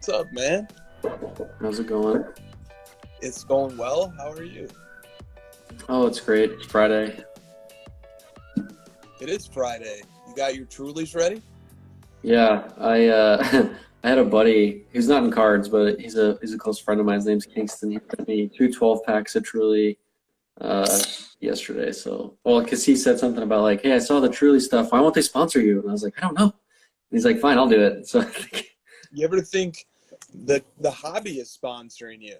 What's up, man? How's it going? It's going well. How are you? Oh, it's great. It's Friday. It is Friday. You got your Trulies ready? Yeah, I I had a buddy. He's not in cards, but he's a close friend of mine. His name's Kingston. He sent me two 12-packs of Truly yesterday. So, well, because he said something about like, hey, I saw the Truly stuff. Why won't they sponsor you? And I was like, I don't know. And he's like, fine, I'll do it. So, You ever think the hobby is sponsoring you?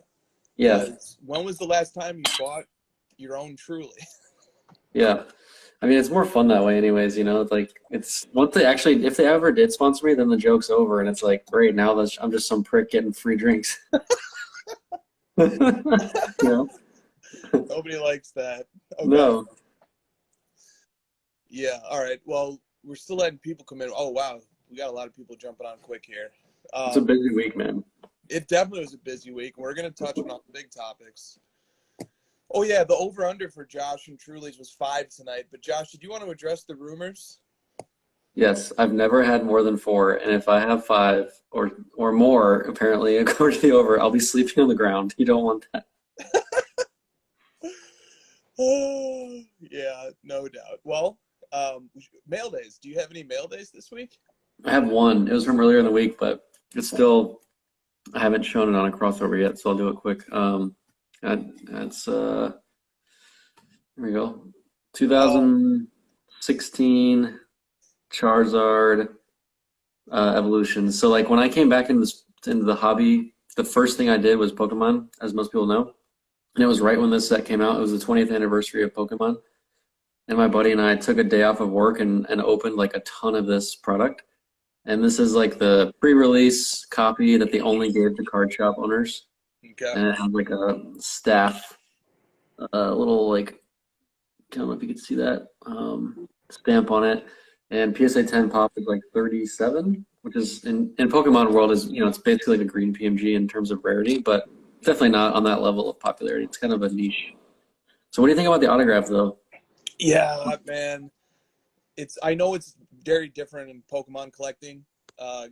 yeah, When was the last time you bought your own Truly? yeah. I mean, it's more fun that way, anyways. You know, it's like it's once they actually, if they ever did sponsor me, then the joke's over, and it's like, great, now I'm just some prick getting free drinks. You know? Nobody likes that. Okay. No. Yeah. All right. Well, we're still letting people come in. Oh wow, we got a lot of people jumping on quick here. It's a busy week, man. It definitely was a busy week. We're going to touch on all the big topics. Oh, yeah, the over-under for Josh and Truly's was 5 tonight. But, Josh, did you want to address the rumors? Yes, I've never had more than 4, and if I have 5 or more, apparently, according to the over, I'll be sleeping on the ground. You don't want that. Oh, yeah, no doubt. Well, mail days. Do you have any mail days this week? I have one. It was from earlier in the week, but it's still, I haven't shown it on a crossover yet, so I'll do it quick. That's here we go. 2016 Charizard evolution. So like when I came back into the hobby, the first thing I did was Pokemon, as most people know. And it was right when this set came out. It was the 20th anniversary of Pokemon. And my buddy and I took a day off of work and opened like a ton of this product. And this is like the pre-release copy that they only gave to card shop owners. Okay. And it has like a staff, little like, I don't know if you can see that, stamp on it. And PSA 10 pop is like 37, which is in Pokemon world is, you know, it's basically like a green PMG in terms of rarity, but definitely not on that level of popularity. It's kind of a niche. So what do you think about the autograph though? Yeah, man. I know it's very different in Pokemon collecting.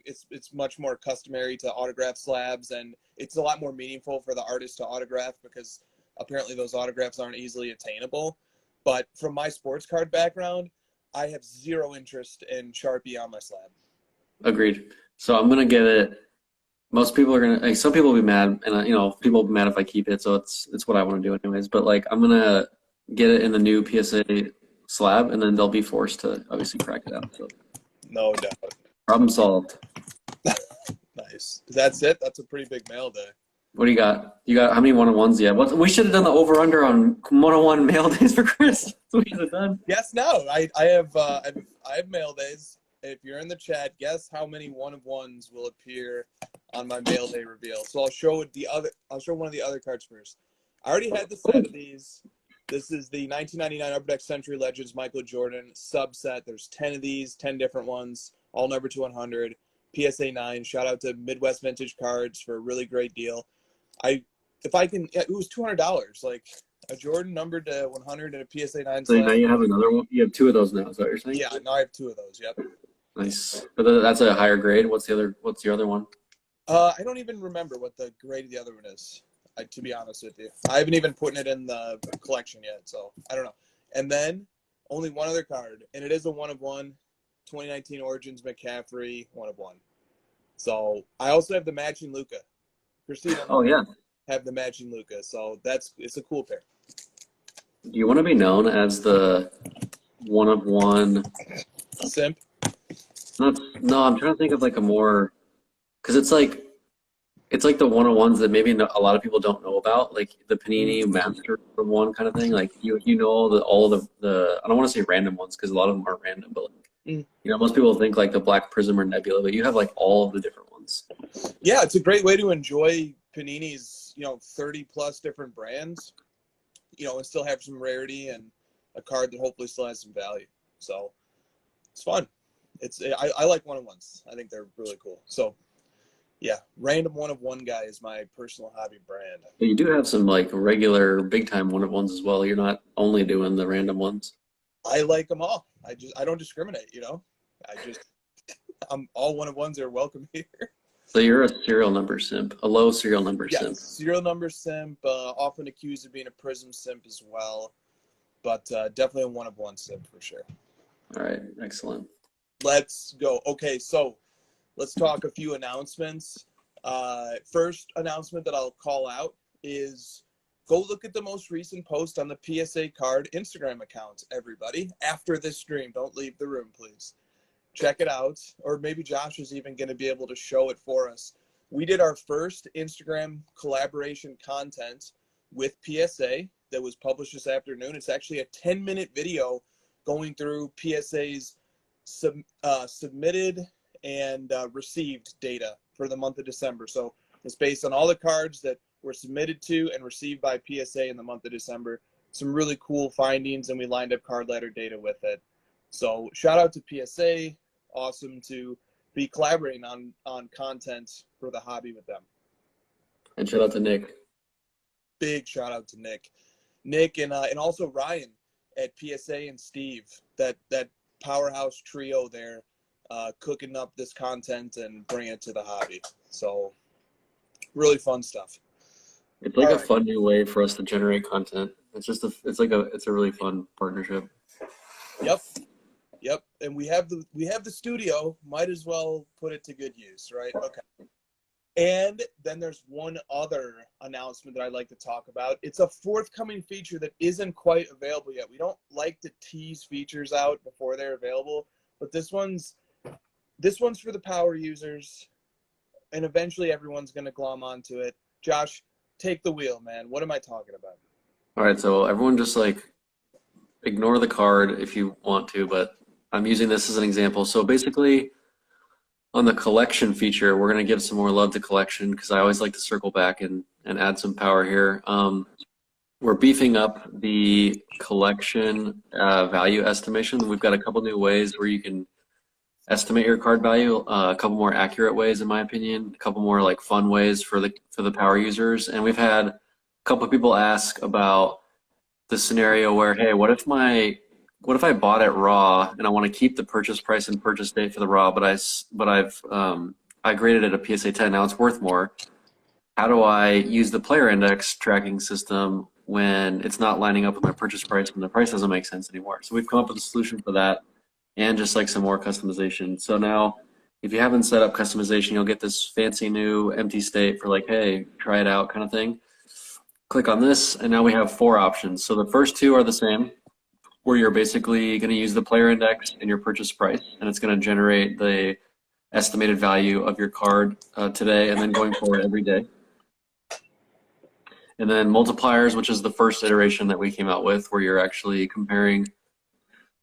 It's much more customary to autograph slabs, and it's a lot more meaningful for the artist to autograph because apparently those autographs aren't easily attainable. But from my sports card background, I have zero interest in Sharpie on my slab. Agreed. So I'm gonna get it. Most people are gonna, like, some people will be mad, and you know, people will be mad if I keep it. So it's what I want to do anyways. But like, I'm gonna get it in the new PSA slab, and then they'll be forced to obviously crack it out. So No doubt. problem solved. Nice. That's it. That's a pretty big mail day. What do you got? You got how many one-on-ones yet? We should have done the over/under on one-on-one mail days for Chris. That's what we should have done. Yes, no. I have mail days. If you're in the chat, guess how many one-of-ones will appear on my mail day reveal. So I'll show one of the other cards first. I already had the set of these. This is the 1999 Upper Deck Century Legends Michael Jordan subset. There's 10 of these, 10 different ones, all numbered to 100. PSA 9. Shout out to Midwest Vintage Cards for a really great deal. It was $200. Like a Jordan numbered to 100 and a PSA 9. So now you have another one. You have 2 of those now. Is that what you're saying? Yeah, now I have 2 of those. Yep. Nice. But that's a higher grade. What's your other one? I don't even remember what the grade of the other one is. To be honest with you, I haven't even put it in the collection yet, so I don't know. And then only one other card, and it is a one-of-one, 2019 Origins McCaffrey, one-of-one. So I also have the matching Luka. Christina. Oh yeah. Have the matching Luka, so it's a cool pair. Do you want to be known as the one-of-one Simp? No, I'm trying to think of like a more, because it's like the one-on-ones that maybe a lot of people don't know about, like the Panini Master of One kind of thing. Like you know all of the I don't want to say random ones because a lot of them aren't random, but like, you know, most people think like the Black Prism or Nebula, but you have like all of the different ones. Yeah, it's a great way to enjoy Panini's 30 plus different brands, and still have some rarity and a card that hopefully still has some value. So it's fun. I like one-on-ones. I think they're really cool. So. Yeah, random one-of-one guy is my personal hobby brand. But you do have some like regular big-time one-of-ones as well. You're not only doing the random ones. I like them all. I don't discriminate. I'm all one-of-ones are welcome here. So you're a serial number simp, a low serial number Yes, simp. serial number simp, often accused of being a prism simp as well, but definitely a one-of-one simp for sure. All right, excellent. Let's go. Okay, so let's talk a few announcements. First announcement that I'll call out is go look at the most recent post on the PSA card Instagram account, everybody. After this stream, don't leave the room, please. Check it out. Or maybe Josh is even going to be able to show it for us. We did our first Instagram collaboration content with PSA that was published this afternoon. It's actually a 10-minute video going through PSA's submitted and received data for the month of December. So it's based on all the cards that were submitted to and received by PSA in the month of December. Some really cool findings, and we lined up card ladder data with it. So shout out to PSA. Awesome to be collaborating on content for the hobby with them. And shout out to Nick. Big shout out to Nick and also Ryan at PSA and Steve, that powerhouse trio there, cooking up this content and bringing it to the hobby. So really fun stuff. It's like a fun new way for us to generate content. It's a really fun partnership. Yep. And we have the studio. Might as well put it to good use, right? Okay. And then there's one other announcement that I'd like to talk about. It's a forthcoming feature that isn't quite available yet. We don't like to tease features out before they're available, but this one's for the power users, and eventually everyone's going to glom onto it. Josh, take the wheel, man. What am I talking about? All right, so everyone just ignore the card if you want to, but I'm using this as an example. So basically, on the collection feature, we're going to give some more love to collection because I always like to circle back and add some power here. We're beefing up the collection value estimation. We've got a couple new ways where you can estimate your card value, a couple more accurate ways, in my opinion, a couple more fun ways for the power users. And we've had a couple of people ask about the scenario where, hey, what if I bought it raw and I want to keep the purchase price and purchase date for the raw, but I graded it a PSA 10, now it's worth more. How do I use the player index tracking system when it's not lining up with my purchase price and the price doesn't make sense anymore? So we've come up with a solution for that, and just some more customization. So now if you haven't set up customization, you'll get this fancy new empty state for hey, try it out kind of thing. Click on this, and now we have 4 options. So the first 2 are the same, where you're basically going to use the player index and your purchase price, and it's going to generate the estimated value of your card today and then going forward every day. And then multipliers, which is the first iteration that we came out with, where you're actually comparing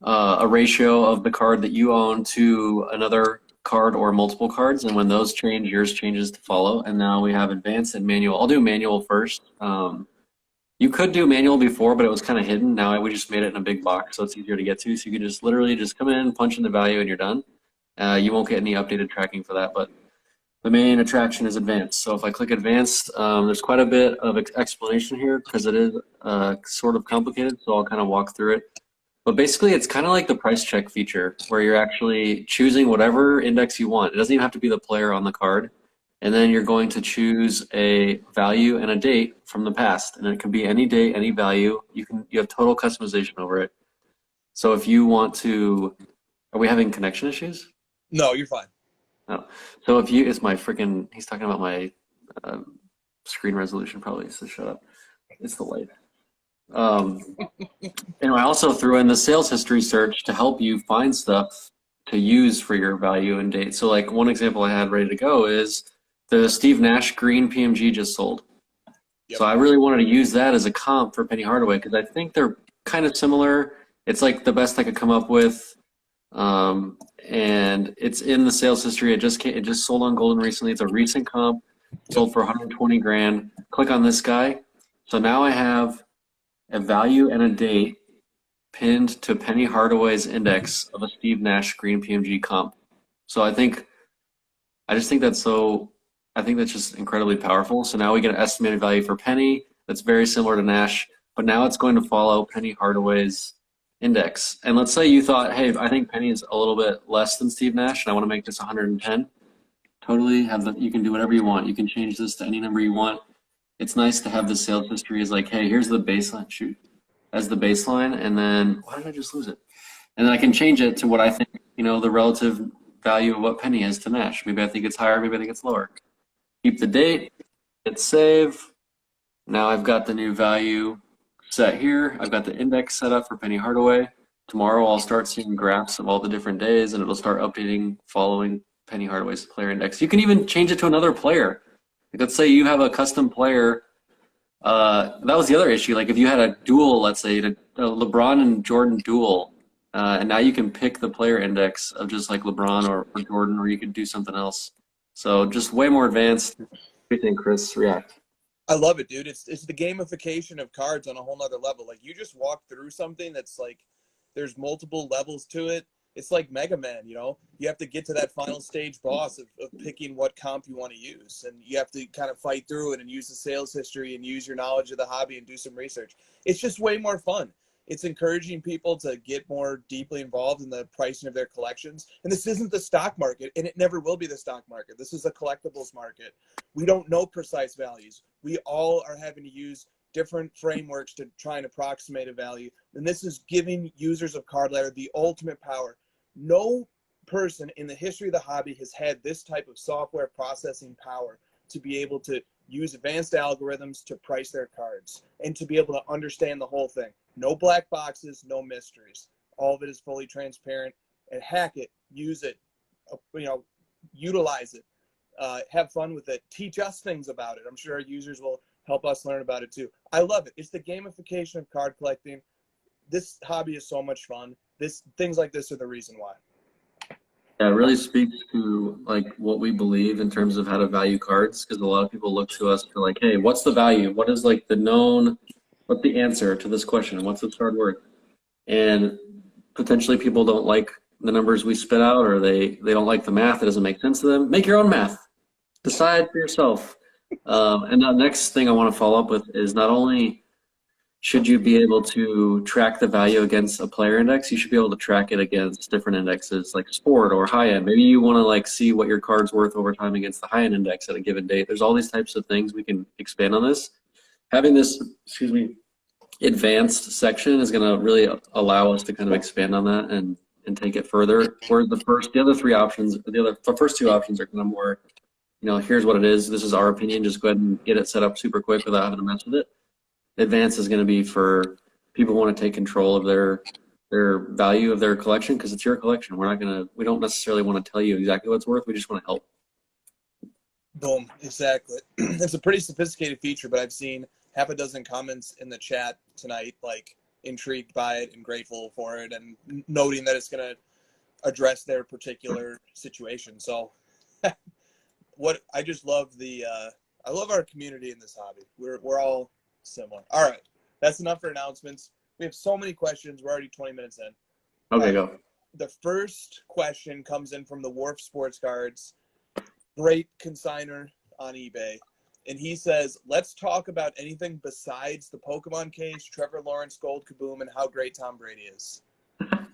a ratio of the card that you own to another card or multiple cards, and when those change, yours changes to follow. And now we have advanced and manual. I'll do manual first. You could do manual before, but it was kind of hidden. Now we just made it in a big box, so it's easier to get to. So you can just literally just come in, punch in the value, and you're done. You won't get any updated tracking for that, but the main attraction is advanced. So if I click advanced, there's quite a bit of explanation here because it is sort of complicated, so I'll kind of walk through it. But basically, it's kind of like the price check feature, where you're actually choosing whatever index you want. It doesn't even have to be the player on the card. And then you're going to choose a value and a date from the past, and it can be any date, any value. You have total customization over it. So if you want to, are we having connection issues? No, you're fine. No. So if you, it's my freaking, he's talking about my screen resolution probably, so shut up. It's the light. And I also threw in the sales history search to help you find stuff to use for your value and date. So one example I had ready to go is the Steve Nash green PMG just sold. Yep. So I really wanted to use that as a comp for Penny Hardaway because I think they're kind of similar. It's the best I could come up with. And it's in the sales history. It just sold on Golden recently. It's a recent comp, sold for 120 grand. Click on this guy. So now I have a value and a date pinned to Penny Hardaway's index of a Steve Nash green PMG comp. So I just think that's just incredibly powerful. So now we get an estimated value for Penny that's very similar to Nash, but now it's going to follow Penny Hardaway's index. And let's say you thought, hey, I think Penny is a little bit less than Steve Nash, and I want to make this 110. Totally you can do whatever you want. You can change this to any number you want. It's nice to have the sales history as like, hey, here's the baseline, shoot, as the baseline, and then, why did I just lose it? And then I can change it to what I think, the relative value of what penny is to Nash. Maybe I think it's higher, maybe I think it's lower. Keep the date, hit save. Now I've got the new value set here. I've got the index set up for Penny Hardaway. Tomorrow I'll start seeing graphs of all the different days, and it'll start updating following Penny Hardaway's player index. You can even change it to another player. Like, let's say you have a custom player. That was the other issue. Like if you had a duel, let's say a LeBron and Jordan duel, and now you can pick the player index of just like LeBron or Jordan, or you could do something else. So just way more advanced. What do you think, Chris? React. I love it, dude. It's the gamification of cards on a whole nother level. Like you just walk through something that's like there's multiple levels to it. It's like Mega Man, you have to get to that final stage boss of picking what comp you want to use. And you have to kind of fight through it and use the sales history and use your knowledge of the hobby and do some research. It's just way more fun. It's encouraging people to get more deeply involved in the pricing of their collections. And this isn't the stock market, and it never will be the stock market. This is a collectibles market. We don't know precise values. We all are having to use different frameworks to try and approximate a value. And this is giving users of Card Ladder the ultimate power. No person in the history of the hobby has had this type of software processing power to be able to use advanced algorithms to price their cards and to be able to understand the whole thing. No black boxes, no mysteries. All of it is fully transparent. And hack it, use it, utilize it, have fun with it, teach us things about it. I'm sure our users will help us learn about it too. I love it. It's the gamification of card collecting. This hobby is so much fun. Things like this are the reason why. Yeah, it really speaks to like what we believe in terms of how to value cards, because a lot of people look to us for like, hey, what's the value? What is like what's the answer to this question? What's this card worth? And potentially people don't like the numbers we spit out, or they don't like the math. It doesn't make sense to them. Make your own math. Decide for yourself. And the next thing I want to follow up with is not only should you be able to track the value against a player index, you should be able to track it against different indexes like sport or high end. Maybe you want to like see what your card's worth over time against the high end index at a given date. There's all these types of things we can expand on this. Having this, advanced section is going to really allow us to kind of expand on that and take it further. Where the first two options are kind of more, here's what it is. This is our opinion. Just go ahead and get it set up super quick without having to mess with it. Advanced is going to be for people who want to take control of their value of their collection, because it's your collection. We don't necessarily want to tell you exactly what it's worth. We just want to help. Boom, exactly. It's a pretty sophisticated feature, but I've seen half a dozen comments in the chat tonight, like intrigued by it and grateful for it, and noting that it's going to address their particular situation. So I just love I love our community in this hobby. We're all similar. All right, that's enough for announcements. We have so many questions. We're already 20 minutes in. Okay, go. The first question comes in from the Wharf Sports Cards. Great consigner on eBay. And he says, let's talk about anything besides the Pokemon case, Trevor Lawrence, Gold Kaboom, and how great Tom Brady is. Can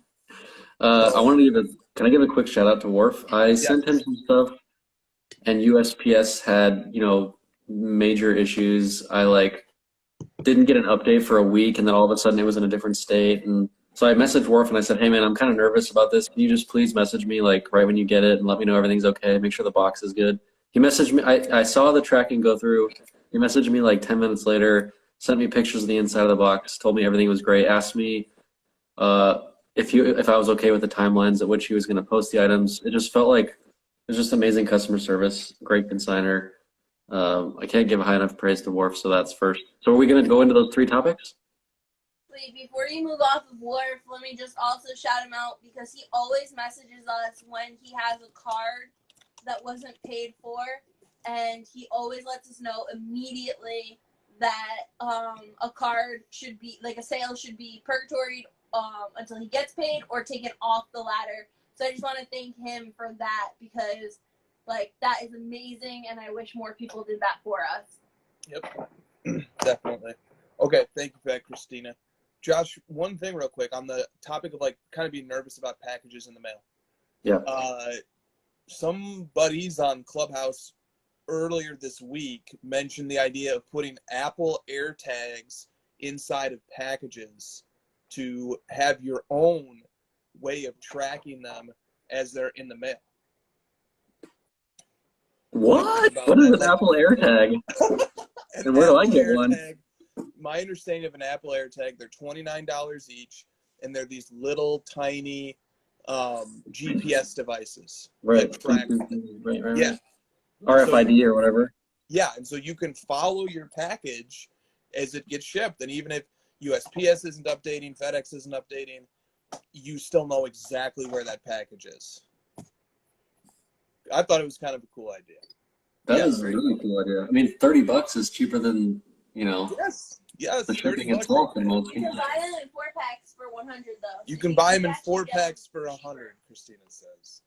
I give a quick shout out to Wharf? I sent him some stuff, and USPS had, major issues. I didn't get an update for a week, and then all of a sudden it was in a different state. And so I messaged Wharf and I said, hey man, I'm kind of nervous about this. Can you just please message me right when you get it and let me know everything's okay, make sure the box is good. He messaged me, I saw the tracking go through. He messaged me 10 minutes later, sent me pictures of the inside of the box, told me everything was great, asked me if I was okay with the timelines at which he was going to post the items. It just felt like it was just amazing customer service, great consigner. I can't give high enough praise to Wharf, so that's first. So are we going to go into those three topics? Before you move off of Wharf, let me just also shout him out, because he always messages us when he has a card that wasn't paid for, and he always lets us know immediately that a card should be, a sale should be purgatoried until he gets paid or taken off the ladder. So I just want to thank him for that, because that is amazing, and I wish more people did that for us. Yep, definitely. Okay, thank you for that, Christina. Josh, one thing real quick on the topic of kind of being nervous about packages in the mail. Yeah. some buddies on Clubhouse earlier this week mentioned the idea of putting Apple AirTags inside of packages to have your own way of tracking them as they're in the mail. What? What is an Apple AirTag? And where do I get one? My understanding of an Apple AirTag, they're $29 each, and they're these little tiny GPS devices. Right. That track. Right. Yeah. RFID or whatever. Yeah, and so you can follow your package as it gets shipped, and even if USPS isn't updating, FedEx isn't updating, you still know exactly where that package is. I thought it was kind of a cool idea. That is a really cool idea. I mean, $30 is cheaper than, Yes, the shipping itself in most You cases. can buy them in 4 packs for 100 though. You can buy them in 4 packs for 100, Christina says.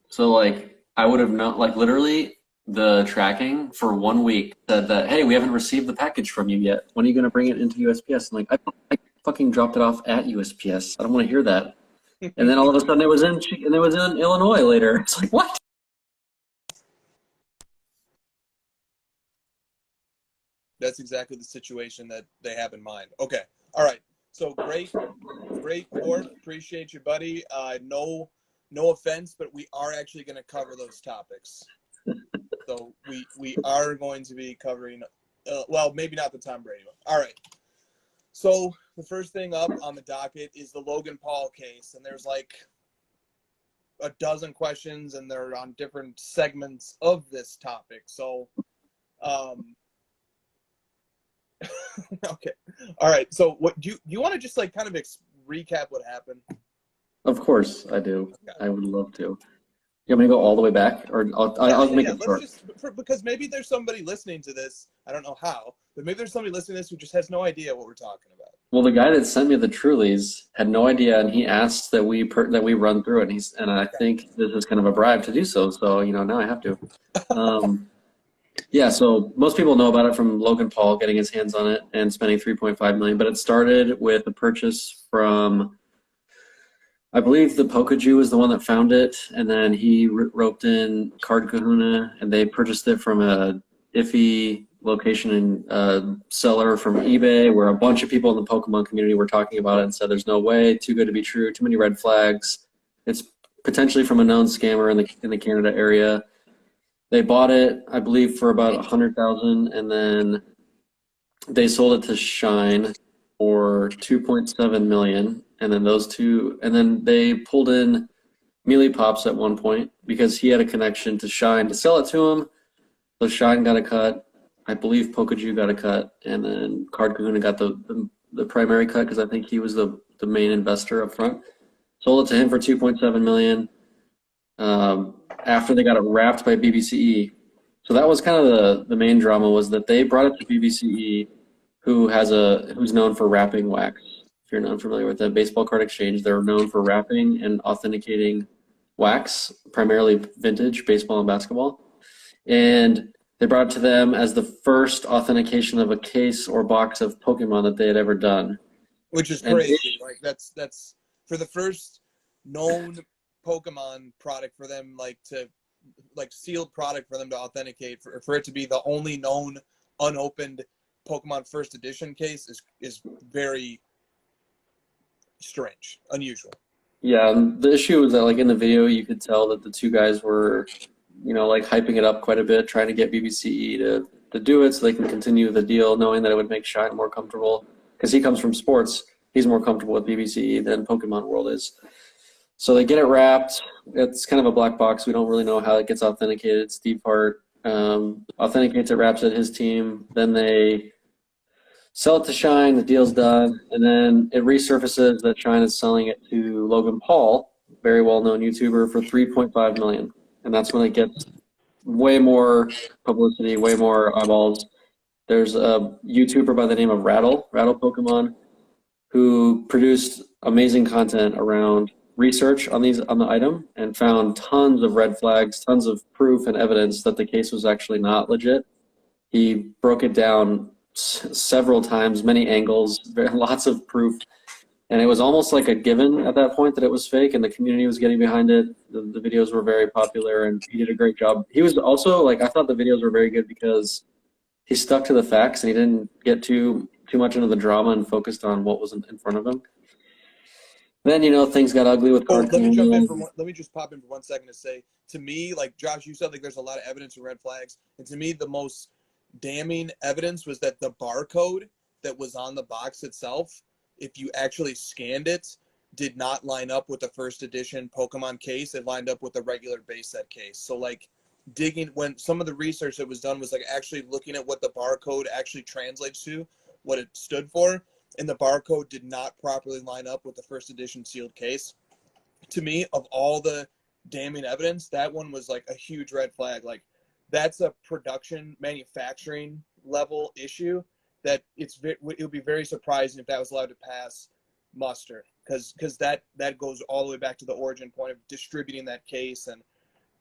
So, like, I would have known, like, literally, the tracking for 1 week said that, hey, we haven't received the package from you yet. When are you going to bring it into USPS? I'm like, I fucking dropped it off at USPS. I don't want to hear that. And then all of a sudden it was in Illinois later. It's like, what? That's exactly the situation that they have in mind. Okay. All right. So great, Corp. Appreciate you, buddy. No offense, but we are actually going to cover those topics. So we are going to be covering, well, maybe not the Tom Brady one. All right. So the first thing up on the docket is the Logan Paul case, and there's like a dozen questions, and they're on different segments of this topic. So, okay, all right. So, what do you want to just like kind of recap what happened? Of course I do. Okay. I would love to. You want me to go all the way back, or I'll make it short? Because maybe there's somebody listening to this. I don't know how, but maybe there's somebody listening to this who just has no idea what we're talking about. Well, the guy that sent me the Trulies had no idea, and he asked that we run through it. And I think this is kind of a bribe to do so. So now I have to. Yeah. So most people know about it from Logan Paul getting his hands on it and spending $3.5 million. But it started with a purchase from, I believe, the Pwcc was the one that found it, and then he roped in Card Kahuna, and they purchased it from a iffy location and seller from eBay, where a bunch of people in the Pokemon community were talking about it and said there's no way, too good to be true, too many red flags. It's potentially from a known scammer in the Canada area. They bought it, I believe, for about $100,000, and then they sold it to Shine for $2.7 million. And then they pulled in Mealy Pops at one point because he had a connection to Shine to sell it to him. So Shine got a cut. I believe Pwcc got a cut, and then Card Kahuna got the primary cut because I think he was the main investor up front. Sold it to him for $2.7 million after they got it wrapped by BBCE. So that was kind of the main drama, was that they brought it to BBCE, who's known for wrapping wax. If you're not familiar with the baseball card exchange, they're known for wrapping and authenticating wax, primarily vintage baseball and basketball. And they brought it to them as the first authentication of a case or box of Pokemon that they had ever done. Which is crazy. Like that's for the first known Pokemon product for them, sealed product for them to authenticate, for it to be the only known unopened Pokemon first edition case is very strange, unusual. Yeah, the issue was that in the video you could tell that the two guys were hyping it up quite a bit, trying to get BBCE to do it so they can continue the deal, knowing that it would make Shine more comfortable. Because he comes from sports, he's more comfortable with BBCE than Pokemon World is. So they get it wrapped. It's kind of a black box. We don't really know how it gets authenticated. Steve Hart authenticates it, wraps it his team. Then they sell it to Shine, the deal's done, and then it resurfaces that Shine is selling it to Logan Paul, very well-known YouTuber, for $3.5 million. And that's when it gets way more publicity, way more eyeballs. There's a YouTuber by the name of Rattle Pokemon, who produced amazing content around research on the item and found tons of red flags, tons of proof and evidence that the case was actually not legit. He broke it down several times, many angles, lots of proof, And it was almost like a given at that point that it was fake, and the community was getting behind it. The videos were very popular, and he did a great job. He was also like, I thought the videos were very good because he stuck to the facts and he didn't get too much into the drama and focused on what was in front of him. Then, things got ugly with Oh, let me jump in cartoons. let me just pop in for 1 second to say, to me, like Josh, you said, like there's a lot of evidence and red flags, and to me, the most damning evidence was that the barcode that was on the box itself, if you actually scanned it, did not line up with the first edition Pokemon case. It lined up with the regular base set case. So like digging, when some of the research that was done was like actually looking at what the barcode actually translates to, what it stood for, and the barcode did not properly line up with the first edition sealed case. To me, of all the damning evidence, that one was like a huge red flag. Like that's a production manufacturing level issue that it would be very surprising if that was allowed to pass muster, because that goes all the way back to the origin point of distributing that case, and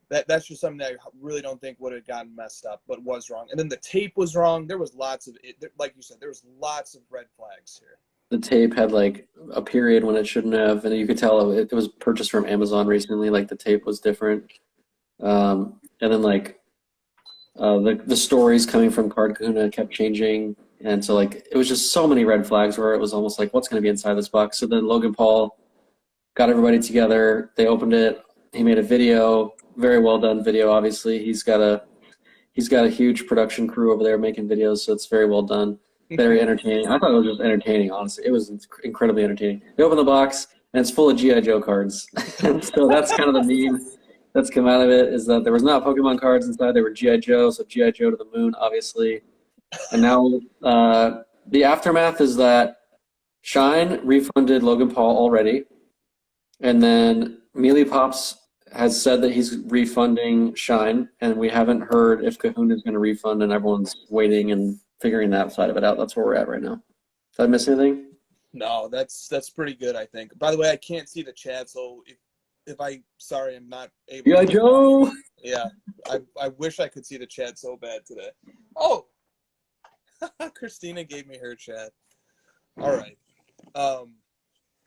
that's just something that I really don't think would have gotten messed up, but was wrong. And then the tape was wrong. There was lots of it, like you said, there was lots of red flags here. The tape had like a period when it shouldn't have, and you could tell it was purchased from Amazon recently. Like the tape was different, and then like the stories coming from Card Kahuna kept changing, and so like it was just so many red flags where it was almost like, what's going to be inside this box? So then Logan Paul got everybody together. They opened it. He made a video, very well done video. Obviously, he's got a huge production crew over there making videos, so it's very well done. Very entertaining. I thought it was just entertaining, honestly. It was incredibly entertaining. They open the box, and it's full of G.I. Joe cards. So that's kind of the meme that's come out of it, is that there was not Pokemon cards inside. There were G.I. Joe, so G.I. Joe to the moon, obviously. And now the aftermath is that Shine refunded Logan Paul already. And then Mealy Pops has said that he's refunding Shine, and we haven't heard if Kahuna is going to refund, and everyone's waiting and figuring that side of it out. That's where we're at right now. Did I miss anything? No, that's pretty good, I think. By the way, I can't see the chat, so sorry, I'm not able G.I. to. Joe! Yeah, I wish I could see the chat so bad today. Oh, Christina gave me her chat. All right.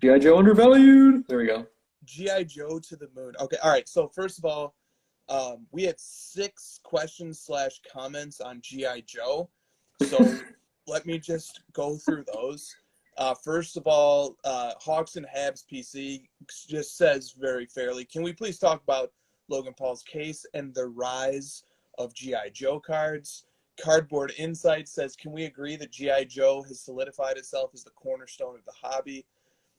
G.I. Joe undervalued. There we go. G.I. Joe to the moon. Okay, all right. So first of all, we had 6 questions / comments on G.I. Joe. So let me just go through those. First of all, Hawks and Habs PC just says very fairly, can we please talk about Logan Paul's case and the rise of G.I. Joe cards? Cardboard Insight says, can we agree that G.I. Joe has solidified itself as the cornerstone of the hobby?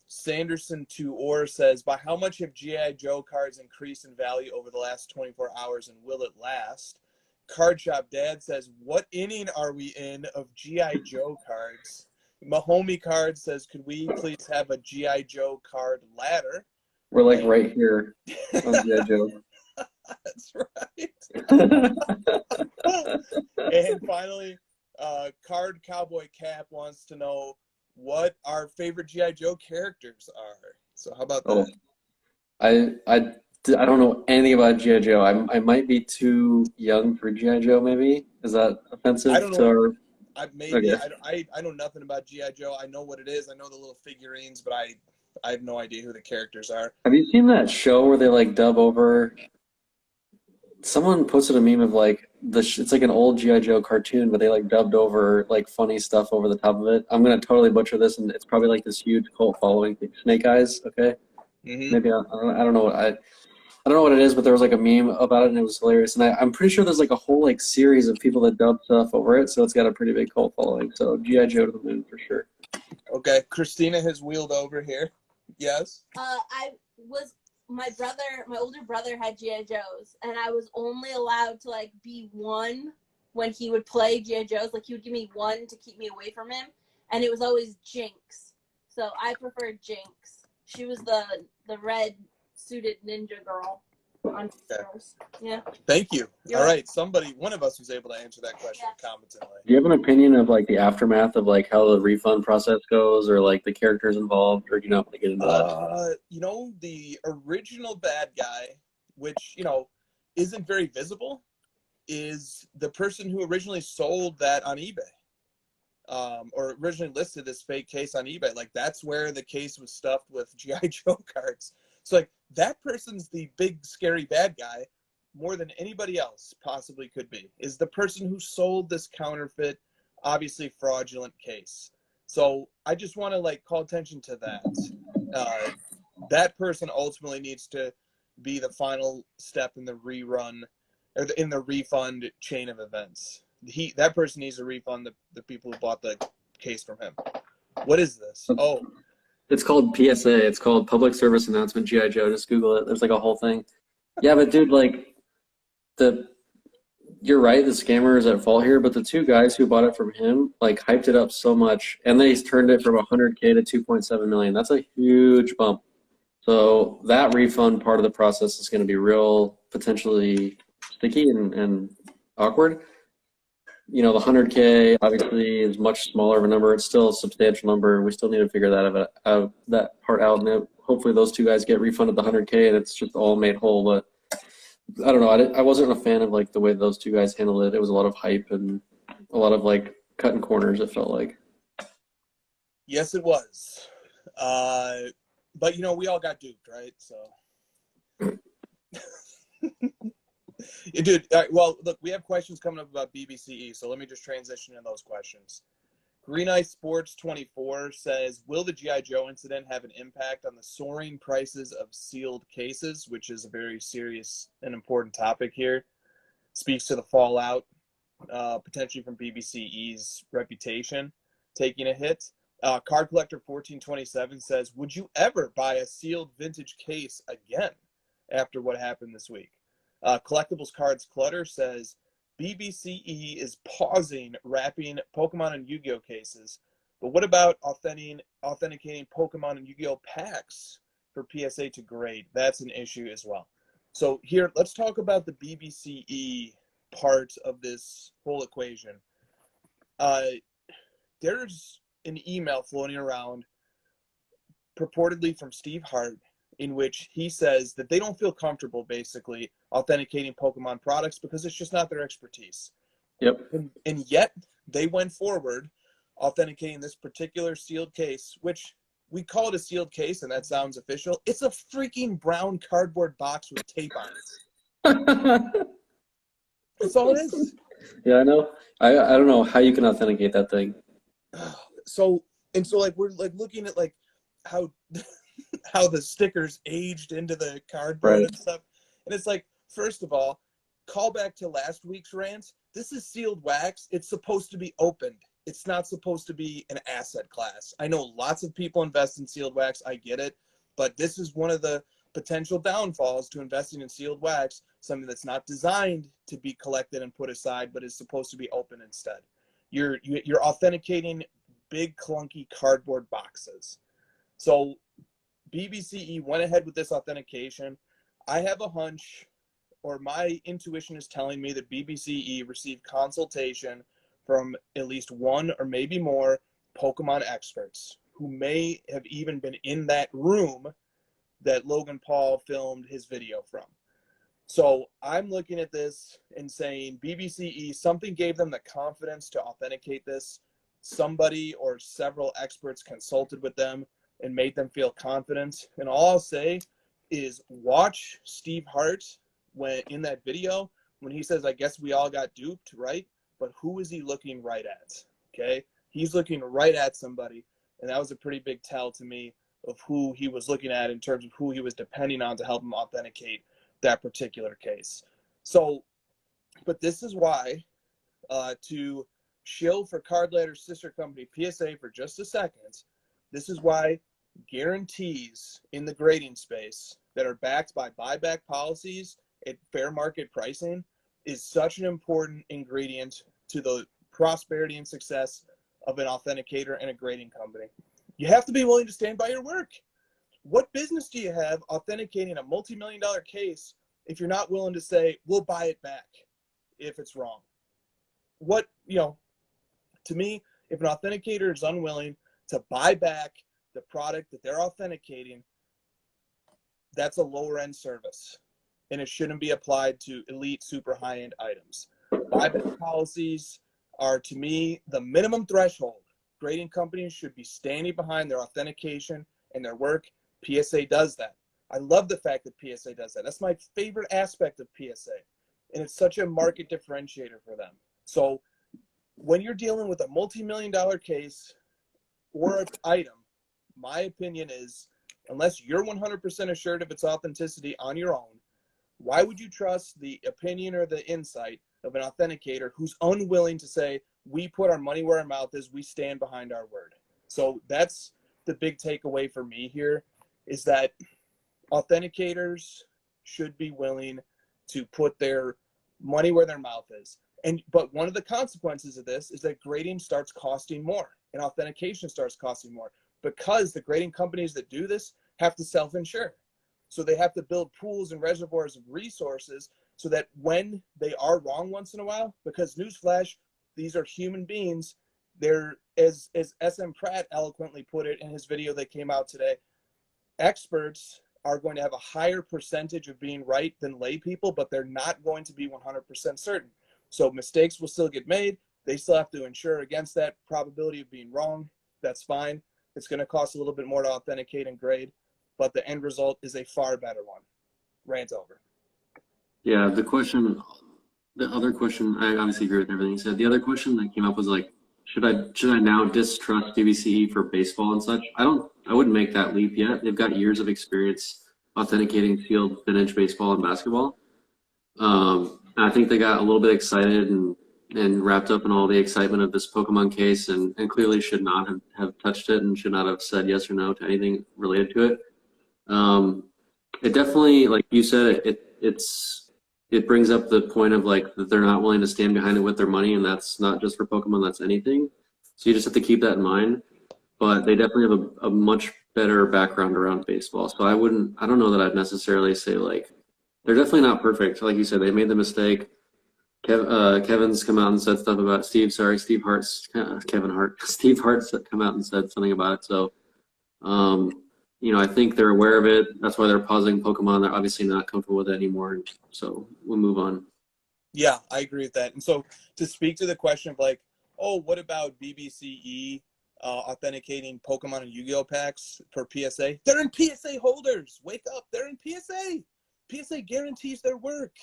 Sanderson 2 says, by how much have G.I. Joe cards increased in value over the last 24 hours, and will it last? Card Shop Dad says, what inning are we in of G.I. Joe cards? Mahomie Card says, could we please have a G.I. Joe card ladder? We're like right here on G.I. Joe. That's right. And finally, Card Cowboy Cap wants to know what our favorite G.I. Joe characters are. So how about that? I don't know anything about G.I. Joe. I might be too young for G.I. Joe, maybe. Is that offensive? I don't know. Okay. I know nothing about G.I. Joe. I know what it is. I know the little figurines, but I have no idea who the characters are. Have you seen that show where they like dub over? Someone posted a meme of like it's like an old G.I. Joe cartoon, but they like dubbed over like funny stuff over the top of it. I'm gonna totally butcher this, and it's probably like this huge cult following thing. Snake Eyes, okay? Mm-hmm. Maybe I don't know what I don't know what it is, but there was like a meme about it, and it was hilarious. And I'm pretty sure there's like a whole like series of people that dub stuff over it, so it's got a pretty big cult following. So G.I. Joe to the moon for sure. Okay, Christina has wheeled over here. Yes. My older brother had G.I. Joes, and I was only allowed to like be one when he would play G.I. Joes. Like he would give me one to keep me away from him, and it was always Jinx. So I preferred Jinx. She was the red suited ninja girl on Girls. Yeah. Thank you. You're All right, one of us was able to answer that question competently. Do you have an opinion of like the aftermath of like how the refund process goes, or like the characters involved, or do you not want to get into that? The original bad guy, which isn't very visible, is the person who originally sold that on eBay. or originally listed this fake case on eBay. Like, that's where the case was stuffed with G.I. Joe cards. So, like, that person's the big, scary bad guy more than anybody else possibly could be, is the person who sold this counterfeit, obviously fraudulent case. So I just want to, like, call attention to that. That person ultimately needs to be the final step in the rerun, or in the refund chain of events. That person needs to refund the people who bought the case from him. What is this? Oh, It's called PSA. It's called Public Service Announcement G.I. Joe. Just Google it. There's like a whole thing. Yeah, but dude, like, you're right, the scammer is at fault here, but the two guys who bought it from him, like, hyped it up so much, and they turned it from 100K to 2.7 million. That's a huge bump. So that refund part of the process is going to be real, potentially sticky and awkward. You know, the 100K obviously is much smaller of a number. It's still a substantial number. We still need to figure that part out. And hopefully those two guys get refunded the 100K and it's just all made whole. But I don't know. I wasn't a fan of, like, the way those two guys handled it. It was a lot of hype and a lot of, like, cutting corners, it felt like. yes, it was. But, you know, we all got duped, right? So. Dude, all right, well, look, we have questions coming up about BBCE, so let me just transition in those questions. Green Ice Sports 24 says, will the G.I. Joe incident have an impact on the soaring prices of sealed cases, which is a very serious and important topic here. Speaks to the fallout, potentially from BBCE's reputation taking a hit. Card Collector 1427 says, would you ever buy a sealed vintage case again after what happened this week? Collectibles Cards Clutter says, BBCE is pausing wrapping Pokemon and Yu-Gi-Oh cases, but what about authenticating Pokemon and Yu-Gi-Oh packs for PSA to grade? That's an issue as well. So here, let's talk about the BBCE part of this whole equation. There's an email floating around purportedly from Steve Hart, in which he says that they don't feel comfortable basically authenticating Pokemon products because it's just not their expertise. Yep. And yet they went forward authenticating this particular sealed case, which we call it a sealed case, and that sounds official. It's a freaking brown cardboard box with tape on it. That's all it is. Yeah, I know. I don't know how you can authenticate that thing. So like, we're like looking at, like, how the stickers aged into the cardboard and stuff. And it's like, first of all, call back to last week's rant. This is sealed wax. It's supposed to be opened. It's not supposed to be an asset class. I know lots of people invest in sealed wax. I get it. But this is one of the potential downfalls to investing in sealed wax, something that's not designed to be collected and put aside, but is supposed to be open instead. You're authenticating big, clunky cardboard boxes. So BBCE went ahead with this authentication. I have a hunch, or my intuition is telling me that BBCE received consultation from at least one or maybe more Pokemon experts who may have even been in that room that Logan Paul filmed his video from. So I'm looking at this and saying, BBCE, something gave them the confidence to authenticate this. Somebody or several experts consulted with them and made them feel confident. And all I'll say is watch Steve Hart when in that video when he says, I guess we all got duped, right? But who is he looking right at? Okay? He's looking right at somebody. And that was a pretty big tell to me of who he was looking at in terms of who he was depending on to help him authenticate that particular case. So, but this is why, to shill for Card Ladder's sister company, PSA, for just a second, this is why guarantees in the grading space that are backed by buyback policies at fair market pricing is such an important ingredient to the prosperity and success of an authenticator and a grading company. You have to be willing to stand by your work. What business do you have authenticating a multi-million-dollar case if you're not willing to say, we'll buy it back if it's wrong? What, to me, if an authenticator is unwilling to buy back the product that they're authenticating, that's a lower end service, and it shouldn't be applied to elite super high-end items. Buyback policies, are, to me, the minimum threshold. Grading companies should be standing behind their authentication and their work. PSA does that. I love the fact that PSA does that. That's my favorite aspect of PSA. And it's such a market differentiator for them. So when you're dealing with a multi-million-dollar case or an item, my opinion is, unless you're 100% assured of its authenticity on your own, why would you trust the opinion or the insight of an authenticator who's unwilling to say, we put our money where our mouth is, we stand behind our word? So that's the big takeaway for me here, is that authenticators should be willing to put their money where their mouth is. But one of the consequences of this is that grading starts costing more and authentication starts costing more, because the grading companies that do this have to self-insure. So they have to build pools and reservoirs of resources so that when they are wrong once in a while, because newsflash, these are human beings. They're, as SM Pratt eloquently put it in his video that came out today, experts are going to have a higher percentage of being right than lay people, but they're not going to be 100% certain. So mistakes will still get made. They still have to insure against that probability of being wrong. That's fine. It's going to cost a little bit more to authenticate and grade, but the end result is a far better one. Rant over. Yeah, the other question, I obviously agree with everything you said. The other question that came up was like, should I now distrust BBCE for baseball and such? I wouldn't make that leap yet. They've got years of experience authenticating field vintage baseball and basketball. I think they got a little bit excited and wrapped up in all the excitement of this Pokemon case, and clearly should not have touched it and should not have said yes or no to anything related to it. It definitely, like you said, it brings up the point of like that they're not willing to stand behind it with their money, and that's not just for Pokemon, that's anything. So you just have to keep that in mind. But they definitely have a much better background around baseball. So I don't know that I'd necessarily say like, they're definitely not perfect. Like you said, they made the mistake. Kevin's come out and said stuff about Steve Hart's Steve Hart's come out and said something about it. So, I think they're aware of it. That's why they're pausing Pokemon. They're obviously not comfortable with it anymore. So we'll move on. Yeah, I agree with that. And so to speak to the question of like, oh, what about BBCE authenticating Pokemon and Yu-Gi-Oh packs for PSA? They're in PSA holders. Wake up. They're in PSA. PSA guarantees their work.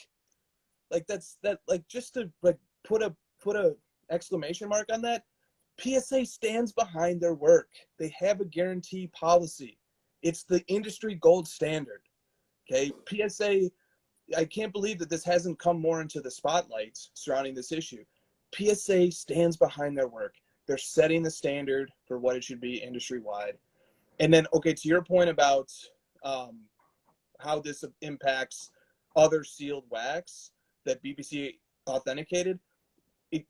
Like just to like put a exclamation mark on that. PSA stands behind their work. They have a guarantee policy. It's the industry gold standard. Okay, PSA, I can't believe that this hasn't come more into the spotlight surrounding this issue. PSA stands behind their work. They're setting the standard for what it should be industry-wide. And then, okay, to your point about how this impacts other sealed wax that BBC authenticated,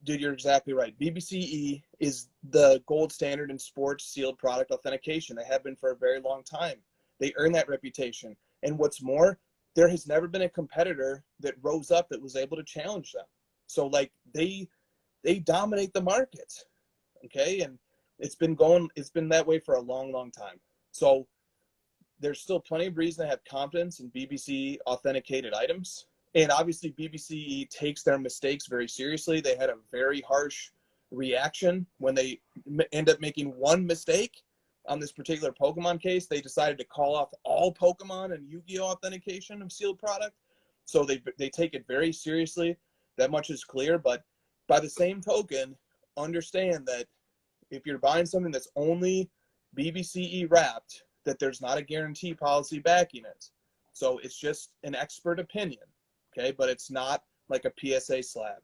dude, you're exactly right. BBCE is the gold standard in sports sealed product authentication. They have been for a very long time. They earn that reputation. And what's more, there has never been a competitor that rose up that was able to challenge them. So like they dominate the market. Okay. And it's been that way for a long, long time. So there's still plenty of reason to have confidence in BBC authenticated items. And obviously BBC takes their mistakes very seriously. They had a very harsh reaction when they end up making one mistake on this particular Pokemon case. They decided to call off all Pokemon and Yu-Gi-Oh authentication of sealed product. So they take it very seriously. That much is clear. But by the same token, understand that if you're buying something that's only BBCE wrapped, that there's not a guarantee policy backing it. So it's just an expert opinion. Okay, but it's not like a PSA slab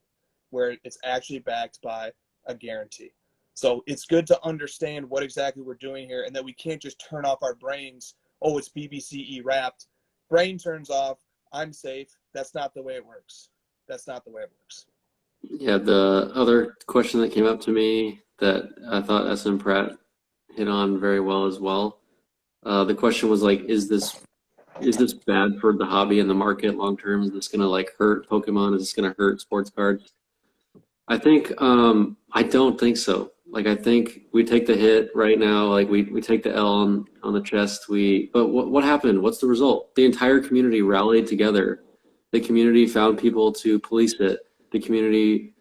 where it's actually backed by a guarantee. So it's good to understand what exactly we're doing here, and that we can't just turn off our brains. Oh, it's BBCE wrapped. Brain turns off. I'm safe. That's not the way it works. That's not the way it works. Yeah, the other question that came up to me that I thought SM Pratt hit on very well as well. The question was like, is this bad for the hobby and the market long term? Is this gonna like hurt Pokemon? Is this gonna hurt sports cards? I think I don't think so. Like I think we take the hit right now. Like we take the L on the chest. But what happened? What's the result? The entire community rallied together. The community found people to police it. The community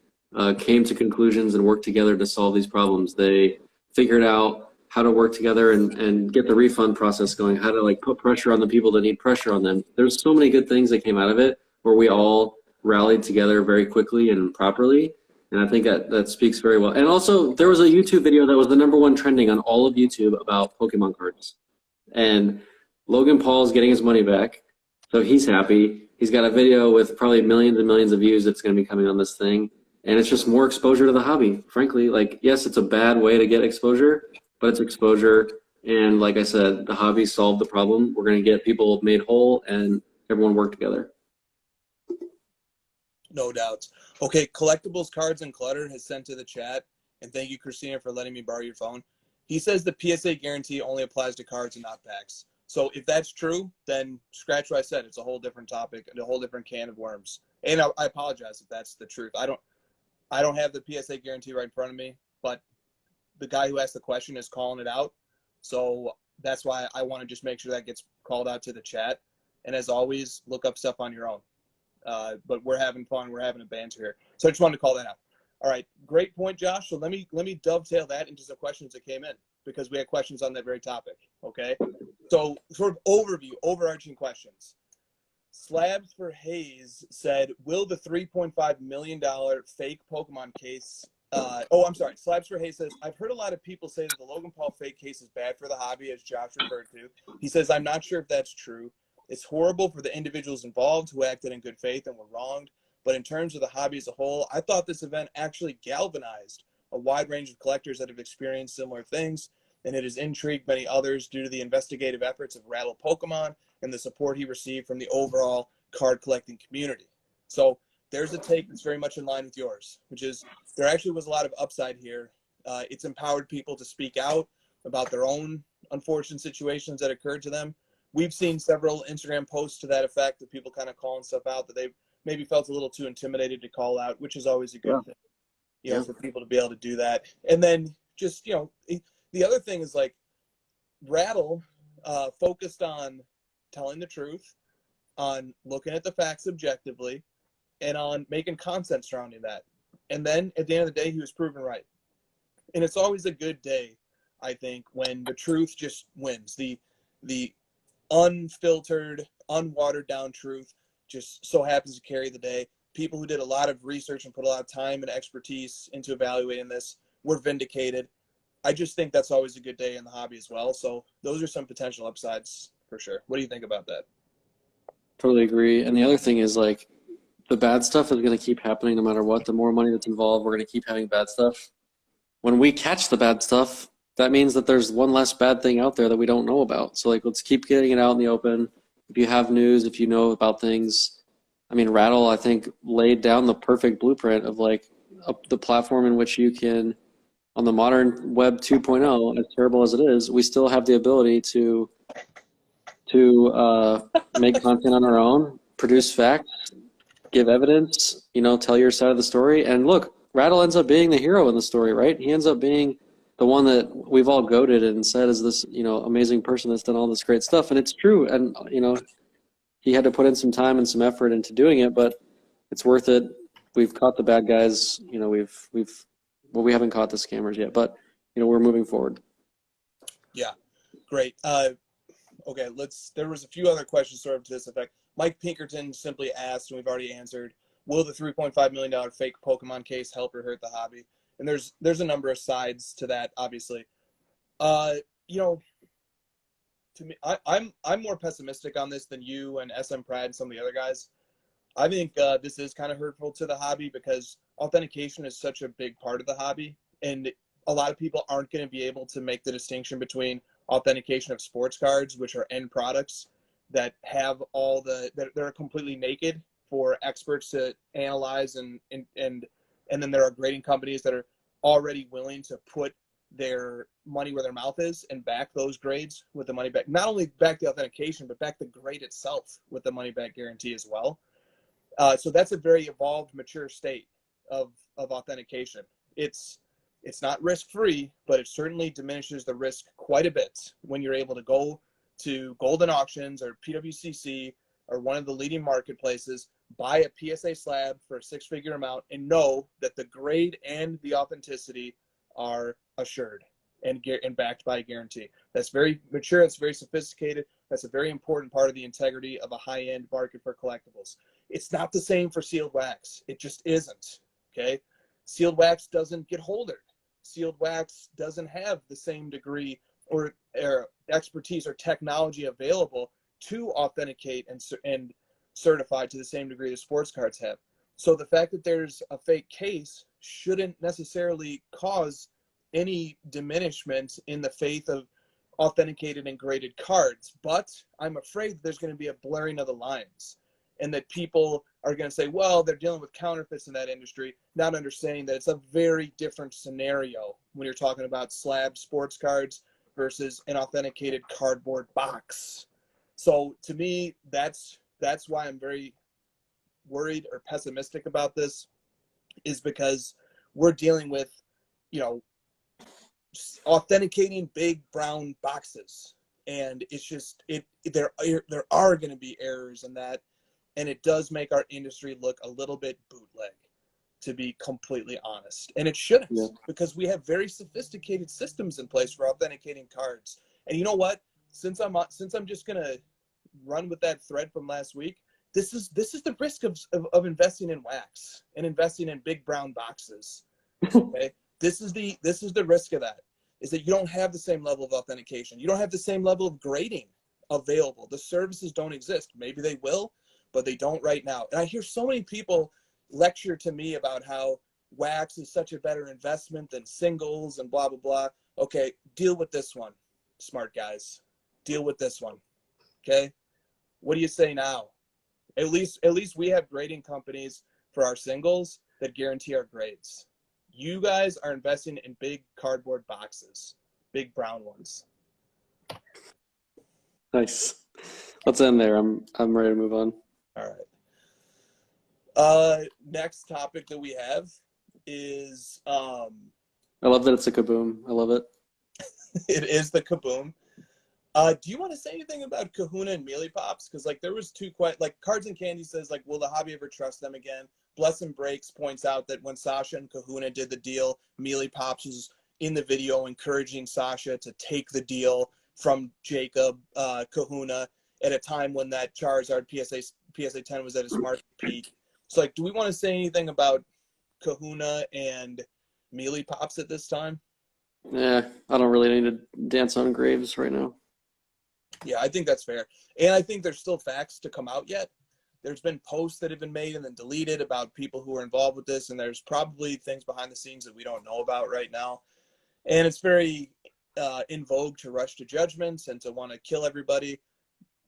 came to conclusions and worked together to solve these problems. They figured out how to work together and get the refund process going, how to like put pressure on the people that need pressure on them. There's so many good things that came out of it where we all rallied together very quickly and properly. And I think that speaks very well. And also, there was a YouTube video that was the #1 trending on all of YouTube about Pokemon cards. And Logan Paul's getting his money back, so he's happy. He's got a video with probably millions and millions of views that's going to be coming on this thing. And it's just more exposure to the hobby, frankly. Like, yes, it's a bad way to get exposure, but it's exposure. And like I said, the hobby solved the problem. We're going to get people made whole and everyone work together. No doubt. Okay, Collectibles, Cards, and Clutter has sent to the chat, and thank you, Christina, for letting me borrow your phone. He says the PSA guarantee only applies to cards and not packs. So if that's true, then scratch what I said. It's a whole different topic and a whole different can of worms. And I apologize if that's the truth. I don't have the PSA guarantee right in front of me, but the guy who asked the question is calling it out. So that's why I want to just make sure that gets called out to the chat. And as always, look up stuff on your own. But we're having fun. We're having a banter here. So I just wanted to call that out. All right, great point, Josh. So let me dovetail that into some questions that came in because we had questions on that very topic. Okay, so sort of overarching questions. Slabs for Hayes said, "Will the $3.5 million fake Pokemon case?" Slabs for Hayes says, "I've heard a lot of people say that the Logan Paul fake case is bad for the hobby, as Josh referred to. He says, I'm not sure if that's true. It's horrible for the individuals involved who acted in good faith and were wronged. But in terms of the hobby as a whole, I thought this event actually galvanized a wide range of collectors that have experienced similar things, and it has intrigued many others due to the investigative efforts of Rattle Pokemon and the support he received from the overall card collecting community." So there's a take that's very much in line with yours, which is there actually was a lot of upside here. It's empowered people to speak out about their own unfortunate situations that occurred to them. We've seen several Instagram posts to that effect of people kind of calling stuff out that they've maybe felt a little too intimidated to call out, which is always a good thing, you know, for people to be able to do that. And then just, you know, the other thing is like Rattle focused on telling the truth, on looking at the facts objectively, and on making content surrounding that. And then at the end of the day, he was proven right. And it's always a good day, I think, when the truth just wins. The unfiltered, unwatered down truth just so happens to carry the day. People who did a lot of research and put a lot of time and expertise into evaluating this were vindicated. I just think that's always a good day in the hobby as well. So those are some potential upsides for sure. What do you think about that? Totally agree. And the other thing is like the bad stuff is going to keep happening no matter what. The more money that's involved, we're going to keep having bad stuff. When we catch the bad stuff, that means that there's one less bad thing out there that we don't know about. So like, let's keep getting it out in the open. If you have news, if you know about things, I mean, Rattle, I think, laid down the perfect blueprint of like the platform in which you can, on the modern web 2.0, as terrible as it is, we still have the ability to make content on our own, produce facts, give evidence, you know, tell your side of the story. And look, Rattle ends up being the hero in the story, right? He ends up being the one that we've all goated and said is this, you know, amazing person that's done all this great stuff. And it's true. And, you know, he had to put in some time and some effort into doing it, but it's worth it. We've caught the bad guys. You know, we haven't caught the scammers yet, but, you know, we're moving forward. Yeah, great. Okay, there was a few other questions sort of to this effect. Mike Pinkerton simply asked, and we've already answered, will the $3.5 million fake Pokemon case help or hurt the hobby? And there's a number of sides to that, obviously. You know, to me, I'm more pessimistic on this than you and SM Pride and some of the other guys. I think this is kind of hurtful to the hobby because authentication is such a big part of the hobby, and a lot of people aren't going to be able to make the distinction between authentication of sports cards, which are end products that have that are completely naked for experts to analyze, and then there are grading companies that are already willing to put their money where their mouth is and back those grades with the money back. Not only back the authentication, but back the grade itself with the money back guarantee as well. So that's a very evolved, mature state of authentication. It's not risk-free, but it certainly diminishes the risk quite a bit when you're able to go to Golden Auctions or Pwcc or one of the leading marketplaces, buy a PSA slab for a six-figure amount and know that the grade and the authenticity are assured and backed by a guarantee. That's very mature. It's very sophisticated. That's a very important part of the integrity of a high-end market for collectibles. It's not the same for sealed wax. It just isn't, okay? Sealed wax doesn't get holdered. Sealed wax doesn't have the same degree or expertise or technology available to authenticate and certify to the same degree that sports cards have. So the fact that there's a fake case shouldn't necessarily cause any diminishment in the faith of authenticated and graded cards. But I'm afraid that there's going to be a blurring of the lines, and that people are going to say, well, they're dealing with counterfeits in that industry, not understanding that it's a very different scenario when you're talking about slab sports cards versus an authenticated cardboard box. So to me, that's why I'm very worried or pessimistic about this, is because we're dealing with, authenticating big brown boxes, and it's just there are going to be errors in that, and it does make our industry look a little bit bootleg, to be completely honest. And it shouldn't, because we have very sophisticated systems in place for authenticating cards. And you know what? Since I'm just gonna run with that thread from last week, this is the risk of investing in wax and investing in big brown boxes. Okay, this is the risk of that, is that you don't have the same level of authentication. You don't have the same level of grading available. The services don't exist. Maybe they will, but they don't right now. And I hear so many people lecture to me about how wax is such a better investment than singles and blah, blah, blah. Okay, deal with this one, smart guys. Deal with this one, okay? What do you say now? At least we have grading companies for our singles that guarantee our grades. You guys are investing in big cardboard boxes, big brown ones. Nice. Let's end there. I'm ready to move on. All right. Next topic that we have is I love that it's a kaboom. I love it. It is the kaboom. Do you want to say anything about Kahuna and Mealy Pops? Because there was two Cards and Candy says will the hobby ever trust them again? Bless and Breaks points out that when Sasha and Kahuna did the deal, Mealy Pops was in the video encouraging Sasha to take the deal from Jacob Kahuna at a time when that Charizard PSA 10 was at its market peak. So do we want to say anything about Kahuna and Mealy Pops at this time? Yeah, I don't really need to dance on graves right now. Yeah, I think that's fair. And I think there's still facts to come out yet. There's been posts that have been made and then deleted about people who are involved with this, and there's probably things behind the scenes that we don't know about right now. And it's very in vogue to rush to judgments and to want to kill everybody.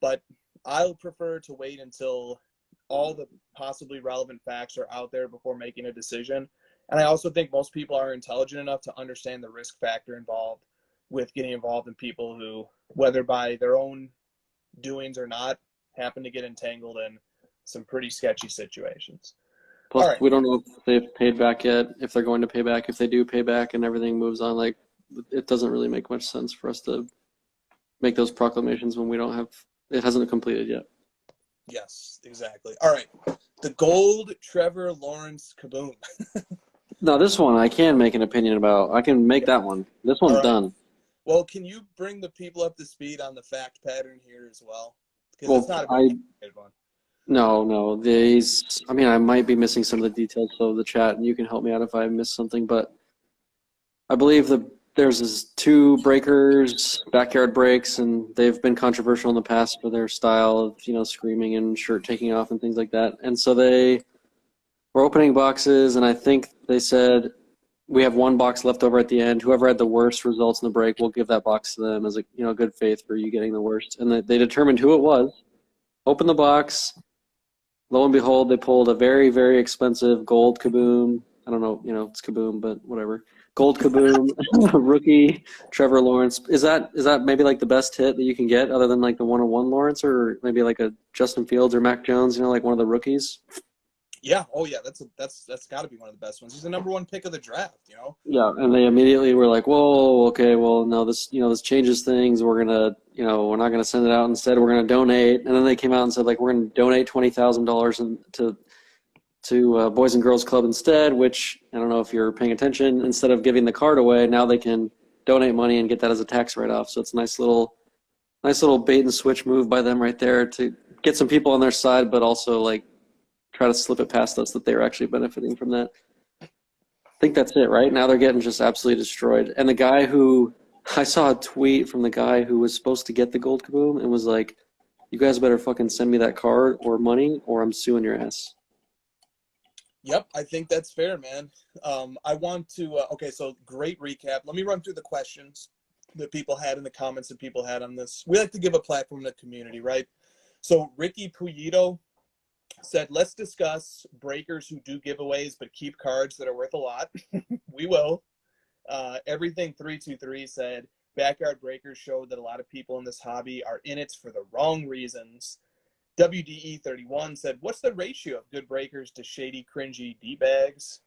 But I'll prefer to wait until all the possibly relevant facts are out there before making a decision. And I also think most people are intelligent enough to understand the risk factor involved with getting involved in people who, whether by their own doings or not, happen to get entangled in some pretty sketchy situations. Plus, right. We don't know if they've paid back yet, if they're going to pay back, if they do pay back and everything moves on. It doesn't really make much sense for us to make those proclamations when it hasn't completed yet. Yes, exactly. All right. The gold Trevor Lawrence kaboom. No, this one I can make an opinion about. I can make that one. This one's done. Well, can you bring the people up to speed on the fact pattern here as well? Because it's not a good one. No. I might be missing some of the details of the chat, and you can help me out if I miss something, but I believe there's two breakers, backyard breaks, and they've been controversial in the past for their style of, screaming and shirt taking off and things like that. And so they were opening boxes, and I think they said, we have one box left over at the end. Whoever had the worst results in the break, we'll give that box to them as a good faith for you getting the worst. And they determined who it was, opened the box. Lo and behold, they pulled a very, very expensive gold kaboom. I don't know, it's kaboom, but whatever. Gold kaboom, rookie Trevor Lawrence. Is that maybe the best hit that you can get other than the 101 Lawrence, or maybe a Justin Fields or Mac Jones, one of the rookies? Yeah. Oh yeah. That's got to be one of the best ones. He's the number one pick of the draft. Yeah, and they immediately were like, "Whoa, okay, well, no, this changes things. We're gonna, you know, we're not going to send it out. Instead, we're going to donate. And then they came out and said, like, we're going to donate $20,000 to Boys and Girls Club instead, which I don't know if you're paying attention. Instead of giving the card away, now they can donate money and get that as a tax write-off. So it's a nice little bait and switch move by them right there to get some people on their side, but also like try to slip it past us that they're actually benefiting from that. I think that's it, right? Now they're getting just absolutely destroyed. And the guy who I saw a tweet from the guy who was supposed to get the gold kaboom and was like, "You guys better fucking send me that card or money, or I'm suing your ass." Yep, I think that's fair, man. I want to, okay, so great recap. Let me run through the questions that people had in the comments that people had on this. We like to give a platform to the community, right? So Ricky Puyito said, let's discuss breakers who do giveaways but keep cards that are worth a lot. We will. Everything 323 said, backyard breakers showed that a lot of people in this hobby are in it for the wrong reasons. WDE31 said, what's the ratio of good breakers to shady, cringy D-bags?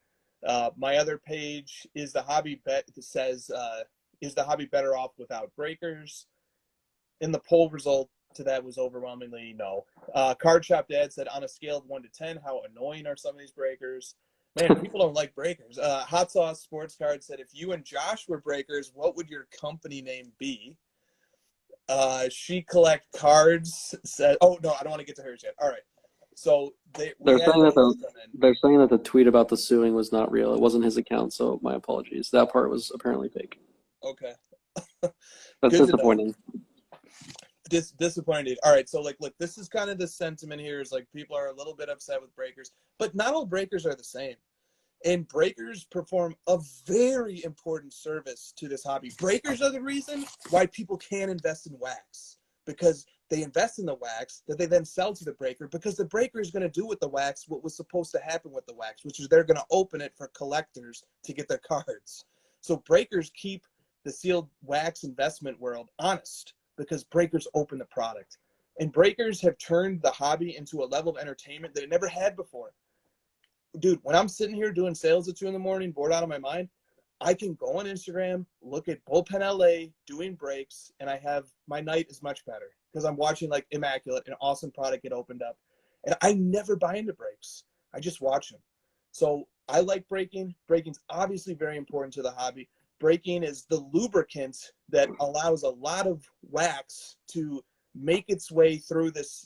My other page is the hobby bet that says, is the hobby better off without breakers? And the poll result to that was overwhelmingly no. Card Shop Dad said, on a scale of 1 to 10, how annoying are some of these breakers? Man, people don't like breakers. Hot Sauce Sports Card said, if you and Josh were breakers, what would your company name be? She Collect Cards said, oh, no, I don't want to get to hers yet. All right. So they're saying that the tweet about the suing was not real. It wasn't his account, so my apologies. That part was apparently fake. Okay. That's disappointing. Disappointed. All right, so like, look, this is kind of the sentiment here is like people are a little bit upset with breakers, but not all breakers are the same. And breakers perform a very important service to this hobby. Breakers are the reason why people can invest in wax, because they invest in the wax that they then sell to the breaker, because the breaker is going to do with the wax what was supposed to happen with the wax, which is they're going to open it for collectors to get their cards. So breakers keep the sealed wax investment world honest, because breakers open the product. And breakers have turned the hobby into a level of entertainment that it never had before. Dude, when I'm sitting here doing sales at 2 in the morning, bored out of my mind, I can go on Instagram, look at Bullpen LA doing breaks, and my night is much better because I'm watching like Immaculate, an awesome product get opened up. And I never buy into breaks. I just watch them. So I like breaking. Breaking's obviously very important to the hobby. Breaking is the lubricant that allows a lot of wax to make its way through this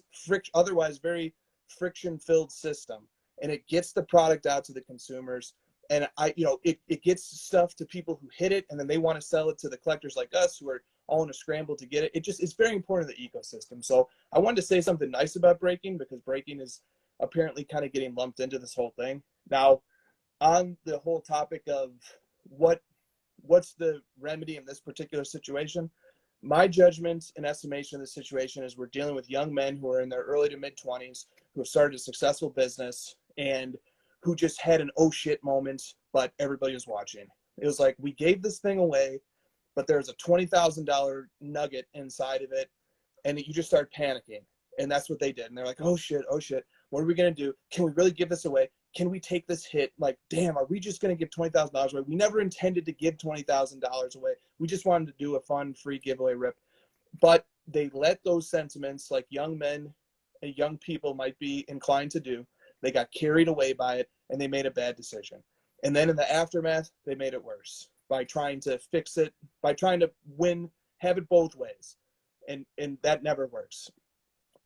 otherwise very friction-filled system. And it gets the product out to the consumers. And it gets stuff to people who hit it, and then they want to sell it to the collectors like us who are all in a scramble to get it. It's very important to the ecosystem. So I wanted to say something nice about breaking, because breaking is apparently kind of getting lumped into this whole thing. Now, on the whole topic of what's the remedy in this particular situation, my judgment and estimation of the situation is we're dealing with young men who are in their early to mid-20s who have started a successful business and who just had an oh shit moment, but everybody was watching. It was like, we gave this thing away, but there's a $20,000 nugget inside of it, and you just start panicking. And that's what they did. And they're like, oh shit, what are we going to do? Can we really give this away? Can we take this hit? Like, damn, are we just going to give $20,000 away? We never intended to give $20,000 away. We just wanted to do a fun, free giveaway rip. But they let those sentiments, like young men and young people might be inclined to do, they got carried away by it, and they made a bad decision. And then in the aftermath, they made it worse by trying to fix it, by trying to have it both ways. And that never works.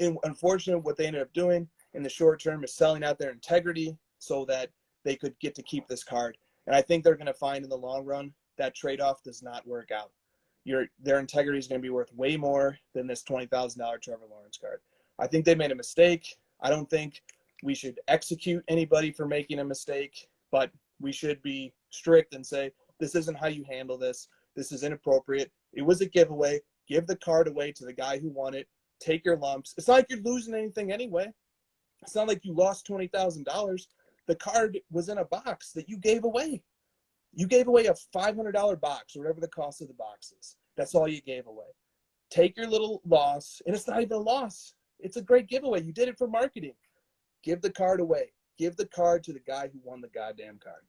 And unfortunately, what they ended up doing in the short term is selling out their integrity so that they could get to keep this card. And I think they're going to find in the long run that trade-off does not work out. Their integrity is going to be worth way more than this $20,000 Trevor Lawrence card. I think they made a mistake. I don't think we should execute anybody for making a mistake, but we should be strict and say, this isn't how you handle this. This is inappropriate. It was a giveaway. Give the card away to the guy who won it. Take your lumps. It's not like you're losing anything anyway. It's not like you lost $20,000. The card was in a box that you gave away. You gave away a $500 box, or whatever the cost of the box is. That's all you gave away. Take your little loss, and it's not even a loss. It's a great giveaway. You did it for marketing. Give the card away. Give the card to the guy who won the goddamn card.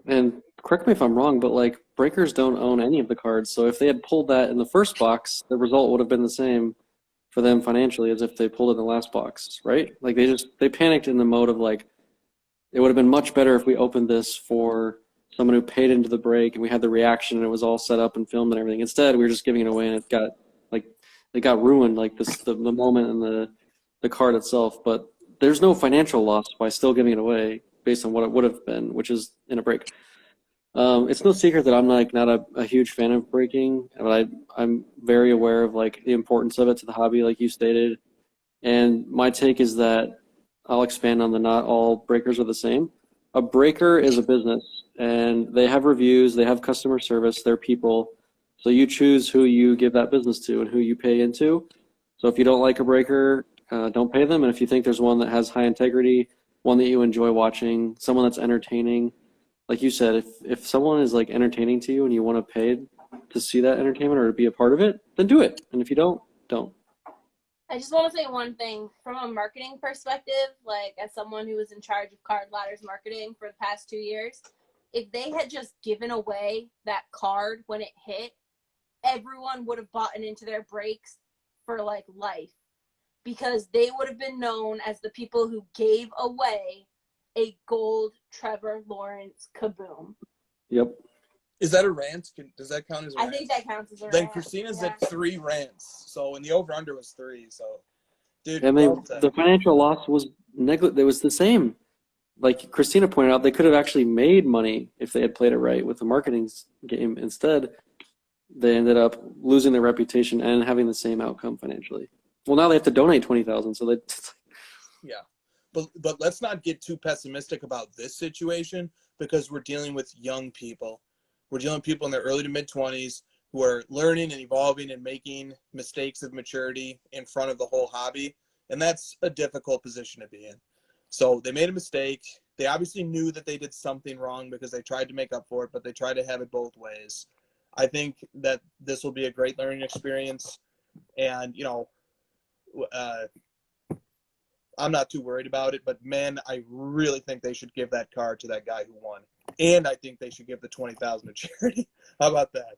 And correct me if I'm wrong, but like breakers don't own any of the cards. So if they had pulled that in the first box, the result would have been the same for them financially as if they pulled it in the last box, right? Like they panicked in the mode of like it would have been much better if we opened this for someone who paid into the break and we had the reaction and it was all set up and filmed and everything. Instead, we were just giving it away and it got ruined, like the moment and the card itself. But there's no financial loss by still giving it away based on what it would have been, which is in a break. It's no secret that I'm like not a huge fan of breaking, but I'm very aware of like the importance of it to the hobby, like you stated. And my take is that I'll expand on the not all breakers are the same. A breaker is a business, and they have reviews, they have customer service, they're people. So you choose who you give that business to and who you pay into. So if you don't like a breaker, don't pay them. And if you think there's one that has high integrity, one that you enjoy watching, someone that's entertaining, like you said, if someone is like entertaining to you and you want to pay to see that entertainment or to be a part of it, then do it. And if you don't. I just want to say one thing from a marketing perspective, like as someone who was in charge of Card Ladder's marketing for the past 2 years, if they had just given away that card when it hit, everyone would have bought into their breaks for like life, because they would have been known as the people who gave away a gold Trevor Lawrence kaboom. Yep. Is that a rant? Does that count as a rant? I think that counts as a Then rant. Christina's Yeah. at 3 rants. So, and the over-under was 3. So, dude, And well done. the financial loss was it was the same. Like Christina pointed out, they could have actually made money if they had played it right with the marketing game. Instead, they ended up losing their reputation and having the same outcome financially. Well, now they have to donate 20,000. So they. Yeah. But let's not get too pessimistic about this situation, because we're dealing with young people. We're dealing with people in their early to mid-20s who are learning and evolving and making mistakes of maturity in front of the whole hobby. And that's a difficult position to be in. So they made a mistake. They obviously knew that they did something wrong because they tried to make up for it, but they tried to have it both ways. I think that this will be a great learning experience. And, I'm not too worried about it, but man, I really think they should give that card to that guy who won. And I think they should give the 20,000 to charity. How about that?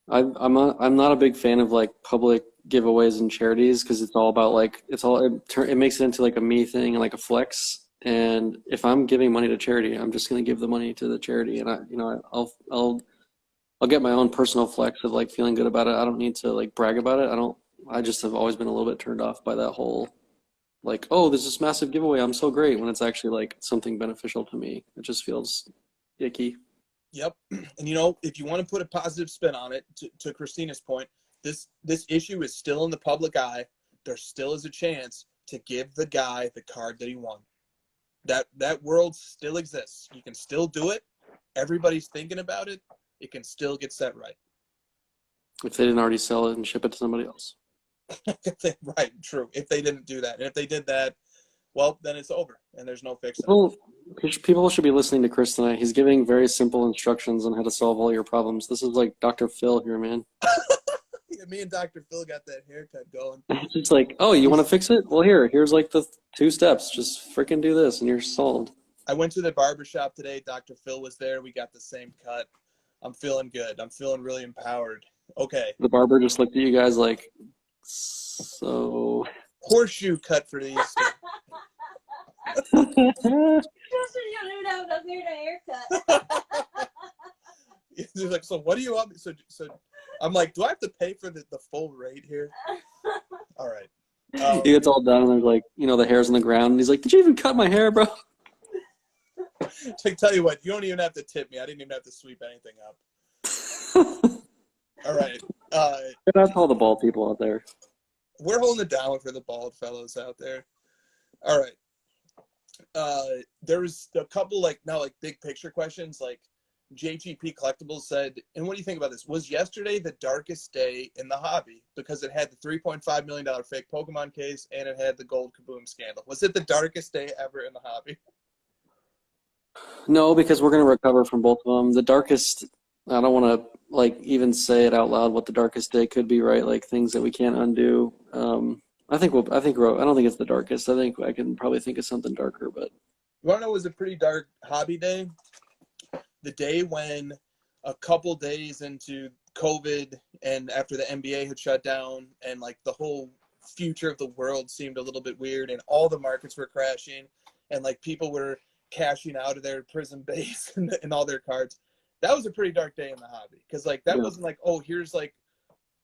I'm not a big fan of like public giveaways and charities because it's all about like it makes it into like a me thing and like a flex. And if I'm giving money to charity, I'm just gonna give the money to the charity, and I'll get my own personal flex of like feeling good about it. I don't need to like brag about it. I just have always been a little bit turned off by that whole like, oh, there's this massive giveaway, I'm so great, when it's actually like something beneficial to me. It just feels icky. Yep. And if you want to put a positive spin on it, to Christina's point, this issue is still in the public eye. There still is a chance to give the guy the card that he won. That world still exists. You can still do it. Everybody's thinking about it. It can still get set right. If they didn't already sell it and ship it to somebody else. Right, true. If they didn't do that. And if they did that, well, then it's over and there's no fixing it. People should be listening to Chris tonight. He's giving very simple instructions on how to solve all your problems. This is like Dr. Phil here, man. Yeah, me and Dr. Phil got that haircut going. It's just like, oh, you want to fix it? Well, here's like the 2 steps. Just freaking do this and you're solved. I went to the barber shop today. Dr. Phil was there. We got the same cut. I'm feeling good. I'm feeling really empowered. Okay. The barber just looked at you guys like, so. Horseshoe cut for these You don't even have enough hair to haircut. He's like, so what do you want me? So I'm like, do I have to pay for the full rate here? All right. He gets all done and there's like, the hair's on the ground. And he's like, did you even cut my hair, bro? To tell you what, you don't even have to tip me. I didn't even have to sweep anything up. All right. That's all the bald people out there. We're holding it down for the bald fellows out there. All right. There was a couple big picture questions. Like JGP Collectibles said, and what do you think about this? Was yesterday the darkest day in the hobby because it had the $3.5 million fake Pokemon case and it had the gold Kaboom scandal? Was it the darkest day ever in the hobby? No, because we're going to recover from both of them. The darkest, I don't want to even say it out loud what the darkest day could be, right? Like things that we can't undo. I don't think it's the darkest. I think I can probably think of something darker, but. You want to know, it was a pretty dark hobby day. the day when a couple days into COVID and after the NBA had shut down and like the whole future of the world seemed a little bit weird and all the markets were crashing and like people were cashing out of their prison base and all their cards. That was a pretty dark day in the hobby because like that wasn't like, oh, here's like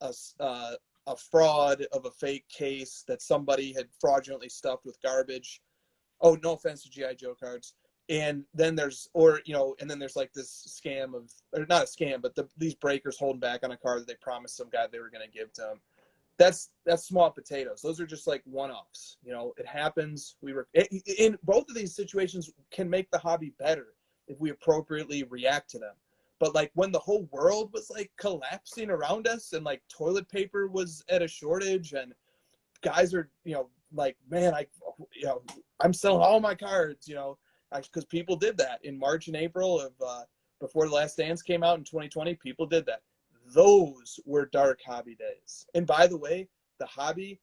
a fraud of a fake case that somebody had fraudulently stuffed with garbage. Oh, no offense to GI Joe cards. And then there's like this scam of, or not a scam, but these breakers holding back on a card that they promised some guy they were going to give to him. That's small potatoes. Those are just like one-offs. You know, it happens. In both of these situations can make the hobby better if we appropriately react to them. But like when the whole world was like collapsing around us and like toilet paper was at a shortage and guys are, like, man, I'm selling all my cards, because people did that in March and April of before The Last Dance came out in 2020. People did that. Those were dark hobby days. And by the way, the hobby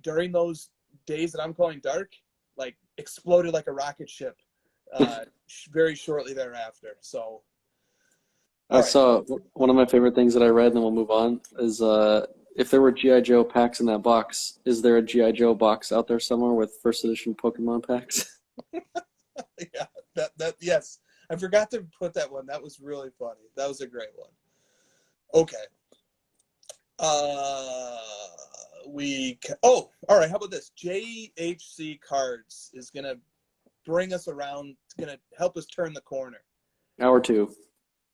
during those days that I'm calling dark, like exploded like a rocket ship very shortly thereafter. So I saw one of my favorite things that I read, and then we'll move on, is if there were GI Joe packs in that box, is there a GI Joe box out there somewhere with first edition Pokemon packs? Yeah, that yes. I forgot to put that one. That was really funny. That was a great one. Okay. All right, how about this? JHC Cards is going to bring us around. It's going to help us turn the corner. Hour two.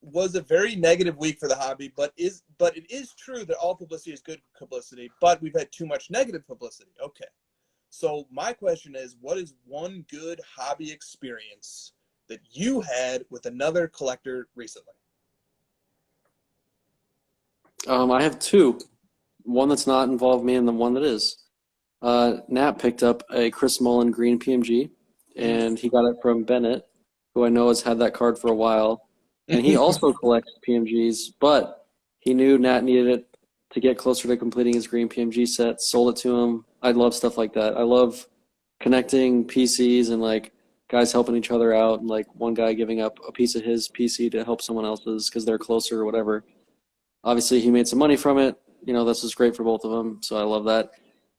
Was a very negative week for the hobby, but it is true that all publicity is good publicity, but we've had too much negative publicity. Okay. So my question is, what is one good hobby experience that you had with another collector recently? I have two. One that's not involved me and the one that is. Nat picked up a Chris Mullin green PMG, and he got it from Bennett, who I know has had that card for a while. And he also collects PMGs, but he knew Nat needed it to get closer to completing his green PMG set, sold it to him. I love stuff like that. I love connecting PCs and like guys helping each other out, and like one guy giving up a piece of his PC to help someone else's because they're closer or whatever. Obviously, he made some money from it. This was great for both of them, so I love that.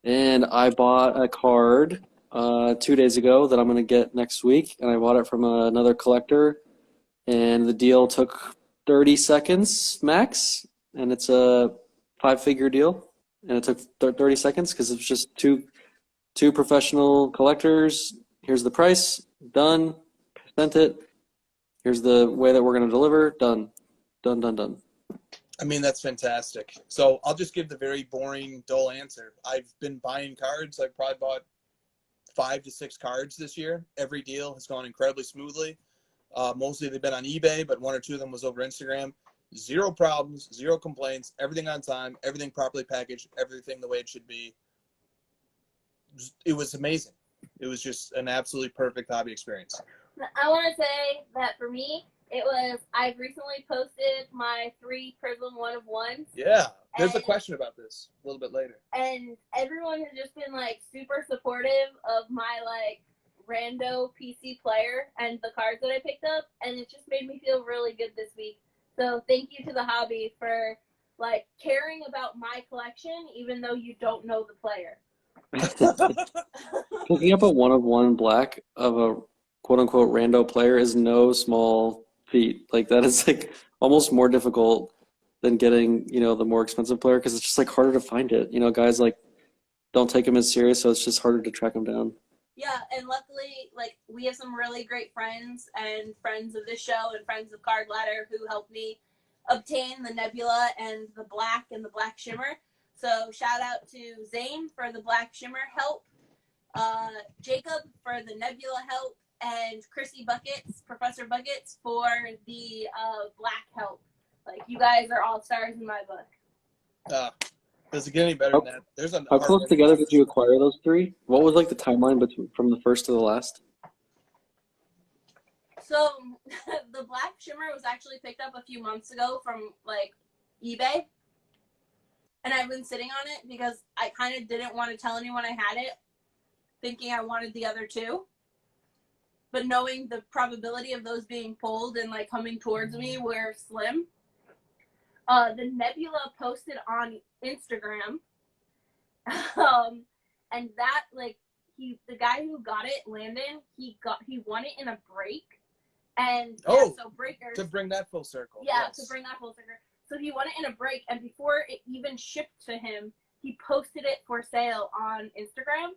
And I bought a card 2 days ago that I'm going to get next week, and I bought it from another collector, and the deal took 30 seconds max, and it's a 5-figure deal, and it took 30 seconds because it was just two professional collectors. Here's the price, done, sent it. Here's the way that we're going to deliver, done. I mean, that's fantastic. So I'll just give the very boring, dull answer. I've been buying cards. I've probably bought 5 to 6 cards this year. Every deal has gone incredibly smoothly. Mostly they've been on eBay, but 1 or 2 of them was over Instagram. 0 problems, 0 complaints, everything on time, everything properly packaged, everything the way it should be. It was amazing. It was just an absolutely perfect hobby experience. I want to say that for me, I've recently posted my 3 Prism 1-of-1s. Yeah, there's a question about this a little bit later. And everyone has just been like super supportive of my like rando PC player and the cards that I picked up, and it just made me feel really good this week. So thank you to the hobby for like caring about my collection, even though you don't know the player. Picking up a 1-of-1 black of a quote-unquote rando player is no small feat. Like that is like almost more difficult than getting the more expensive player, because it's just like harder to find it. Guys like don't take him as serious, so it's just harder to track him down. Yeah, and luckily, like, we have some really great friends and friends of this show and friends of Card Ladder who helped me obtain the Nebula and the Black Shimmer. So shout out to Zane for the Black Shimmer help, Jacob for the Nebula help, and Chrissy Buckets, Professor Buckets, for the Black help. Like, you guys are all stars in my book. Does it get any better than that? How close together did you acquire those 3? What was like the timeline from the first to the last? So the Black Shimmer was actually picked up a few months ago from like eBay, and I've been sitting on it because I kind of didn't want to tell anyone I had it, thinking I wanted the other 2. but knowing the probability of those being pulled and like coming towards me were slim. The Nebula posted on Instagram, and that like the guy who got it, Landon, he won it in a break, and so breakers to bring that full circle. Yeah, yes. to bring that full circle. So he won it in a break, and before it even shipped to him, he posted it for sale on Instagram.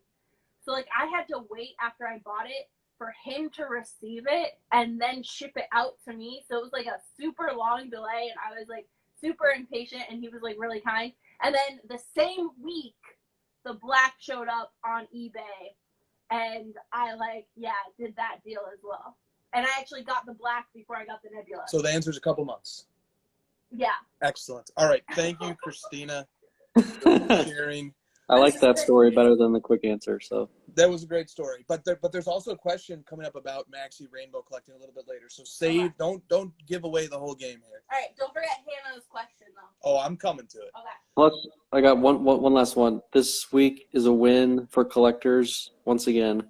So like I had to wait after I bought it for him to receive it and then ship it out to me. So it was like a super long delay, and I was like super impatient, and he was like really kind. And then the same week, the black showed up on eBay, and I did that deal as well. And I actually got the black before I got the Nebula. So the answer is a couple months. Yeah. Excellent. All right. Thank you, Christina, for sharing. I like that story better than the quick answer. So that was a great story. But there's also a question coming up about Maxi Rainbow collecting a little bit later. So save. Okay. Don't give away the whole game here. All right. Don't forget Hannah's question though. Oh, I'm coming to it. Okay. Plus, I got one last one. This week is a win for collectors once again.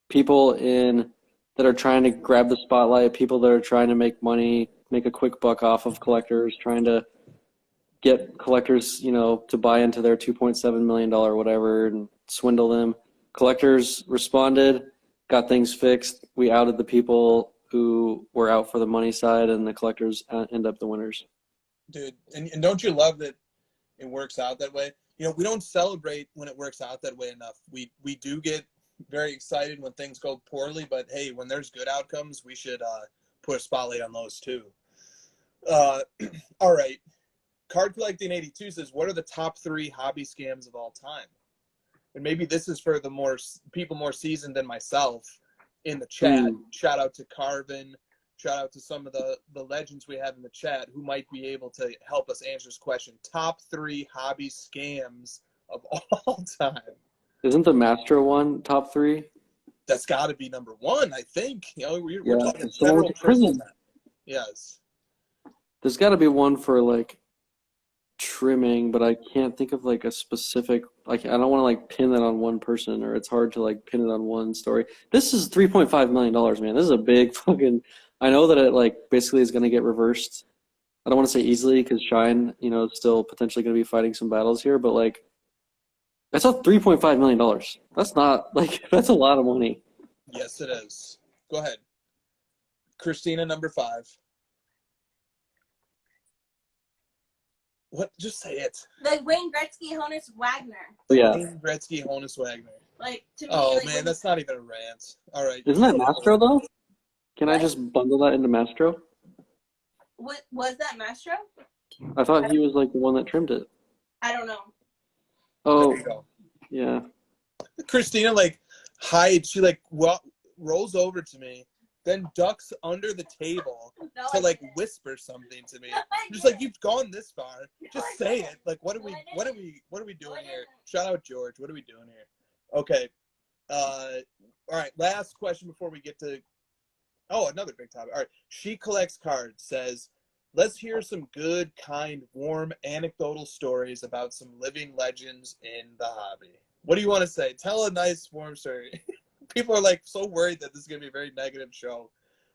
People that are trying to grab the spotlight, people that are trying to make money, make a quick buck off of collectors, trying to get collectors, to buy into their $2.7 million whatever and swindle them. Collectors responded, got things fixed. We outed the people who were out for the money side, and the collectors end up the winners. Dude, and don't you love that it works out that way? We don't celebrate when it works out that way enough. We do get very excited when things go poorly, but hey, when there's good outcomes, we should put a spotlight on those too. All right. Card Collecting 82 says, what are the top 3 hobby scams of all time? And maybe this is for the people more seasoned than myself in the chat. Shout out to Carvin. Shout out to some of the legends we have in the chat who might be able to help us answer this question. Top 3 hobby scams of all time. Isn't the Mastro one top 3? That's got to be number 1, I think. We're talking federal federal prison. Yes. There's got to be one for like trimming, but I can't think of like a specific, I don't want to like pin that on one person, or it's hard to like pin it on one story. This is $3.5 million, man. This is a big fucking, I know that it like basically is going to get reversed. I don't want to say easily because Shine, is still potentially going to be fighting some battles here, but like that's not $3.5 million. That's not like, that's a lot of money. Yes, it is. Go ahead. Christina, number 5. What? Just say it. Like Wayne Gretzky, Honus Wagner. Yeah. Wayne Gretzky, Honus Wagner. Like to me. Oh like, man, that's not even a rant. All right. Isn't that Mastro though? Can I just bundle that into Mastro? What was that, Mastro? I thought he was like the one that trimmed it. I don't know. Oh, There you go. Yeah. Christina like hides. She like rolls over to me, then ducks under the table to like whisper something to me. I'm just like, you've gone this far. Just say it. Like, what are we doing here? Shout out George. What are we doing here? Okay. All right. Last question before we get to. Oh, another big topic. All right. She collects cards. Says, let's hear some good, kind, warm, anecdotal stories about some living legends in the hobby. What do you want to say? Tell a nice, warm story. People are like so worried that this is going to be a very negative show.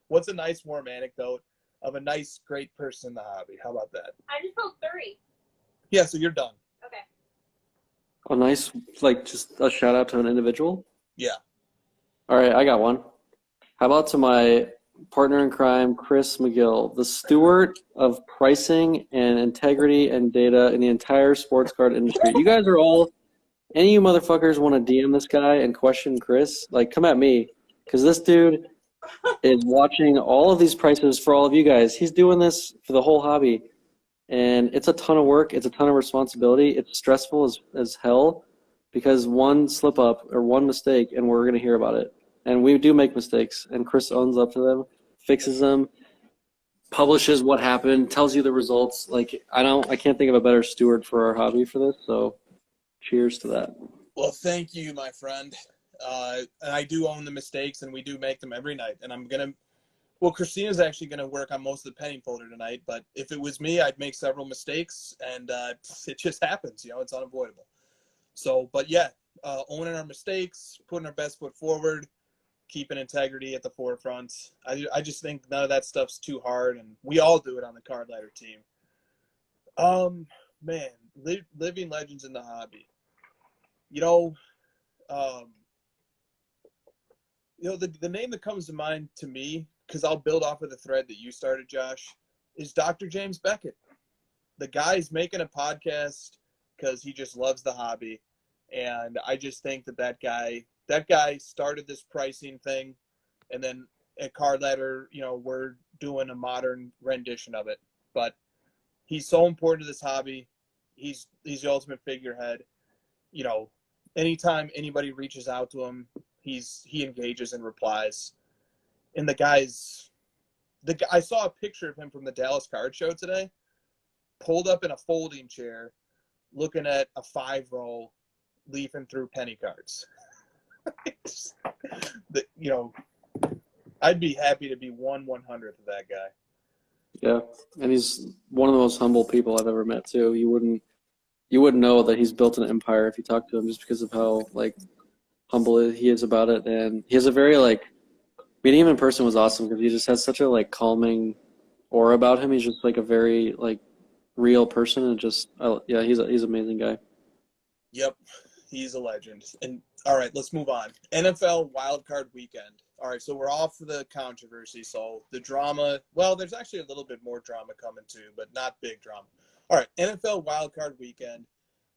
What's a nice, warm anecdote of a nice, great person in the hobby? How about that? I just pulled 3. Yeah, so you're done. Okay. Oh, nice. Like just a shout out to an individual? Yeah. All right, I got one. How about to my partner in crime, Chris McGill, the steward of pricing and integrity and data in the entire sports card industry. You guys are all, any of you motherfuckers want to DM this guy and question Chris, like come at me, because this dude is watching all of these prices for all of you guys. He's doing this for the whole hobby, and it's a ton of work. It's a ton of responsibility. It's stressful as hell, because one slip up or one mistake, and we're going to hear about it. And we do make mistakes, and Chris owns up to them, fixes them, publishes what happened, tells you the results. Like I can't think of a better steward for our hobby for this. So cheers to that. Well, thank you, my friend. And I do own the mistakes, and we do make them every night. And Christina's actually going to work on most of the penning folder tonight. But if it was me, I'd make several mistakes, and it just happens. It's unavoidable. So, but yeah, owning our mistakes, putting our best foot forward. keeping integrity at the forefront. I just think none of that stuff's too hard, and we all do it on the card ladder team. Man, living legends in the hobby. The name that comes to mind to me, because I'll build off of the thread that you started, Josh, is Dr. James Beckett. The guy's making a podcast because he just loves the hobby, and I just think that guy started this pricing thing, and then at Card Ladder, we're doing a modern rendition of it. But he's so important to this hobby. He's the ultimate figurehead. Anytime anybody reaches out to him, he engages and replies. And I saw a picture of him from the Dallas Card Show today, pulled up in a folding chair, looking at a 5-roll, leafing through penny cards. I'd be happy to be 1/100th of that guy. Yeah, and he's one of the most humble people I've ever met too. You wouldn't know that he's built an empire if you talk to him, just because of how humble he is about it. And he has a very meeting him in person was awesome, because he just has such a calming aura about him. He's just a very real person, and he's an amazing guy. Yep, he's a legend. And all right, let's move on. NFL wildcard weekend. All right, so we're off the controversy. So the drama, well, there's actually a little bit more drama coming too, but not big drama. All right, NFL wildcard weekend.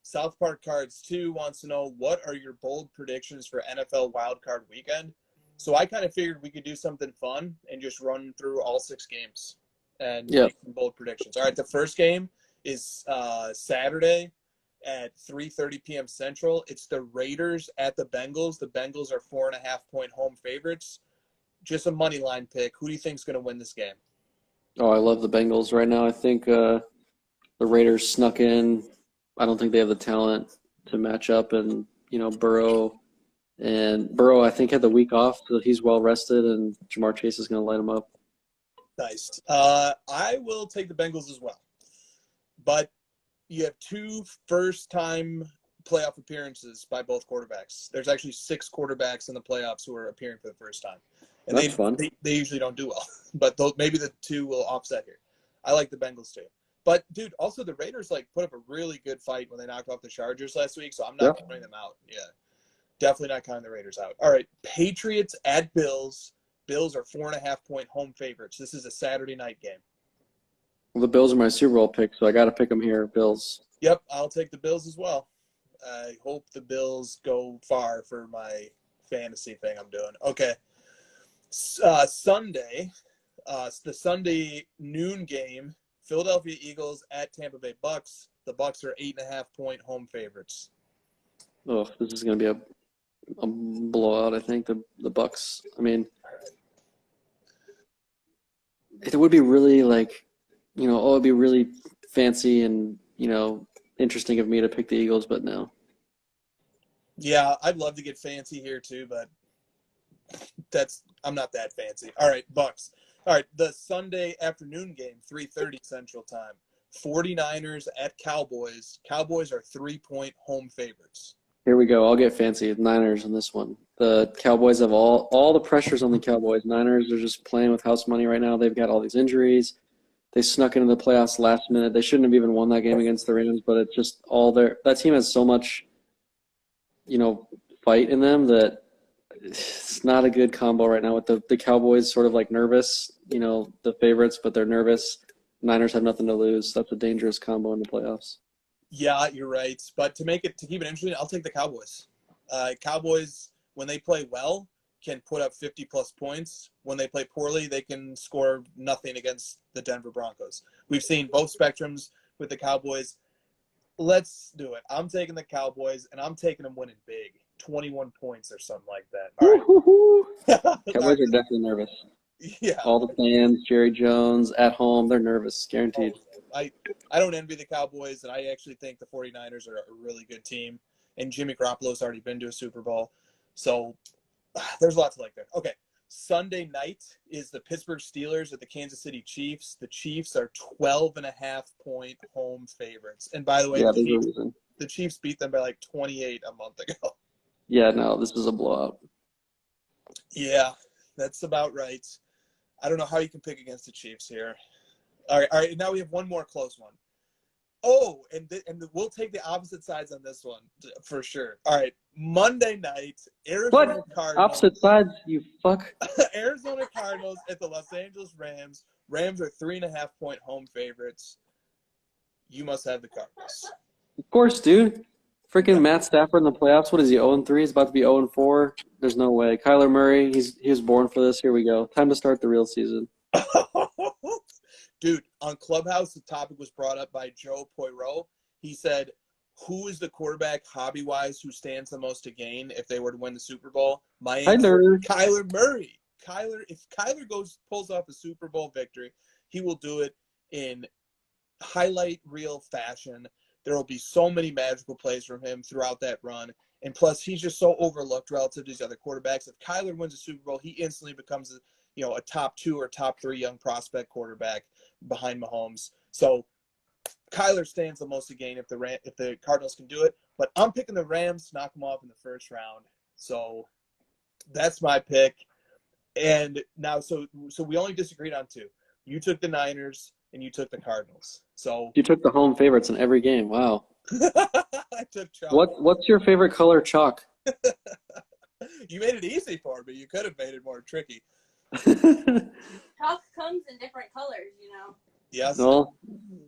South Park Cards 2 wants to know, what are your bold predictions for NFL wildcard weekend? So I kind of figured we could do something fun and just run through all 6 games and make some bold predictions. All right, the first game is Saturday at 3:30 p.m. Central. It's the Raiders at the Bengals. The Bengals are 4.5-point home favorites. Just a money line pick. Who do you think is going to win this game? Oh, I love the Bengals right now. I think the Raiders snuck in. I don't think they have the talent to match up, and Burrow, I think, had the week off, so he's well rested, and Jamar Chase is going to light him up. Nice. I will take the Bengals as well, but you have 2 first-time playoff appearances by both quarterbacks. There's actually 6 quarterbacks in the playoffs who are appearing for the first time, and That's fun. They usually don't do well, but maybe the 2 will offset here. I like the Bengals too. But, dude, also the Raiders, put up a really good fight when they knocked off the Chargers last week, so I'm not counting them out. Yeah, definitely not counting the Raiders out. All right, Patriots at Bills. Bills are 4.5-point home favorites. This is a Saturday night game. Well, the Bills are my Super Bowl pick, so I got to pick them here, Bills. Yep, I'll take the Bills as well. I hope the Bills go far for my fantasy thing I'm doing. Okay, Sunday, the Sunday noon game, Philadelphia Eagles at Tampa Bay Bucks. The Bucks are 8.5-point home favorites. Oh, this is going to be a blowout, I think, the Bucks. I mean, it would be really it'd be really fancy and, interesting of me to pick the Eagles, but no. Yeah, I'd love to get fancy here too, but I'm not that fancy. All right, Bucks. All right, the Sunday afternoon game, 3:30 Central Time. 49ers at Cowboys. Cowboys are 3-point home favorites. Here we go. I'll get fancy. Niners in this one. The Cowboys have all the pressures on the Cowboys. Niners are just playing with house money right now. They've got all these injuries. They snuck into the playoffs last minute. They shouldn't have even won that game against the Rams, but it's just that team has so much, fight in them that it's not a good combo right now with the Cowboys sort of nervous, the favorites, but they're nervous. Niners have nothing to lose. That's a dangerous combo in the playoffs. Yeah, you're right. But to keep it interesting, I'll take the Cowboys. Cowboys, when they play well, can put up 50-plus points. When they play poorly, they can score nothing against the Denver Broncos. We've seen both spectrums with the Cowboys. Let's do it. I'm taking the Cowboys, and I'm taking them winning big, 21 points or something like that. All right. Cowboys are definitely nervous. Yeah. All the fans, Jerry Jones, at home, they're nervous, guaranteed. I don't envy the Cowboys, and I actually think the 49ers are a really good team. And Jimmy Garoppolo's already been to a Super Bowl. So there's lots to like there. Okay, Sunday night is the Pittsburgh Steelers at the Kansas City Chiefs. The Chiefs are 12.5-point home favorites. And by the way, the Chiefs beat them by 28 a month ago. Yeah, no, this is a blowout. Yeah, that's about right. I don't know how you can pick against the Chiefs here. All right. Now we have one more close one. Oh, and we'll take the opposite sides on this one for sure. All right, Monday night, Arizona Cardinals. Opposite sides, you fuck. Arizona Cardinals at the Los Angeles Rams. Rams are 3.5-point home favorites. You must have the Cardinals. Of course, dude. Freaking Matt Stafford in the playoffs. What is he, 0-3? He's about to be 0-4. There's no way. Kyler Murray, he was born for this. Here we go. Time to start the real season. Dude, on Clubhouse, the topic was brought up by Joe Poirot. He said, who is the quarterback hobby-wise who stands the most to gain if they were to win the Super Bowl? My answer, Kyler Murray. If Kyler pulls off a Super Bowl victory, he will do it in highlight reel fashion. There will be so many magical plays from him throughout that run. And plus, he's just so overlooked relative to these other quarterbacks. If Kyler wins a Super Bowl, he instantly becomes a top 2 or top 3 young prospect quarterback behind Mahomes. So Kyler stands the most to gain if the Cardinals can do it. But I'm picking the Rams to knock them off in the first round. So that's my pick. And now, so we only disagreed on 2. You took the Niners and you took the Cardinals. So you took the home favorites in every game. Wow. I took chalk. What's your favorite color chalk? You made it easy for me. You could have made it more tricky. Chalk comes in different colors, you know. Yes. Well,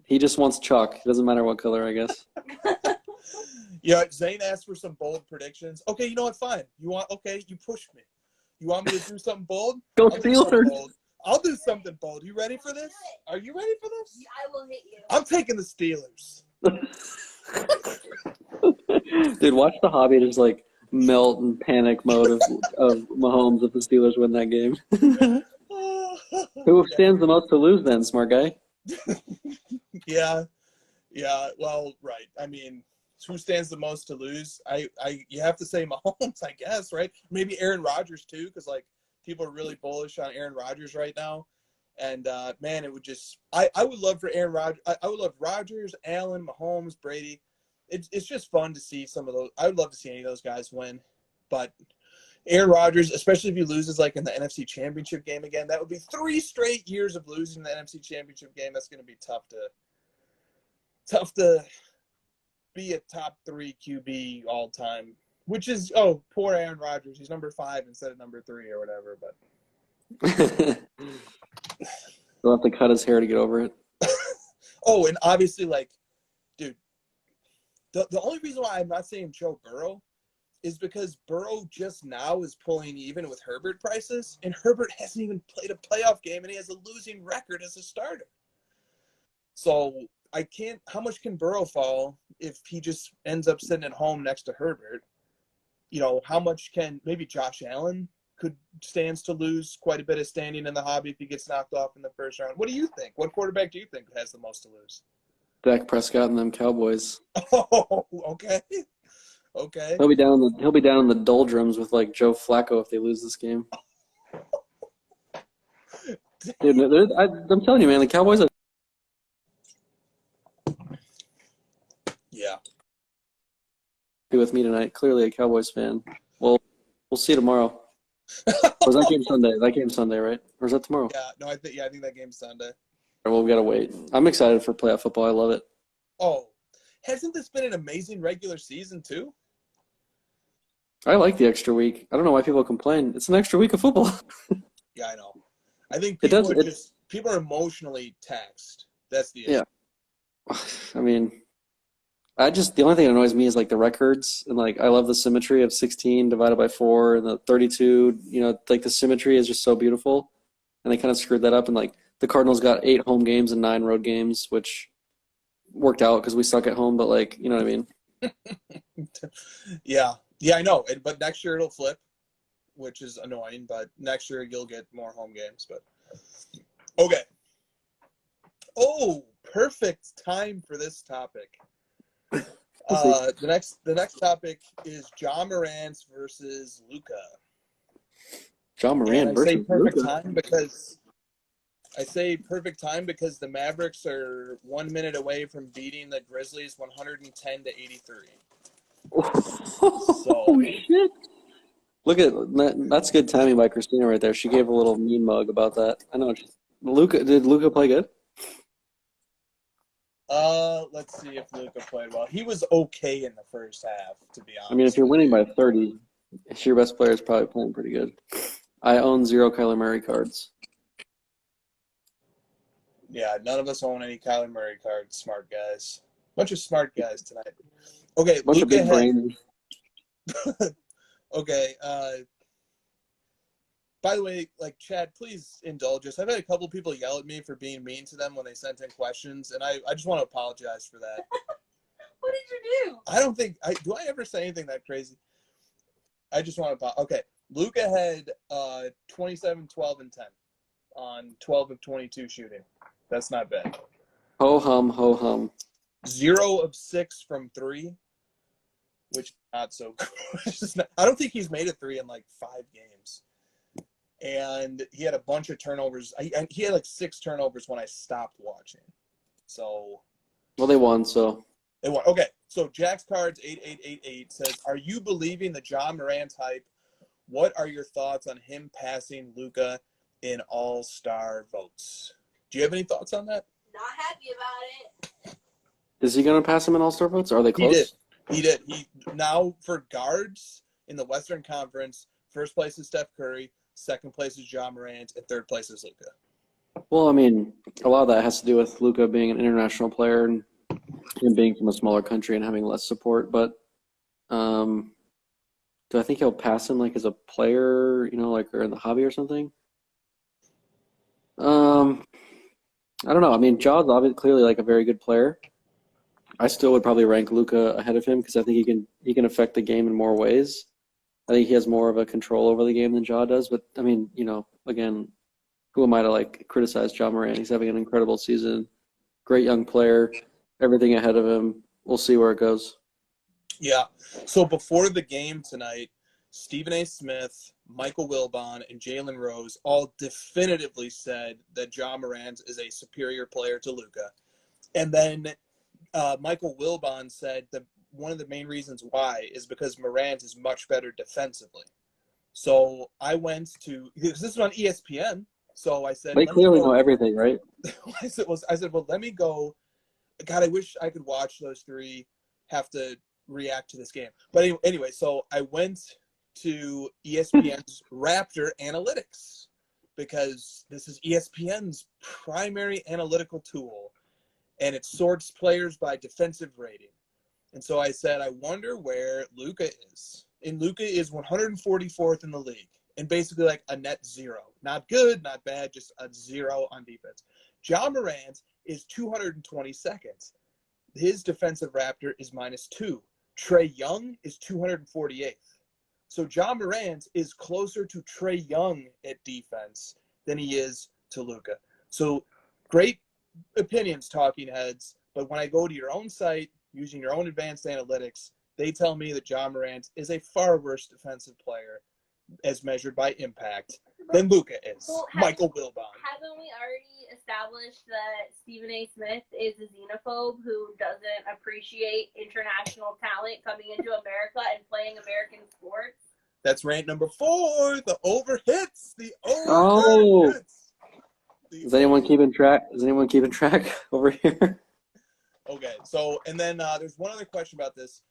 he just wants chalk. It doesn't matter what color, I guess. Yeah, Zane asked for some bold predictions. Okay, you know what? Fine. You pushed me. You want me to do something bold? Go Steelers. I'll do something bold. You ready for this? Are you ready for this? I will hit you. I'm taking the Steelers. Dude, watch the hobby just like melt in panic mode of Mahomes if the Steelers win that game. Who stands the most to lose then, smart guy? Yeah. Well, right. I mean, who stands the most to lose? You have to say Mahomes, I guess, right? Maybe Aaron Rodgers too, because like people are really bullish on Aaron Rodgers right now. And man, it would just I would love for Aaron Rodgers. I would love Rodgers, Allen, Mahomes, Brady. It's just fun to see some of those. I would love to see any of those guys win, but Aaron Rodgers, especially if he loses like in the NFC Championship game again, that would be 3 straight years of losing the NFC Championship game. That's going to be tough to be a top 3 QB all time. Which is poor Aaron Rodgers. He's number 5 instead of number 3 or whatever. But he'll have to cut his hair to get over it. Oh, and obviously, like, dude, the only reason why I'm not saying Joe Burrow is because Burrow just now is pulling even with Herbert prices, and Herbert hasn't even played a playoff game, and he has a losing record as a starter. So how much can Burrow fall if he just ends up sitting at home next to Herbert? How much can maybe Josh Allen stands to lose quite a bit of standing in the hobby if he gets knocked off in the first round? What do you think? What quarterback do you think has the most to lose? Dak Prescott and them Cowboys. Oh, okay. Okay. He'll be down in the doldrums with like Joe Flacco if they lose this game. Dude, I'm telling you, man, the Cowboys are. Yeah. With me tonight, clearly a Cowboys fan. Well, we'll see tomorrow. Was that game Sunday? That game's Sunday, right? Or is that tomorrow? Yeah. No, I think that game's Sunday. Well, we gotta wait. I'm excited for playoff football. I love it. Oh, hasn't this been an amazing regular season too? I like the extra week. I don't know why people complain. It's an extra week of football. Yeah, I know. I think people are emotionally taxed. That's the issue. Yeah. I mean, the only thing that annoys me is like the records, and like I love the symmetry of 16 divided by 4 and the 32. Like the symmetry is just so beautiful, and they kind of screwed that up. And like the Cardinals got 8 home games and 9 road games, which worked out because we suck at home. But like, you know what I mean? Yeah, I know. But next year it'll flip, which is annoying. But next year you'll get more home games. But okay. Oh, perfect time for this topic. The next topic is John Morant versus Luka. John Morant versus Luka. I say perfect time because the Mavericks are 1 minute away from beating the Grizzlies 110-83. Oh shit! Look at that's good timing by Christina right there. She gave a little mean mug about that. I know. Did Luca play good? Let's see if Luka played well. He was okay in the first half, to be honest. I mean, if you're winning by 30, your best player is probably playing pretty good. I own 0 Kyler Murray cards. Yeah, none of us own any Kyler Murray cards. Smart guys. Bunch of smart guys tonight. Okay, Bunch of Luka big brains. Okay, by the way, like, Chad, please indulge us. I've had a couple people yell at me for being mean to them when they sent in questions, and I just want to apologize for that. What did you do? I don't think do I ever say anything that crazy? I just want to okay. Luka had 27, 12, and 10 on 12 of 22 shooting. That's not bad. Ho hum, ho hum. 0 of 6 from 3, which is not so good. I don't think he's made a 3 in like 5 games. And he had a bunch of turnovers. He had like 6 turnovers when I stopped watching. So, well, they won, so. They won. Okay, so Jack's Cards 8888 says, "Are you believing the Ja Morant hype? What are your thoughts on him passing Luka in All-Star votes?" Do you have any thoughts on that? Not happy about it. Is he going to pass him in All-Star votes? Are they close? He did. He now for guards in the Western Conference, first place is Steph Curry, second place is Ja Morant, and third place is Luka. Well, I mean, a lot of that has to do with Luka being an international player and him being from a smaller country and having less support. But do I think he'll pass him like as a player, like or in the hobby or something? I don't know. I mean, Ja's obviously clearly like a very good player. I still would probably rank Luka ahead of him because I think he can affect the game in more ways. I think he has more of a control over the game than Ja does. But I mean, again, who am I to like criticize Ja Morant? He's having an incredible season, great young player, everything ahead of him. We'll see where it goes. Yeah. So before the game tonight, Stephen A. Smith, Michael Wilbon, and Jalen Rose all definitively said that Ja Morant is a superior player to Luka. And then Michael Wilbon said that one of the main reasons why is because Morant is much better defensively. So I went to – this is on ESPN. So I said – They clearly know everything, right? I said, well, let me go – God, I wish I could watch those three have to react to this game. But anyway, so I went – to ESPN's Raptor Analytics because this is ESPN's primary analytical tool, and it sorts players by defensive rating. And so I said, I wonder where Luka is. And Luka is 144th in the league, and basically like a net 0. Not good, not bad, just a 0 on defense. Ja Morant is 222nd. His defensive Raptor is -2. Trae Young is 248th. So Ja Morant is closer to Trae Young at defense than he is to Luka. So great opinions, talking heads. But when I go to your own site, using your own advanced analytics, they tell me that Ja Morant is a far worse defensive player as measured by impact than Luka is. Well, Michael Wilbon. Haven't we already established that Stephen A. Smith is a xenophobe who doesn't appreciate international talent coming into America and playing American sports? That's rant number 4. The overhits. The Oh. overhits. Is anyone keeping track? Over here? Okay, so and then there's one other question about this.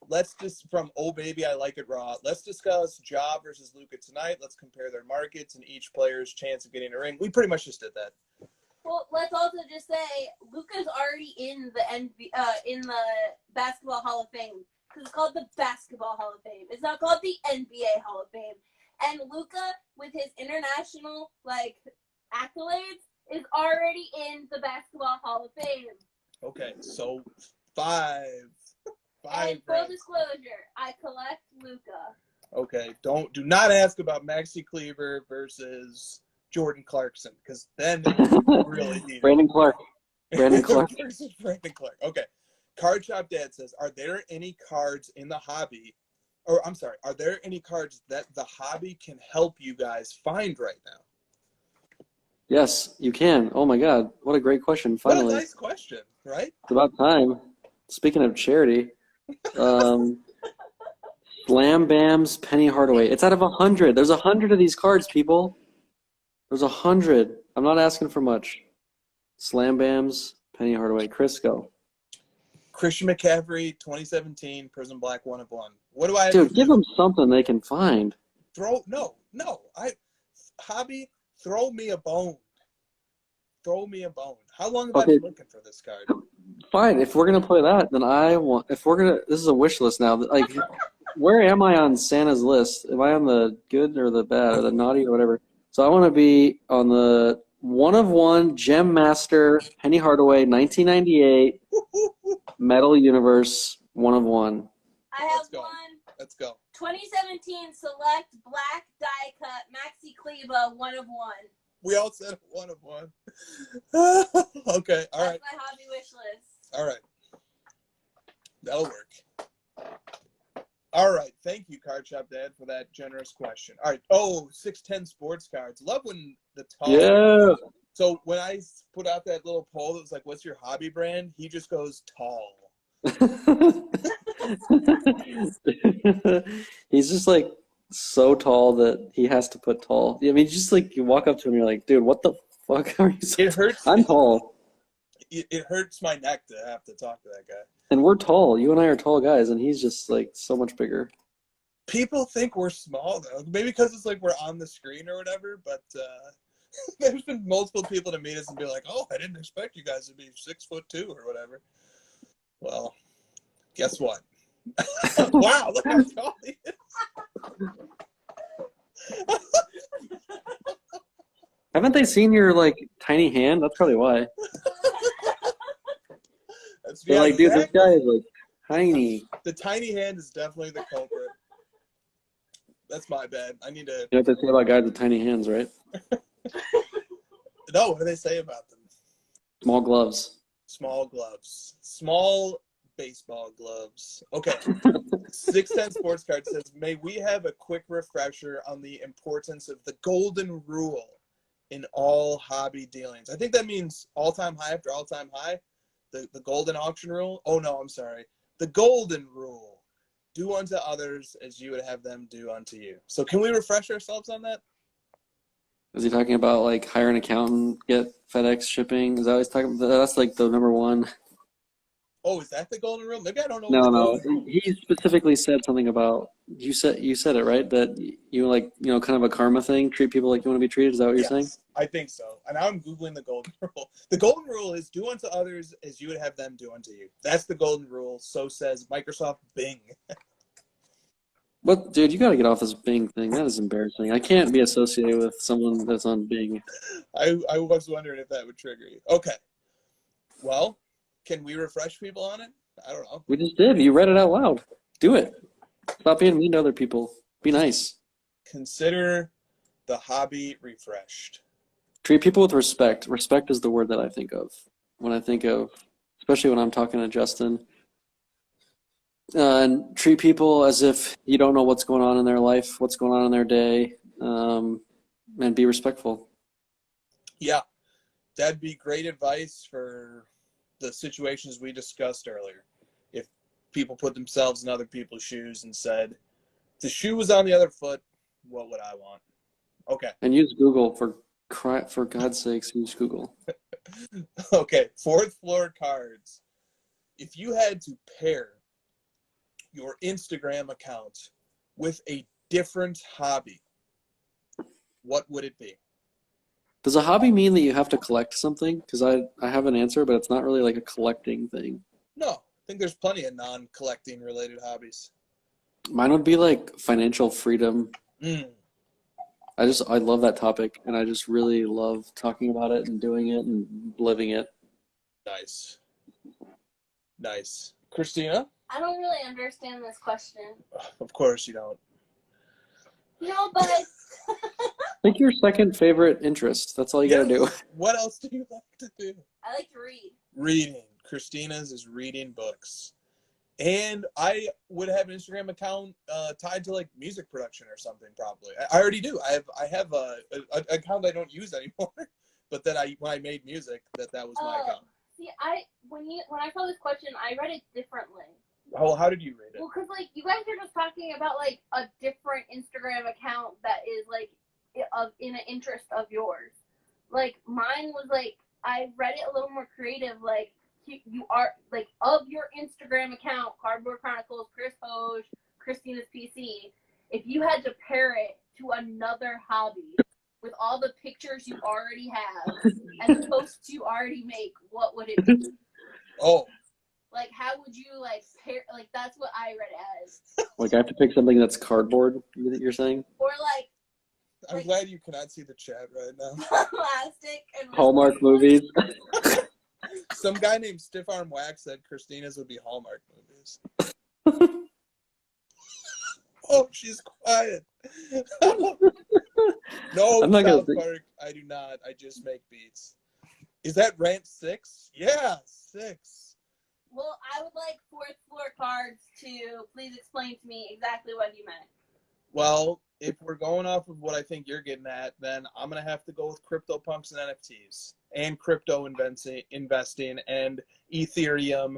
Let's just from Oh Baby I Like It Raw. Let's discuss Ja versus Luka tonight. Let's compare their markets and each player's chance of getting a ring. We pretty much just did that. Well, let's also just say Luka's already in the Basketball Hall of Fame because it's called the Basketball Hall of Fame. It's not called the NBA Hall of Fame. And Luka, with his international accolades, is already in the Basketball Hall of Fame. Okay, so 5. And full disclosure, I collect Luka. Okay, do not ask about Maxi Kleber versus Jordan Clarkson because then it's really heated. Brandon Clark. Versus Brandon Clark. Okay. Card Shop Dad says, are there any cards in the hobby, or I'm sorry, are there any cards that the hobby can help you guys find right now? Yes, you can. Oh my God, what a great question! Finally, what a nice question, right? It's about time. Speaking of charity, Slam Bams, Penny Hardaway. It's out of 100. There's 100 of these cards, people. There's 100. I'm not asking for much. Slam Bams, Penny Hardaway. Chris, go. Christian McCaffrey, 2017, Prism Black 1 of 1. What do I have Dude, to give do? them something they can find. Hobby, throw me a bone. Throw me a bone. How long have I Okay. been looking for this card? Fine. If we're gonna play that, then this is a wish list now. Like, where am I on Santa's list? Am I on the good or the bad or the naughty or whatever? So I want to be on the 1 of 1 Gem Master Penny Hardaway 1998 Metal Universe 1 of 1. I have Let's go. one. Let's go. 2017 Select Black Die Cut Maxi Kleba 1 of 1. We all said 1 of 1. Okay, all right. That's my hobby wish list. All right. That'll work. All right. Thank you, Card Shop Dad, for that generous question. All right. Oh, 610 sports cards. Love when the tall. Yeah. So when I put out that little poll that was like, what's your hobby brand? He just goes tall. He's just like so tall that he has to put tall. I mean, just like you walk up to him, you're like, dude, what the fuck are you saying? It hurts. I'm tall. It hurts my neck to have to talk to that guy. And we're tall. You and I are tall guys, and he's just like so much bigger. People think we're small though, maybe because it's like we're on the screen or whatever. But there's been multiple people to meet us and be like, "Oh, I didn't expect you guys to be 6'2" or whatever." Well, guess what? Wow, look how tall he is. Haven't they seen your like tiny hand? That's probably why. They're like, dude, this guy is like tiny. The tiny hand is definitely the culprit. That's my bad. I need to. You know what they say about guys with tiny hands, right? No, what do they say about them? Small gloves. Small gloves. Small baseball gloves. Okay. 610 Sports Card says, may we have a quick refresher on the importance of the golden rule in all hobby dealings. I think that means all-time high after all-time high. The golden auction rule. Oh, no, I'm sorry. The golden rule. Do unto others as you would have them do unto you. So can we refresh ourselves on that? Is he talking about like hire an accountant, get FedEx shipping? Is that what he's talking about? That's like the number one. Oh, is that the golden rule? Maybe I don't know. No, what the no. golden rule is. He specifically said something about you said it right, that you like, you know, kind of a karma thing. Treat people like you want to be treated. Is that what you're saying? I think so. And now I'm Googling the golden rule. The golden rule is do unto others as you would have them do unto you. That's the golden rule. So says Microsoft Bing. What, dude? You got to get off this Bing thing. That is embarrassing. I can't be associated with someone that's on Bing. I was wondering if that would trigger you. Okay. Well, can we refresh people on it? I don't know. We just did. You read it out loud. Do it. Stop being mean to other people. Be nice. Consider the hobby refreshed. Treat people with respect. Respect is the word that I think of when I think of, especially when I'm talking to Justin. And treat people as if you don't know what's going on in their life, what's going on in their day, and be respectful. Yeah, that'd be great advice for the situations we discussed earlier. If people put themselves in other people's shoes and said, if the shoe was on the other foot, what would I want? Okay. And use Google for God's sakes, use Google. Okay, fourth floor cards. If you had to pair your Instagram account with a different hobby, what would it be? Does a hobby mean that you have to collect something? Because I have an answer, but it's not really like a collecting thing. No, I think there's plenty of non-collecting related hobbies. Mine would be like financial freedom. I love that topic, and I just really love talking about it and doing it and living it. Nice. Christina? I don't really understand this question. Of course you don't. No, but Pick your second favorite interest. That's all you gotta do. What else do you like to do? I like to read. Reading. Christina's is reading books. And I would have an Instagram account tied to like music production or something probably. I already do. I have a account I don't use anymore, but then when I made music, that was my account. See, when I saw this question, I read it differently. How did you read it? Well, because, like, you guys are just talking about, like, a different Instagram account that is, like, in an interest of yours. Like, mine was, like, I read it a little more creative, like, you are, like, of your Instagram account, Cardboard Chronicles, Chris Hoge, Christina's PC, if you had to pair it to another hobby with all the pictures you already have and the posts you already make, what would it be? Oh, Like, how would you, like, pair, like, that's what I read it as. Like I have to pick something that's cardboard, you're saying? Or, like, I'm glad you cannot see the chat right now. plastic and Hallmark movies. Some guy named Stiff Arm Wax said Christina's would be Hallmark movies. Oh, she's quiet. No, I'm not South gonna Park, I do not. I just make beats. Is that rant 6? Yeah, 6. Well, I would like fourth floor cards to please explain to me exactly what you meant. Well, if we're going off of what I think you're getting at, then I'm going to have to go with CryptoPunks and NFTs and crypto investing and Ethereum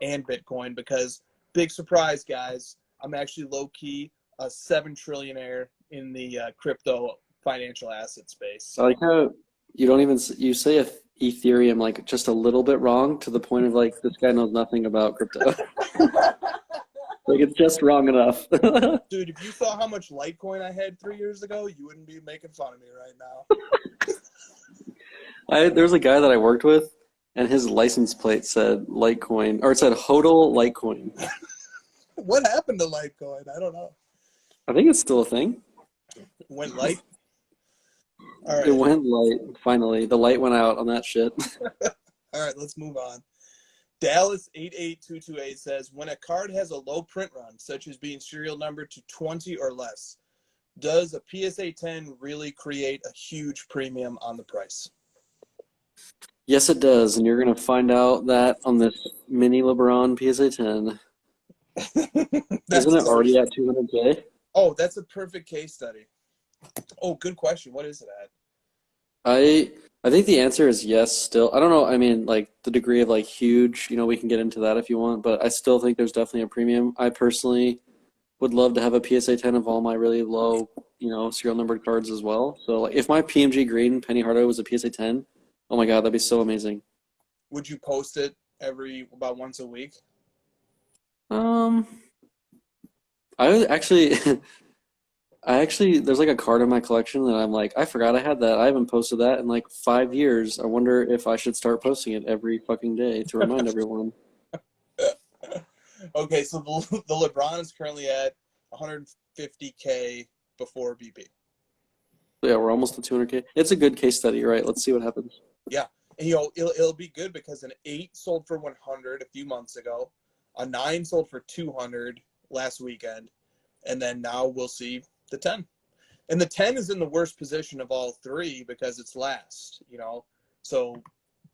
and Bitcoin because, big surprise, guys, I'm actually low-key a 7 trillionaire in the crypto financial asset space. I like how you don't even you say Ethereum like just a little bit wrong to the point of like this guy knows nothing about crypto. Like it's just wrong enough. Dude, if you saw how much Litecoin I had 3 years ago, you wouldn't be making fun of me right now. There was a guy that I worked with, and his license plate said Litecoin, or it said HODL Litecoin. What happened to Litecoin? I don't know. I think it's still a thing. Went light? All right. It went light. Finally, the light went out on that shit. All right, let's move on. Dallas 88228 says, when a card has a low print run, such as being serial numbered to 20 or less, does a PSA 10 really create a huge premium on the price? Yes, it does, and you're gonna find out that on this mini LeBron PSA 10. Isn't it already at 200K? Oh, that's a perfect case study. Oh, good question. What is it at? I think the answer is yes still. I don't know, I mean, like, the degree of, like, huge, we can get into that if you want, but I still think there's definitely a premium. I personally would love to have a PSA 10 of all my really low, serial numbered cards as well. So, like, if my PMG Green Penny Hardaway was a PSA 10, oh my God, that'd be so amazing. Would you post it about once a week? I actually, there's like a card in my collection that I'm like, I forgot I had that. I haven't posted that in like 5 years. I wonder if I should start posting it every fucking day to remind everyone. Okay, so the LeBron is currently at 150K before BP. Yeah, we're almost at 200K. It's a good case study, right? Let's see what happens. Yeah, and it'll be good because an 8 sold for 100 a few months ago, a 9 sold for 200 last weekend, and then now we'll see the 10. And the 10 is in the worst position of all three because it's last, So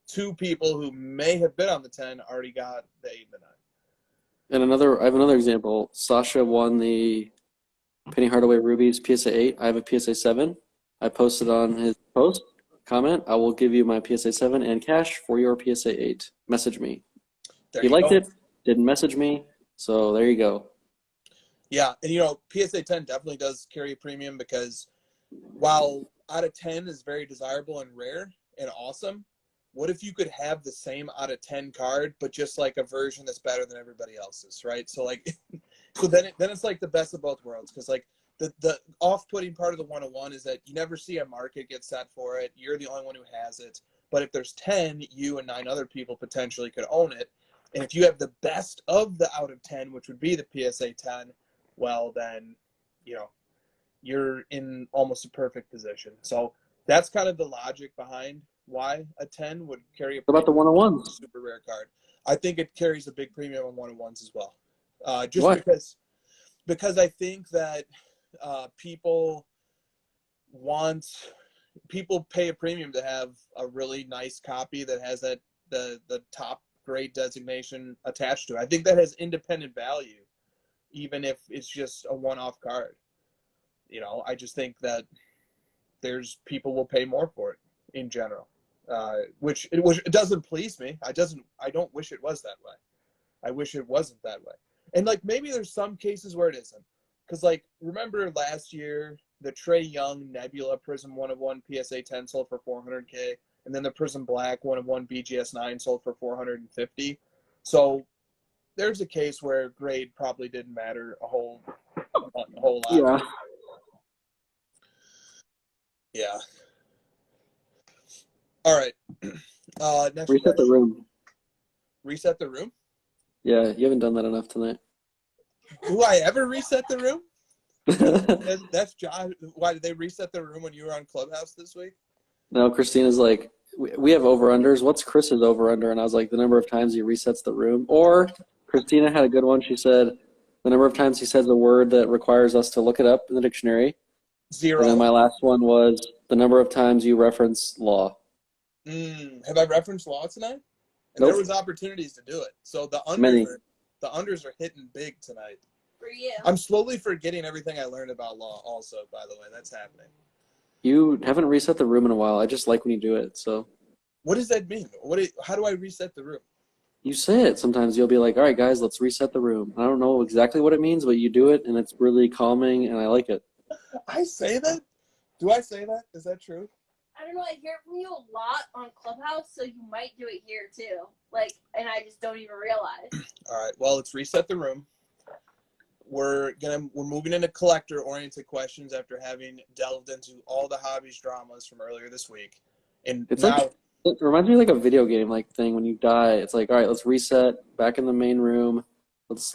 2 people who may have bid on the 10 already got the 8 and the 9. And I have another example. Sasha won the Penny Hardaway Rubies PSA 8. I have a PSA 7. I posted on his post, comment, I will give you my PSA 7 and cash for your PSA 8. Message me. He liked it, didn't message me, so there you go. Yeah, and PSA 10 definitely does carry a premium because while out of 10 is very desirable and rare and awesome, what if you could have the same out of 10 card, but just like a version that's better than everybody else's, right? So like, so then it's like the best of both worlds because like the off-putting part of the 101 is that you never see a market get set for it. You're the only one who has it. But if there's 10, you and 9 other people potentially could own it. And if you have the best of the out of 10, which would be the PSA 10, well, then, you're in almost a perfect position. So that's kind of the logic behind why a 10 would carry a What about the 101s? super rare card. I think it carries a big premium on 101s as well. Just Why? because I think that people pay a premium to have a really nice copy that has the top grade designation attached to it. I think that has independent value, even if it's just a one-off card. I just think that people will pay more for it in general, which it doesn't please me. I don't wish it was that way. I wish it wasn't that way. And like maybe there's some cases where it isn't. Because like remember last year the Trey Young Nebula Prism 1/1 PSA 10 sold for $400K, and then the Prism Black 1/1 BGS 9 sold for $450. So there's a case where grade probably didn't matter a whole lot. Yeah. Yeah. All right. Next Reset the question. room. Reset the room? Yeah, you haven't done that enough tonight. Do I ever reset the room? That's Josh. Why did they reset the room when you were on Clubhouse this week? No, Christina's like, we have over-unders. What's Chris's over-under? And I was like, the number of times he resets the room. Or Christina had a good one. She said, the number of times he says a word that requires us to look it up in the dictionary. 0. And then my last one was the number of times you reference law. Have I referenced law tonight? And Nope. there was opportunities to do it. So the Many. unders are hitting big tonight. For you. I'm slowly forgetting everything I learned about law also, by the way. That's happening. You haven't reset the room in a while. I just like when you do it. So What does that mean? How do I reset the room? you say it sometimes. You'll be like, all right, guys, let's reset the room. I don't know exactly what it means, but you do it, and it's really calming, and I like it. I say that? Do I say that? Is that true? I don't know. I hear it from you a lot on Clubhouse, so you might do it here too. Like, and I just don't even realize. All right. Well, let's reset the room. We're moving into collector-oriented questions after having delved into all the hobbies dramas from earlier this week. And It's now, like, it reminds me of like a video game like thing. When you die, it's like, all right, let's reset back in the main room. Let's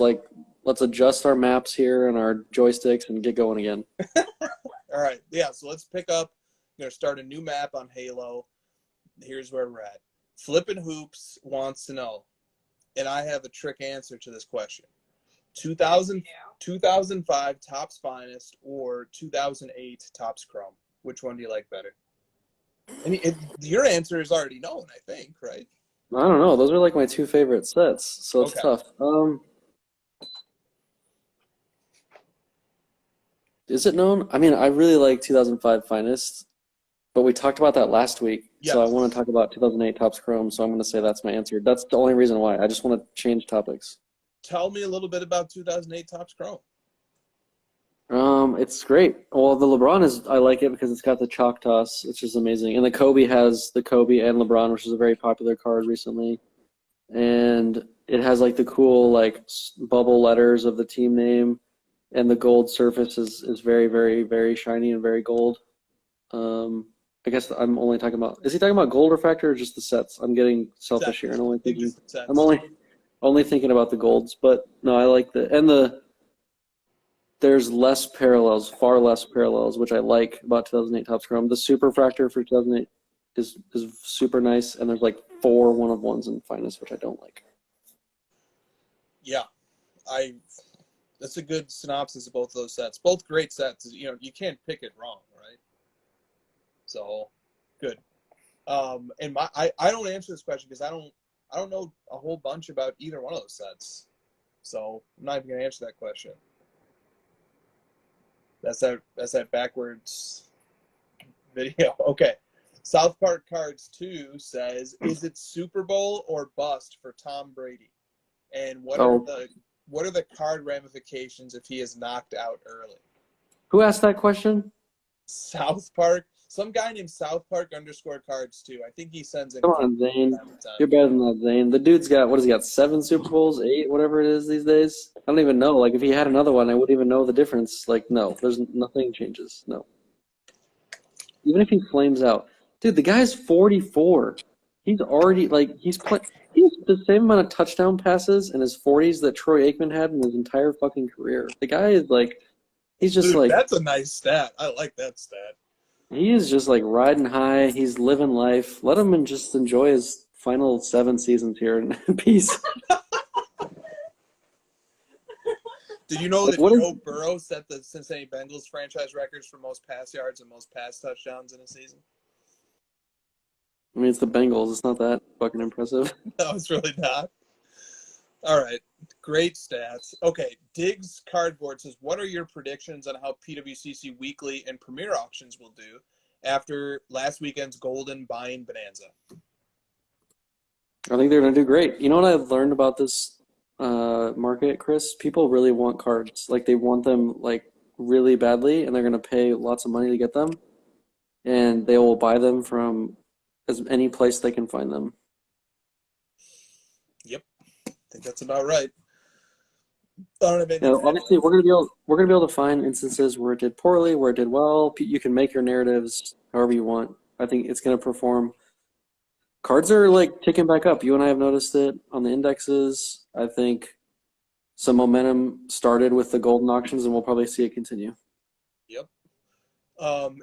adjust our maps here and our joysticks and get going again. all right, yeah. So let's pick up. I'm gonna start a new map on Halo. Here's where we're at. Flippin' Hoops wants to know, and I have a trick answer to this question. 2005 Topps Finest or 2008 Topps Chrome? Which one do you like better? And your answer is already known, I think, right? I don't know. Those are like my two favorite sets, so it's Okay. tough. Is it known? I mean, I really like 2005 Finest, but we talked about that last week. Yes. So I want to talk about 2008 Topps Chrome, so I'm going to say that's my answer. That's the only reason why. I just want to change topics. Tell me a little bit about 2008 Topps Chrome. It's great. Well, the LeBron I like it because it's got the chalk toss, which is amazing. And the Kobe has the Kobe and LeBron, which is a very popular card recently. And it has like the cool like bubble letters of the team name, and the gold surface is very, very, very shiny and very gold. I guess I'm only talking about, is he talking about gold refractor or just the sets? I'm getting selfish here and only thinking, I'm only thinking about the golds, but no, I like there's less parallels, far less parallels, which I like about 2008 Topps Chrome. The super refractor for 2008 is super nice, and there's like 4 one-of-ones in Finest, which I don't like. Yeah, that's a good synopsis of both of those sets. Both great sets. You know, you can't pick it wrong, right? So, good. And I don't answer this question because I don't know a whole bunch about either one of those sets. So I'm not even gonna answer that question. That's that backwards video. Okay. South Park Cards 2 says, is it Super Bowl or bust for Tom Brady? And what are the card ramifications if he is knocked out early? Who asked that question? South Park. Some guy named South Park _cards 2. I think he sends in. Come on, Zane. You're better than that, Zane. The dude's got, what has he got, 7 Super Bowls, 8, whatever it is these days? I don't even know. Like, if he had another one, I wouldn't even know the difference. Like, no, there's nothing changes. No. Even if he flames out. Dude, the guy's 44. He's already, like, he's the same amount of touchdown passes in his 40s that Troy Aikman had in his entire fucking career. The guy is, like, he's just, Dude, like... that's a nice stat. I like that stat. He is just like riding high. He's living life. Let him just enjoy his final 7 seasons here in peace. Did you know that Joe Burrow set the Cincinnati Bengals franchise records for most pass yards and most pass touchdowns in a season? I mean, it's the Bengals. It's not that fucking impressive. No, it's really not. All right. Great stats. Okay. Diggs Cardboard says, what are your predictions on how PWCC Weekly and Premier Auctions will do after last weekend's Golden Buying Bonanza? I think they're going to do great. You know what I've learned about this market, Chris, people really want cards. Like they want them like really badly, and they're gonna pay lots of money to get them, and they will buy them from as any place they can find them. Yep, I think that's about right. I don't have anything You know, to add to obviously, that. we're gonna be able to find instances where it did poorly, where it did well. You can make your narratives however you want. I think it's gonna perform. Cards are like ticking back up. You and I have noticed it on the indexes. I think some momentum started with the golden auctions, and we'll probably see it continue. Yep.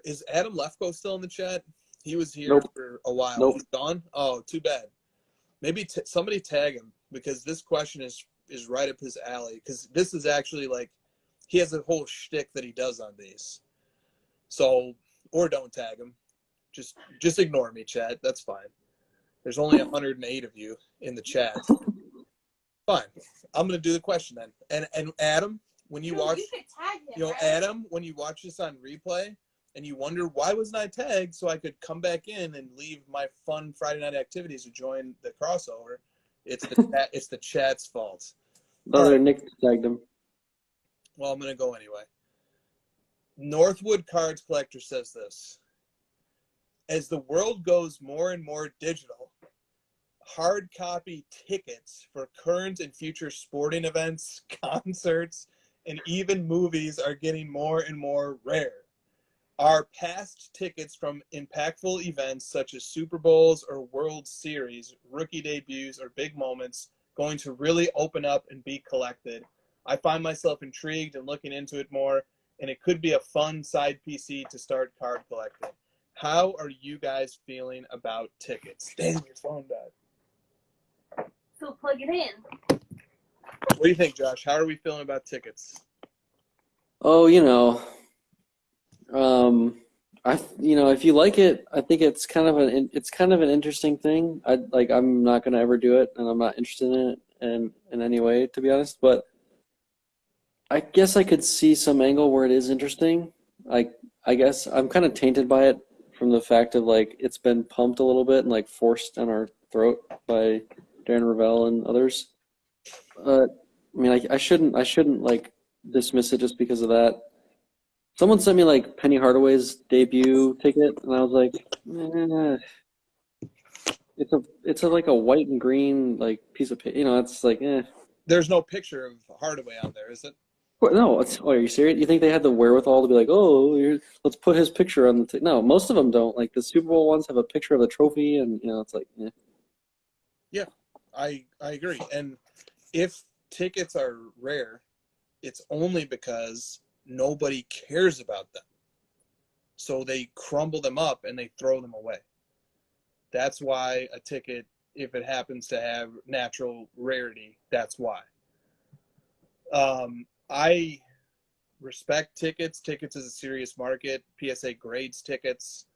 Is Adam Lefko still in the chat? He was here Nope. for a while. Nope. He's gone? Oh, too bad. Maybe somebody tag him, because this question is right up his alley, because this is actually like, he has a whole shtick that he does on these. So, or don't tag him. Just ignore me, chat. That's fine. There's only 108 of you in the chat. Fine. I'm gonna do the question then. And Adam, when you watch, you could tag him, you know, right? Adam, when you watch this on replay and you wonder why wasn't I tagged, so I could come back in and leave my fun Friday night activities to join the crossover, it's the chat's fault. The All other right. Nick tagged him. Well, I'm gonna go anyway. Northwood Cards Collector says this: as the world goes more and more digital, hard copy tickets for current and future sporting events, concerts, and even movies are getting more and more rare. Are past tickets from impactful events such as Super Bowls or World Series, rookie debuts, or big moments going to really open up and be collected? I find myself intrigued and looking into it more, and it could be a fun side PC to start card collecting. How are you guys feeling about tickets? Damn, your phone died. So plug it in. What do you think, Josh? How are we feeling about tickets? Oh, if you like it, I think it's kind of an interesting thing. I'm not gonna ever do it, and I'm not interested in it in any way, to be honest. But I guess I could see some angle where it is interesting. I guess I'm kind of tainted by it from the fact of like it's been pumped a little bit and like forced down our throat by Darren Ravel and others. I mean, I shouldn't like dismiss it just because of that. Someone sent me like Penny Hardaway's debut ticket, and I was like, it's like a white and green like piece of paper. It's like, There's no picture of Hardaway on there, is it? No, are you serious? You think they had the wherewithal to be like, oh, let's put his picture on the no, most of them don't. Like the Super Bowl ones have a picture of the trophy, and it's like, Yeah, I agree. And if tickets are rare, it's only because nobody cares about them. So they crumble them up and they throw them away. That's why a ticket, if it happens to have natural rarity, that's why. I respect tickets. Tickets is a serious market. PSA grades tickets.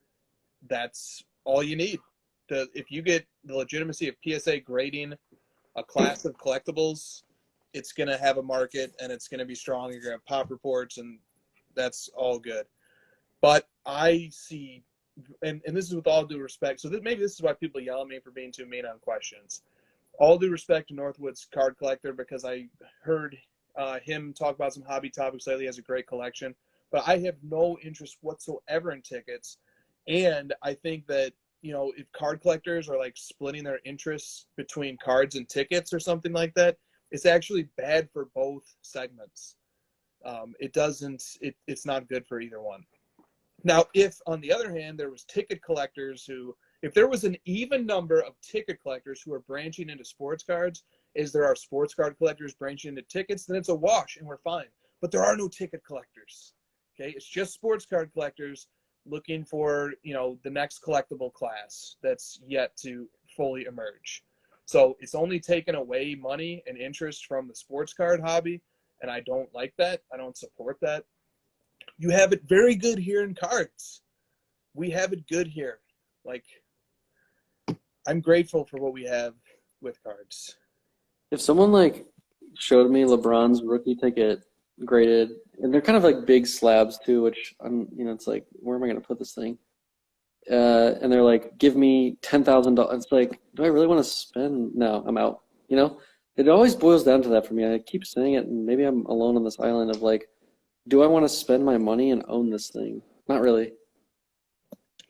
That's all you need. If you get the legitimacy of PSA grading a class of collectibles, it's going to have a market and it's going to be strong. You're going to have pop reports, and that's all good. But I see, and this is with all due respect, so maybe this is why people yell at me for being too mean on questions. All due respect to Northwood's card collector, because I heard him talk about some hobby topics lately. He has a great collection, but I have no interest whatsoever in tickets. And I think that, if card collectors are like splitting their interests between cards and tickets or something like that, it's actually bad for both segments. It's not good for either one. Now, if on the other hand, there was ticket collectors if there was an even number of ticket collectors who are branching into sports cards, as there are sports card collectors branching into tickets, then it's a wash and we're fine. But there are no ticket collectors. Okay, it's just sports card collectors looking for, the next collectible class that's yet to fully emerge. So it's only taken away money and interest from the sports card hobby, and I don't like that. I don't support that. You have it very good here in cards. We have it good here. Like, I'm grateful for what we have with cards. if someone like showed me LeBron's rookie ticket graded, and they're kind of like big slabs too, which it's like, where am I going to put this thing? And they're like, give me $10,000. It's like, do I really want to spend? No, I'm out. it always boils down to that for me. I keep saying it, and maybe I'm alone on this island of like, do I want to spend my money and own this thing? Not really.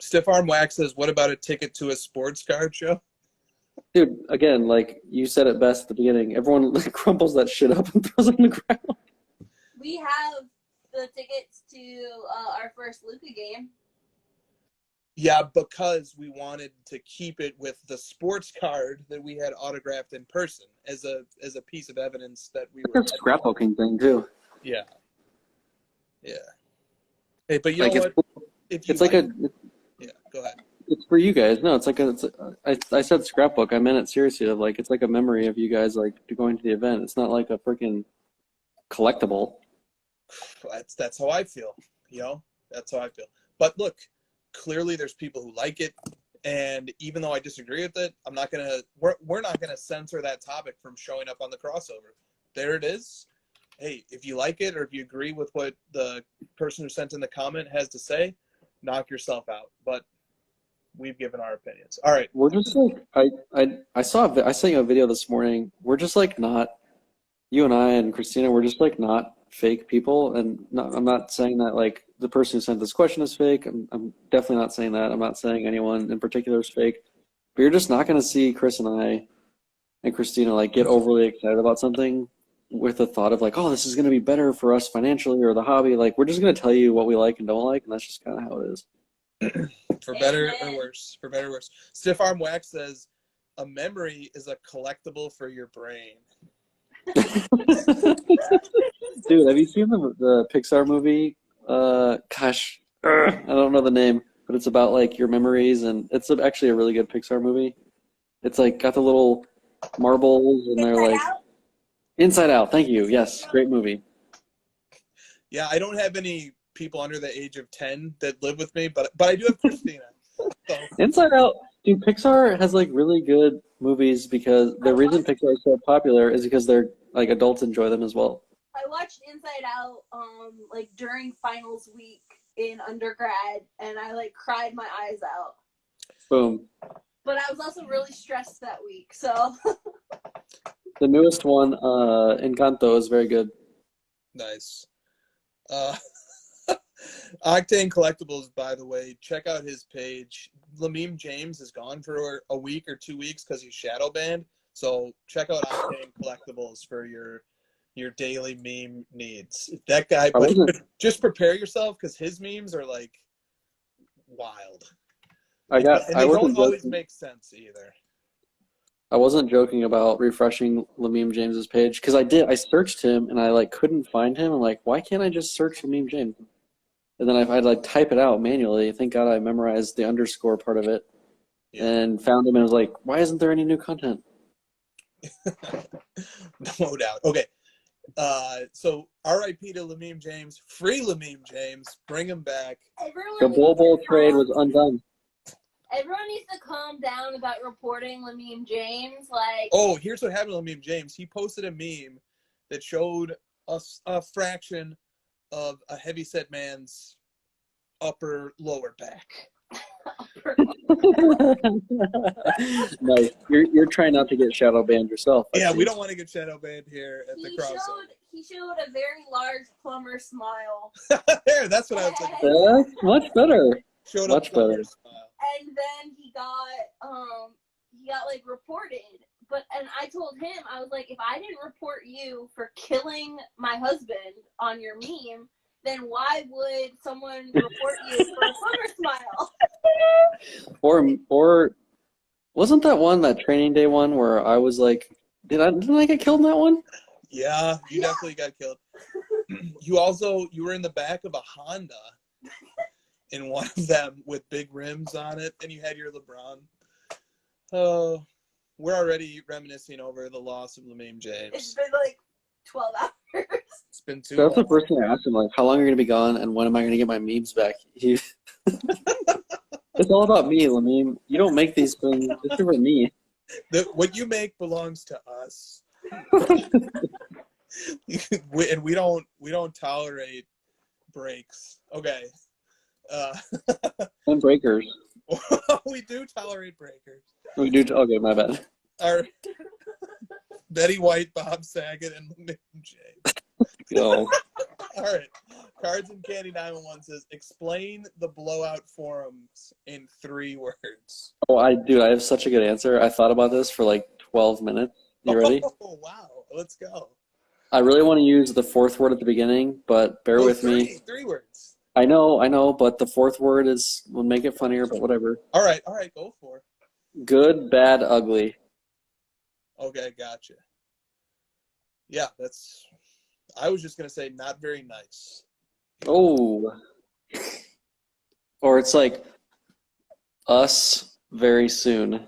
Stiff Arm Wax says, what about a ticket to a sports card show? Dude, again, like you said it best at the beginning, everyone like crumples that shit up and throws it on the ground. We have the tickets to our first Luka game. Yeah, because we wanted to keep it with the sports card that we had autographed in person as a piece of evidence that we were. It's a scrapbooking thing too. Yeah. Yeah. Hey, but you Like know what? If you it's like a. Yeah, go ahead. It's for you guys. No, it's like I said scrapbook. I meant it seriously. Of like, it's like a memory of you guys like going to the event. It's not like a freaking collectible. That's how I feel. You know, that's how I feel. But look, clearly there's people who like it, and even though I disagree with it, we're not gonna censor that topic from showing up on the crossover. There it is. Hey, if you like it or if you agree with what the person who sent in the comment has to say, knock yourself out. But we've given our opinions. All right. We're just like I sent you a video this morning. We're just like not, you and I and Christina, we're just like not fake people. And I'm not saying that like the person who sent this question is fake. I'm definitely not saying that. I'm not saying anyone in particular is fake. But you're just not going to see Chris and I and Christina like get overly excited about something with the thought of like, oh, this is going to be better for us financially or the hobby. Like, we're just going to tell you what we like and don't like, and that's just kind of how it is. For better or worse. For better or worse. Stiff Arm Wax says, a memory is a collectible for your brain. Dude, have you seen the Pixar movie? I don't know the name, but it's about like your memories, and it's actually a really good Pixar movie. It's like got the little marbles, and they're like Inside Out. Thank you. Yes, great movie. Yeah, I don't have any people under the age of 10 that live with me, but I do have Christina. So. Inside Out, dude. Pixar has like really good movies because the reason Pixar is so popular is because they're like adults enjoy them as well. I watched Inside Out like during finals week in undergrad, and I like cried my eyes out. Boom. But I was also really stressed that week, so. The newest one, Encanto, is very good. Nice. Octane Collectibles, by the way, check out his page. Lameme James is gone for a week or 2 weeks because he's shadow banned. So check out Octane Collectibles for your daily meme needs. That guy, but just prepare yourself because his memes are like wild. And they don't always make sense either. I wasn't joking about refreshing Lameme James's page because I searched him and I like couldn't find him. I'm like, why can't I just search Lameme James? And then I'd like type it out manually. Thank God I memorized the underscore part of it, and found him and was like, why isn't there any new content? No doubt. Okay. So RIP to Lameme James. Free Lameme James. Bring him back. The Bowl trade was undone. Everyone needs to calm down about reporting Lameme James. Like, oh, here's what happened to Lameme James. He posted a meme that showed us a fraction of a heavyset man's lower back. No, you're trying not to get shadow banned yourself. Yeah, we don't want to get shadow banned here at the crossover. He showed a very large plumber smile. There, that's what I was thinking. That's much better. Showed much better. Smile. And then he got like reported. And I told him, I was like, if I didn't report you for killing my husband on your meme, then why would someone report you for a plumber smile? Or wasn't that one, that training day one, where I was like, didn't I get killed in that one? Yeah, you definitely got killed. You were in the back of a Honda in one of them with big rims on it, and you had your LeBron. Oh, we're already reminiscing over the loss of Lameme James. It's been like 12 hours. It's been too That's long. the first thing I asked him, like, how long are you going to be gone, and when am I going to get my memes back? It's all about me, Lameme. You don't make these things. It's for me. What you make belongs to us. And we don't tolerate breaks. Okay. And breakers. We do tolerate breakers. We do. Okay, my bad. Betty White, Bob Saget, and Mick and Jay. Yo. All right. Cards and Candy 911 says, explain the blowout forums in 3 words. Oh, I have such a good answer. I thought about this for like 12 minutes. You ready? Oh, wow. Let's go. I really want to use the 4th word at the beginning, but bear with me. 3 words. I know, but the 4th word will make it funnier, but whatever. All right, go for it. Good, bad, ugly. Okay, gotcha. Yeah, I was just going to say not very nice. Oh. Or it's like us very soon.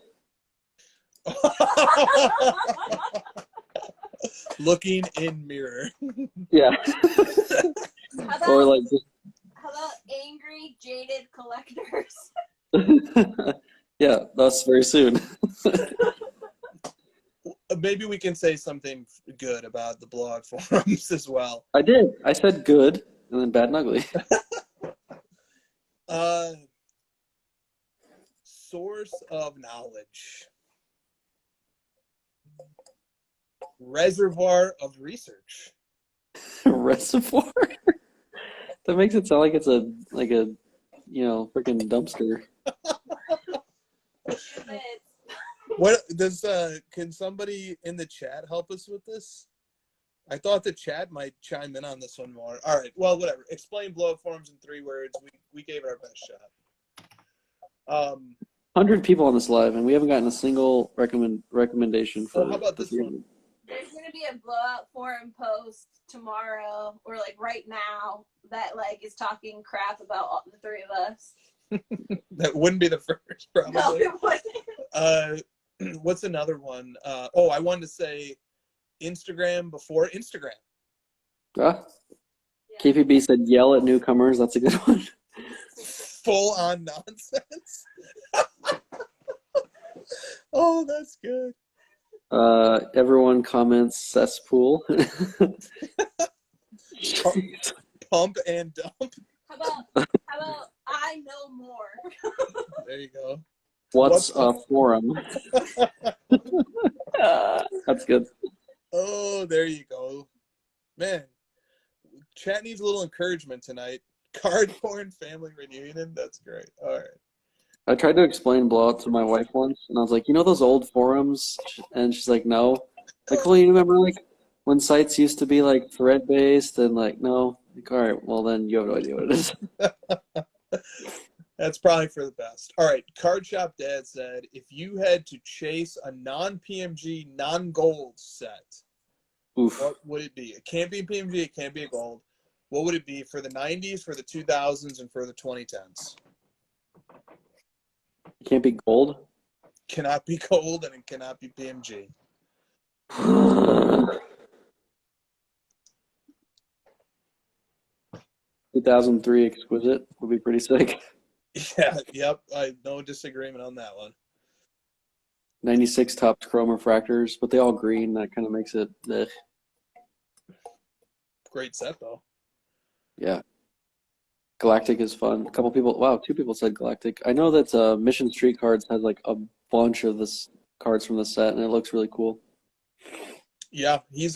Looking in mirror. Yeah. Or like how about angry, jaded collectors? yeah, us very soon. Maybe we can say something good about the blog forums as well. I did. I said good and then bad and ugly. Source of knowledge. Reservoir of research. Reservoir? That makes it sound like it's a freaking dumpster. What does can somebody in the chat help us with this? I thought the chat might chime in on this one more. All right, well, whatever. Explain blowout forums in 3 words. We gave it our best shot. 100 people on this live, and we haven't gotten a single recommendation for. How about this one? There's gonna be a blowout forum post tomorrow, or like right now, that like is talking crap about all the 3 of us. That wouldn't be the first, probably. No, it wasn't. What's another one? I wanted to say Instagram before Instagram. Ah. Yeah. KPB said yell at newcomers. That's a good one. Full on nonsense. Oh, that's good. Everyone comments cesspool. Pump and dump. How about I know more? There you go. What's a forum? That's good. Oh, there you go. Man, chat needs a little encouragement tonight. Card porn family reunion. That's great. All right. I tried to explain blowout to my wife once, and I was like, those old forums? And she's like, no. Like, well, you remember like when sites used to be like thread based and like, no. Like, all right, well then you have no idea what it is. That's probably for the best. All right, Card Shop Dad said, if you had to chase a non-PMG, non-gold set, Oof. What would it be? It can't be a PMG, it can't be a gold. What would it be for the 90s, for the 2000s, and for the 2010s? It can't be gold? Cannot be gold, and it cannot be PMG. 2003 Exquisite would be pretty sick. Yeah, yep. No disagreement on that one. 96 Topps Chrome Refractors, but they all green. That kind of makes it ugh. Great set, though. Yeah. Galactic is fun. A couple people, wow, 2 people said Galactic. I know that Mission Street Cards has like a bunch of this cards from the set, and it looks really cool. Yeah, he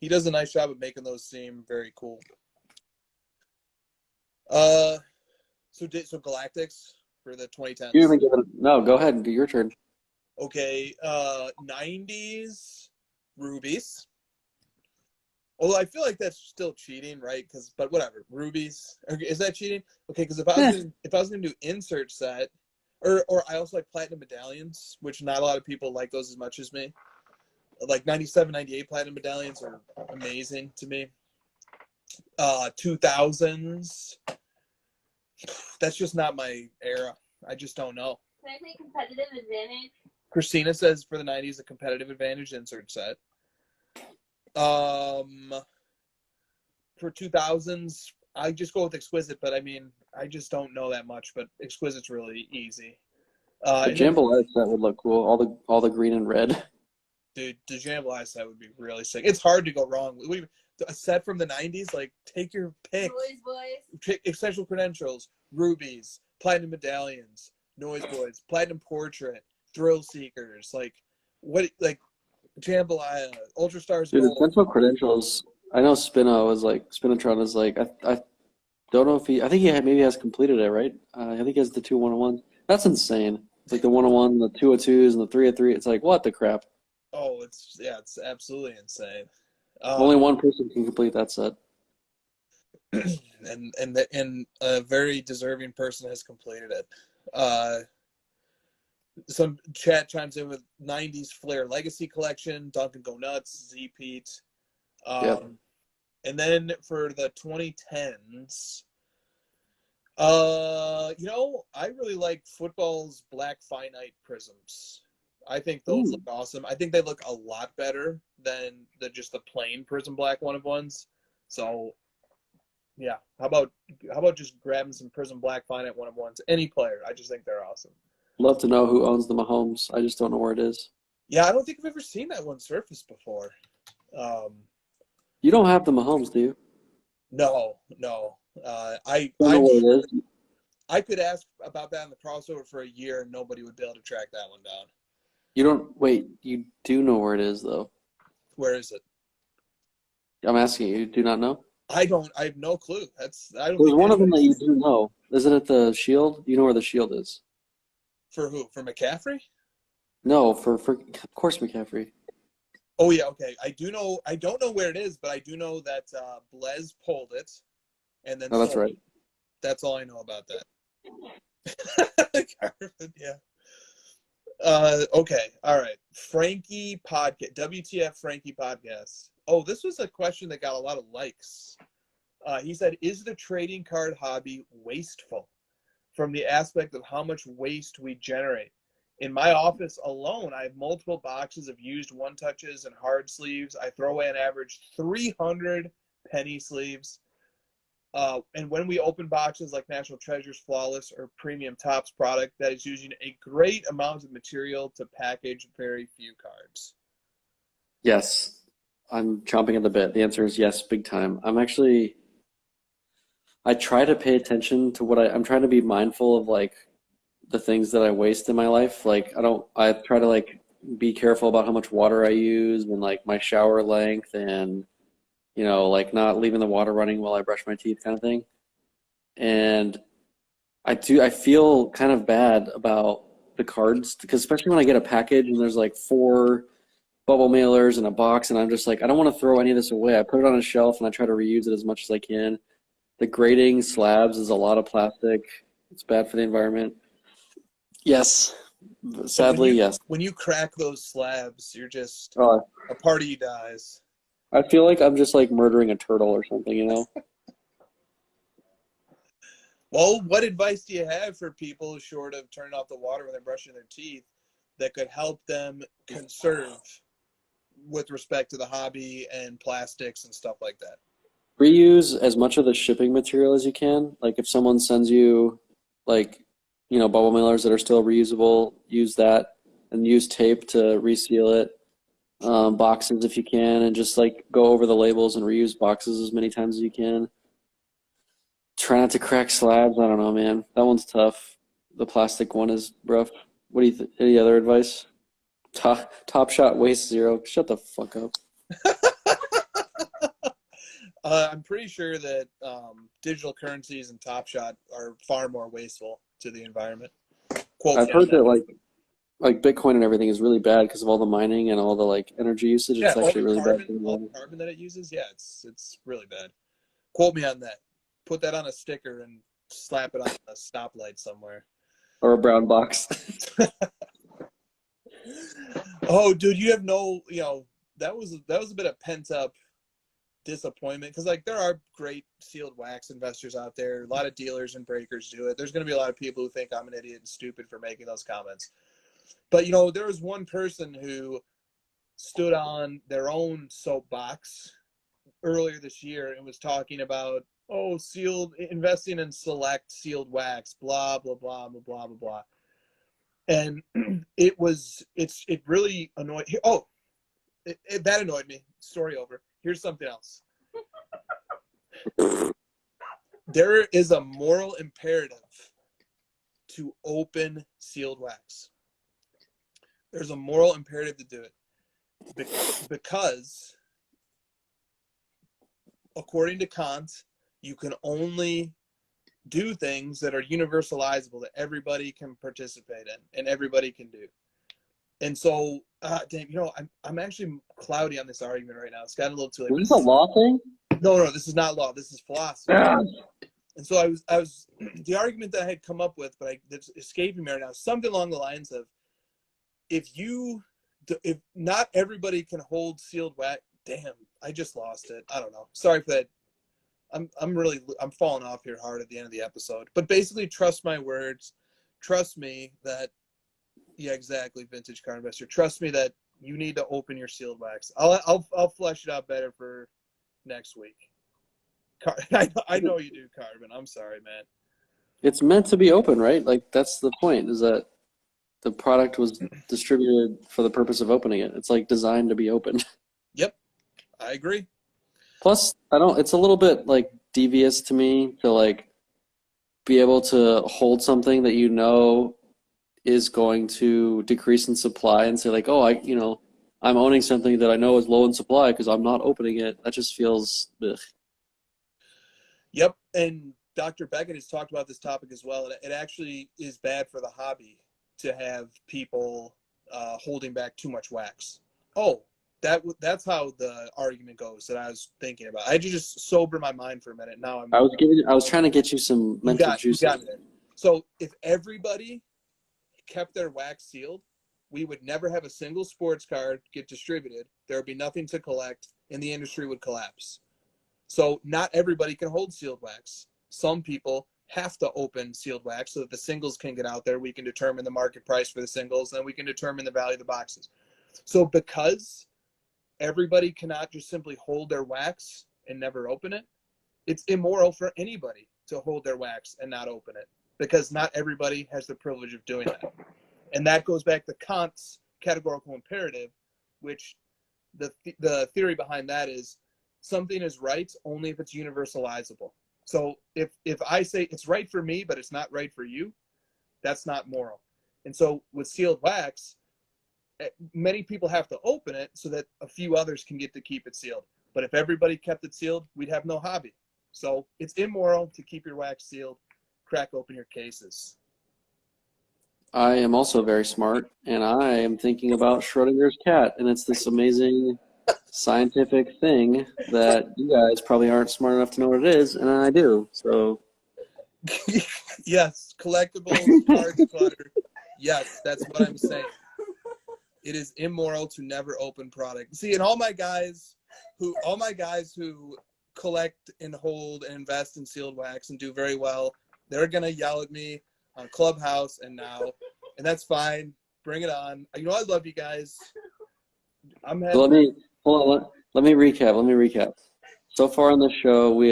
does a nice job of making those seem very cool. So Galactics for the 2010s. You haven't given no. Go ahead and do your turn. Okay, 90s rubies. Although I feel like that's still cheating, right? But whatever, rubies. Is that cheating? Okay, because if I was gonna do insert set, or I also like platinum medallions, which not a lot of people like those as much as me. Like 97, 98 platinum medallions are amazing to me. 2000s. That's just not my era. I just don't know. Can I say competitive advantage? Christina says for the 90s, a competitive advantage insert set. For 2000s, I just go with Exquisite, but I mean, I just don't know that much, but Exquisite's really easy. The Jambalaya set would look cool. All the green and red. Dude, the Jambalaya set would be really sick. It's hard to go wrong. A set from the 90s, like, take your pick. Noise boys. Pick essential credentials, rubies, platinum medallions, noise boys, platinum portrait, thrill seekers. Like, Jambalaya, Ultra Stars Dude, Gold. essential credentials. I know Spinotron is like, I don't know if I think maybe has completed it, right? I think he has the 2 101. That's insane. It's like the 101, the 202s, and the 303. It's like, what the crap? Oh, it's absolutely insane. Only one person can complete that set. And a very deserving person has completed it. Some chat chimes in with 90s Flair Legacy Collection, Duncan Go Nuts, Z Pete. Yep. And then for the 2010s, I really like football's black finite prisms. I think those look awesome. I think they look a lot better than just the plain prism black one of ones. So yeah, how about just grabbing some prism black finite one of ones? Any player. I just think they're awesome. Love to know who owns the Mahomes. I just don't know where it is. Yeah, I don't think I've ever seen that one surface before. You don't have the Mahomes, do you? No. I don't know where it is. I could ask about that in the crossover for a year and nobody would be able to track that one down. You do know where it is, though. Where is it? I'm asking you. Do not know? I have no clue. There's one of them that you do know. Isn't it the Shield? You know where the Shield is. For who? For McCaffrey? No, for of course McCaffrey. Oh yeah, okay. I don't know where it is, but I do know that Blez pulled it, and then that's right. That's all I know about that. Yeah. Okay. All right. Frankie podcast. WTF Frankie podcast. Oh, this was a question that got a lot of likes. He said, "Is the trading card hobby wasteful from the aspect of how much waste we generate? In my office alone, I have multiple boxes of used one-touches and hard sleeves. I throw away an average 300 penny sleeves. And when we open boxes like National Treasures Flawless or Premium Tops product, that is using a great amount of material to package very few cards." Yes. I'm chomping at the bit. The answer is yes, big time. I try to pay attention to I'm trying to be mindful of like the things that I waste in my life. Like I try to like be careful about how much water I use and like my shower length and like not leaving the water running while I brush my teeth kind of thing. And I feel kind of bad about the cards because especially when I get a package and there's like 4 bubble mailers in a box and I'm just like, I don't want to throw any of this away. I put it on a shelf and I try to reuse it as much as I can. The grading slabs is a lot of plastic. It's bad for the environment. Yes. Sadly, yes. When you crack those slabs, you're just a part of you dies. I feel like I'm just like murdering a turtle or something, Well, what advice do you have for people short of turning off the water when they're brushing their teeth that could help them conserve with respect to the hobby and plastics and stuff like that? Reuse as much of the shipping material as you can. Like if someone sends you like, bubble mailers that are still reusable, use that and use tape to reseal it. Boxes if you can, and just like go over the labels and reuse boxes as many times as you can. Try not to crack slabs. I don't know, man. That one's tough. The plastic one is rough. What do you think? Any other advice? Top Shot waste 0. Shut the fuck up. I'm pretty sure that digital currencies and Top Shot are far more wasteful to the environment. I've heard that like Bitcoin and everything is really bad because of all the mining and all the like energy usage. Yeah, it's actually really bad. All the carbon that it uses, yeah, it's really bad. Quote me on that. Put that on a sticker and slap it on a stoplight somewhere. Or a brown box. Oh, dude, you have that was a bit of pent up disappointment because like there are great sealed wax investors out there. A lot of dealers and breakers do it. There's going to be a lot of people who think I'm an idiot and stupid for making those comments. But, there was one person who stood on their own soapbox earlier this year and was talking about, investing in select sealed wax, blah, blah, blah, blah, blah, blah, blah. And it really annoyed. That annoyed me. Story over. Here's something else. There is a moral imperative to open sealed wax. There's a moral imperative to do it. because according to Kant, you can only do things that are universalizable that everybody can participate in and everybody can do. And so, damn, I'm actually cloudy on this argument right now. It's gotten a little too late. Is this a law thing? No, this is not law. This is philosophy. Yeah. And so I was the argument that I had come up with, but that's escaping me right now, something along the lines of, if not everybody can hold sealed wax. Damn, I just lost it. I don't know. Sorry for that. I'm falling off here hard at the end of the episode. But basically, trust my words. Trust me that, yeah, exactly, vintage car investor. Trust me that you need to open your sealed wax. I'll flesh it out better for next week. I know you do, Carbon. I'm sorry, man. It's meant to be open, right? Like, that's the point, is that the product was distributed for the purpose of opening it. It's like designed to be opened. Yep, I agree. Plus, it's a little bit like devious to me to like be able to hold something that you know is going to decrease in supply and say like, oh, I'm owning something that I know is low in supply because I'm not opening it. That just feels ugh. Yep, and Dr. Beckett has talked about this topic as well. It actually is bad for the hobby to have people holding back too much wax. Oh, that's how the argument goes that I was thinking about. I had to just sober my mind for a minute. Now I was trying to get you some mental juice. So if everybody kept their wax sealed, we would never have a single sports card get distributed. There would be nothing to collect, and the industry would collapse. So not everybody can hold sealed wax. Some people have to open sealed wax so that the singles can get out there. We can determine the market price for the singles, and we can determine the value of the boxes. So because everybody cannot just simply hold their wax and never open it, it's immoral for anybody to hold their wax and not open it, because not everybody has the privilege of doing that. And that goes back to Kant's categorical imperative, which the theory behind that is something is right only if it's universalizable. So if I say it's right for me, but it's not right for you, that's not moral. And so with sealed wax, many people have to open it so that a few others can get to keep it sealed. But if everybody kept it sealed, we'd have no hobby. So it's immoral to keep your wax sealed. Crack open your cases. I am also very smart, and I am thinking about Schrodinger's cat, and it's this amazing scientific thing that you guys probably aren't smart enough to know what it is, and I do. So yes, collectibles, cards, clutter. Yes, that's what I'm saying. It is immoral to never open product. See, and all my guys who collect and hold and invest in sealed wax and do very well, they're gonna yell at me on Clubhouse and that's fine. Bring it on. I love you guys. let me recap. So far on the show, we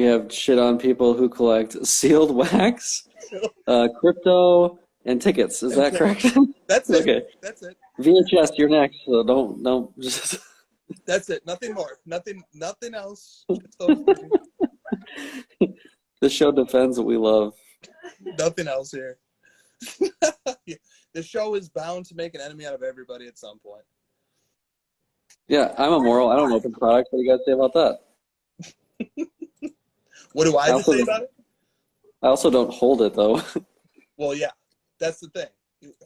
have shit on people who collect sealed wax, crypto, and tickets. Is that correct? That's it. Okay. That's it. VHS, you're next. So don't just. That's it. Nothing more. Nothing else. The show defends what we love. Nothing else here. The show is bound to make an enemy out of everybody at some point. Yeah, I'm immoral. I don't open products. What do you guys say about that? What do I have to say about it? I also don't hold it, though. Well, yeah, that's the thing.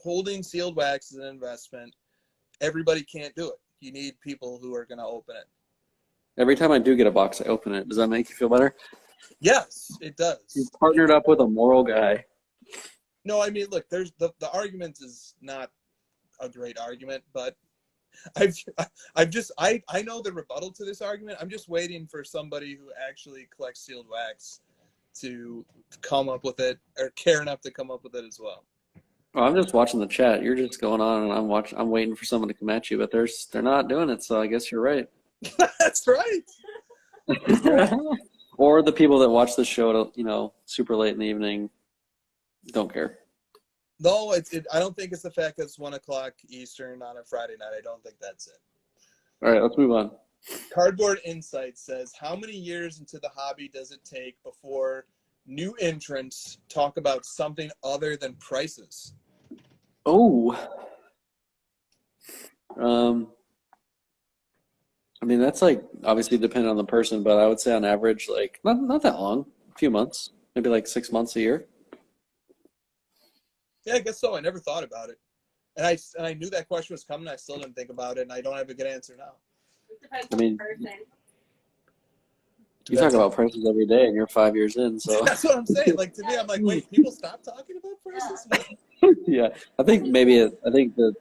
Holding sealed wax is an investment. Everybody can't do it. You need people who are going to open it. Every time I do get a box, I open it. Does that make you feel better? Yes, it does. You partnered up with a moral guy. No, I mean, look, there's the argument is not a great argument, but I know the rebuttal to this argument. I'm just waiting for somebody who actually collects sealed wax to come up with it, or care enough to come up with it as well. Well, I'm just watching the chat. You're just going on, and I'm waiting for someone to come at you, but they're not doing it. So I guess you're right. That's right. Or the people that watch the show, super late in the evening, don't care. No, I don't think it's the fact that it's 1 o'clock Eastern on a Friday night. I don't think that's it. All right, let's move on. Cardboard Insight says, how many years into the hobby does it take before new entrants talk about something other than prices? Oh, I mean, that's like obviously dependent on the person, but I would say on average, like not that long, a few months, maybe like 6 months, a year. Yeah, I guess so. I never thought about it. And I knew that question was coming. I still didn't think about it, and I don't have a good answer now. It depends I on mean, the person. you talk about prices every day, and you're 5 years in, so That's what I'm saying. Like, to me, I'm like, wait, people stop talking about prices? yeah. I think the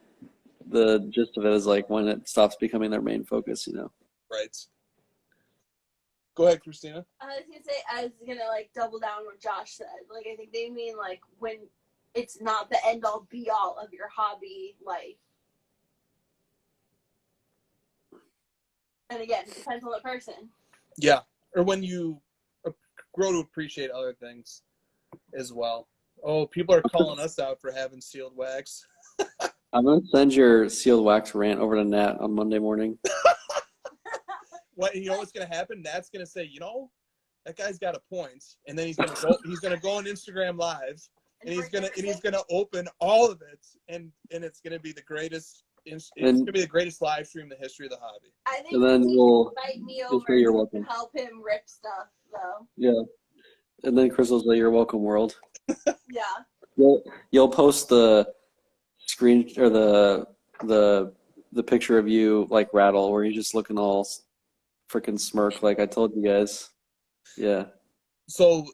gist of it is like when it stops becoming their main focus, you know. Right. Go ahead, Christina. I was gonna like double down on what Josh said. Like, I think they mean like when it's not the end all be all of your hobby life. And again, it depends on the person. Yeah. Or when you grow to appreciate other things as well. Oh, people are calling us out for having sealed wax. I'm gonna send your sealed wax rant over to Nat on Monday morning. What, you know what's gonna happen? Nat's gonna say, you know, that guy's got a point, and then he's gonna go on Instagram Live, and he's gonna open all of it, and it's gonna be the greatest. It's gonna be the greatest live stream in the history of the hobby. I think And then we'll invite me over you're to welcome. help him rip stuff, though. Yeah. And then Chris will say, "You're welcome, world." Yeah. You'll post the screen or the picture of you like rattle where you're just looking all freaking smirk like I told you guys. Yeah. So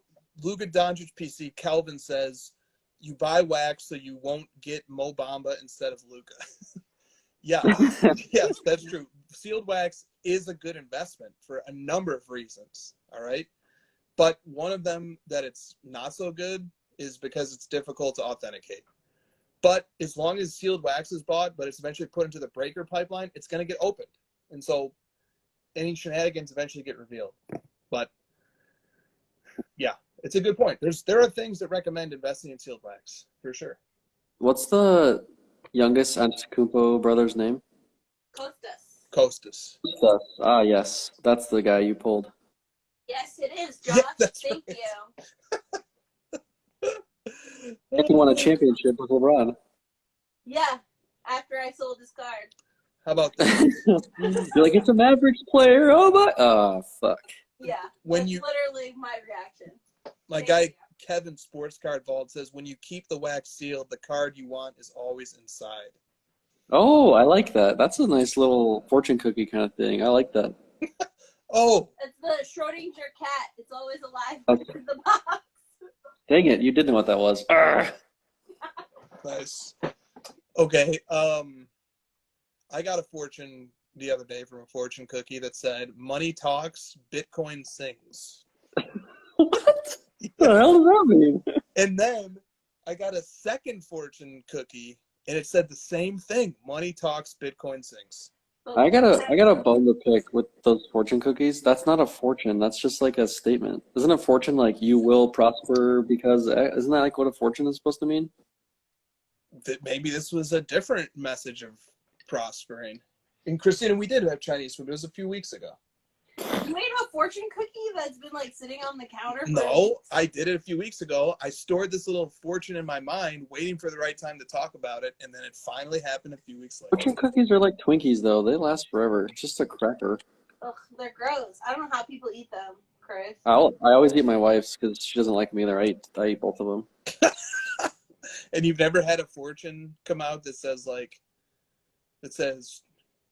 Luka Doncic PC Kelvin says you buy wax so you won't get Mo Bamba instead of Luka. Yeah. Yes, that's true. Sealed wax is a good investment for a number of reasons. All right. But one of them that it's not so good is because it's difficult to authenticate. But as long as sealed wax is bought, but it's eventually put into the breaker pipeline, it's going to get opened. And so any shenanigans eventually get revealed. But yeah, it's a good point. There are things that recommend investing in sealed wax for sure. What's the youngest Antetokounmpo brother's name? Costas. Costas. Ah, yes. That's the guy you pulled. Yes, it is, Josh. Yeah, that's Thank right. you. He won a championship with LeBron. Yeah, after I sold his card. How about that? You're like, it's a Mavericks player. Oh my! Oh fuck. Yeah, When that's you- literally my reaction. My guy Kevin Sports Card Vault says when you keep the wax sealed, the card you want is always inside. Oh, I like that. That's a nice little fortune cookie kind of thing. I like that. Oh, It's the Schrodinger cat. It's always alive Okay. in the box. Dang it! You did know what that was. Arrgh. nice. Okay. I got a fortune the other day from a fortune cookie that said "Money talks, Bitcoin sings." What the hell does that mean? And then I got a second fortune cookie, and it said the same thing: "Money talks, Bitcoin sings." I got a bone to pick with those fortune cookies. That's not a fortune. That's just like a statement. Isn't a fortune like you will prosper because isn't that like what a fortune is supposed to mean? That maybe this was a different message of prospering. And Christina, we did have Chinese food. It was a few weeks ago. You made a fortune cookie that's been like sitting on the counter for No, weeks? I did it a few weeks ago. I stored this little fortune in my mind, waiting for the right time to talk about it, and then it finally happened a few weeks later. Fortune cookies are like Twinkies though. They last forever. It's just a cracker. Ugh, they're gross. I don't know how people eat them, Chris. I always eat my wife's because she doesn't like them either. I eat both of them. And you've never had a fortune come out that says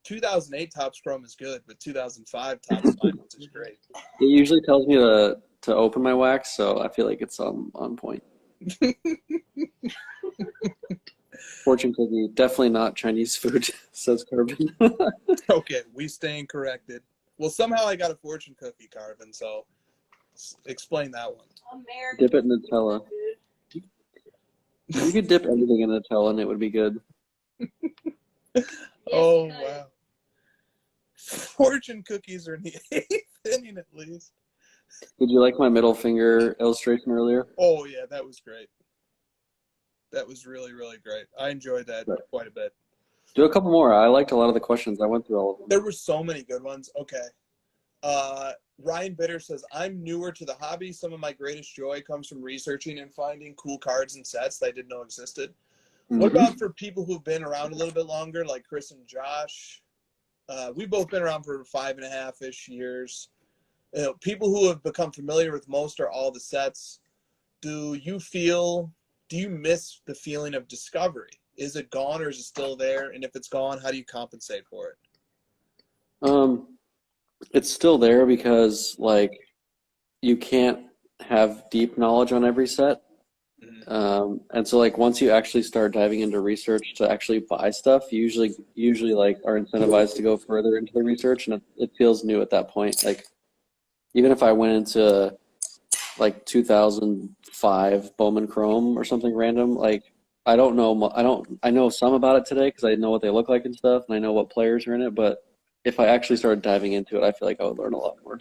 2008 Topps Chrome is good, but 2005 Topps Finals is great. It usually tells me to open my wax, so I feel like it's on point. Fortune cookie, definitely not Chinese food, says Carbon. Okay, we stand corrected. Well, somehow I got a fortune cookie, Carvin, so explain that one. American Dip it in Nutella. food. You could dip everything in Nutella and it would be good. Yes, Oh, you could. wow. Fortune cookies are in the 8th inning at least. Did you like my middle finger illustration earlier? Oh, yeah, that was great. That was really, really great. I enjoyed that Right. quite a bit. Do a couple more. I liked a lot of the questions. I went through all of them. There were so many good ones. Okay. Ryan Bitter says, I'm newer to the hobby. Some of my greatest joy comes from researching and finding cool cards and sets that I didn't know existed. What about for people who've been around a little bit longer, like Chris and Josh? We've both been around for 5.5-ish years. People who have become familiar with most or all the sets, do you miss the feeling of discovery? Is it gone or is it still there? And if it's gone, how do you compensate for it? It's still there because like you can't have deep knowledge on every set. And so like once you actually start diving into research to actually buy stuff, you usually like are incentivized to go further into the research, and it feels new at that point. Like even if I went into like 2005 Bowman Chrome or something random, like I know some about it today because I know what they look like and stuff, and I know what players are in it, but if I actually started diving into it, I feel like I would learn a lot more.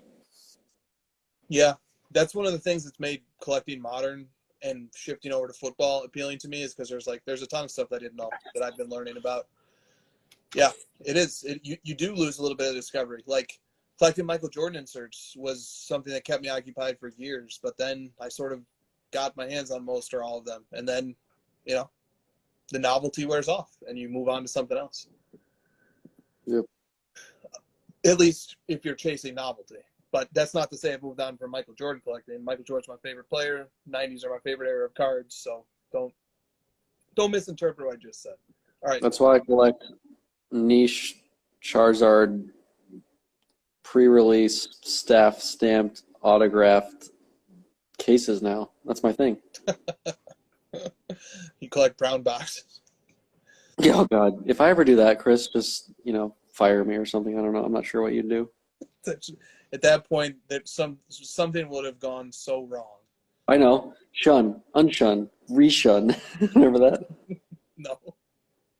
Yeah, that's one of the things that's made collecting modern and shifting over to football appealing to me, is because there's a ton of stuff I didn't know that I've been learning about. Yeah, it is. You do lose a little bit of discovery. Like collecting Michael Jordan inserts was something that kept me occupied for years, but then I sort of got my hands on most or all of them, and then the novelty wears off and you move on to something else. Yep. At least if you're chasing novelty. But that's not to say I've moved on from Michael Jordan collecting. Michael Jordan's my favorite player. 90s are my favorite era of cards, so don't misinterpret what I just said. All right. That's why I collect niche Charizard pre-release staff stamped autographed cases now. That's my thing. You collect brown boxes. Yeah, oh God. If I ever do that, Chris, just, fire me or something. I don't know. I'm not sure what you'd do. At that point, that something would have gone so wrong. I know. Shun, unshun, reshun. Remember that? No.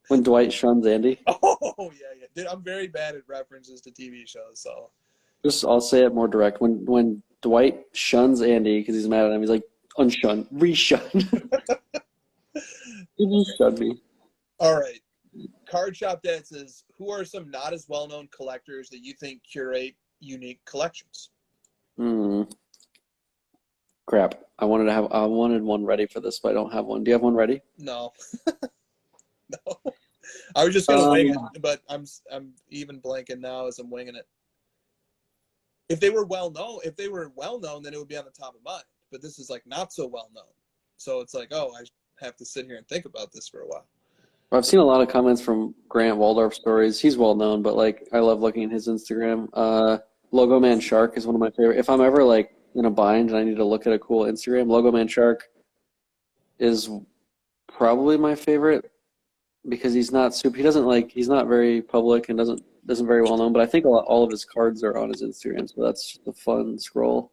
When Dwight shuns Andy? Oh, yeah. Dude, I'm very bad at references to TV shows, so. I'll say it more direct. When Dwight shuns Andy because he's mad at him, he's like, unshun, reshun. You shunned me. All right. Card Shop Dad says, who are some not as well-known collectors that you think curate unique collections? Crap. I wanted one ready for this, but I don't have one. Do you have one ready? No. No. I was just gonna wing it, but I'm even blanking now as I'm winging it. If they were well known, then it would be on the top of mind. But this is like not so well known. So it's like, oh, I have to sit here and think about this for a while. I've seen a lot of comments from Grant Waldorf stories. He's well known, but like I love looking at his Instagram. Logo Man Shark is one of my favorite. If I'm ever like in a bind and I need to look at a cool Instagram, Logo Man Shark is probably my favorite because he's not very public and doesn't very well known, but I think all of his cards are on his Instagram, so that's just a fun scroll.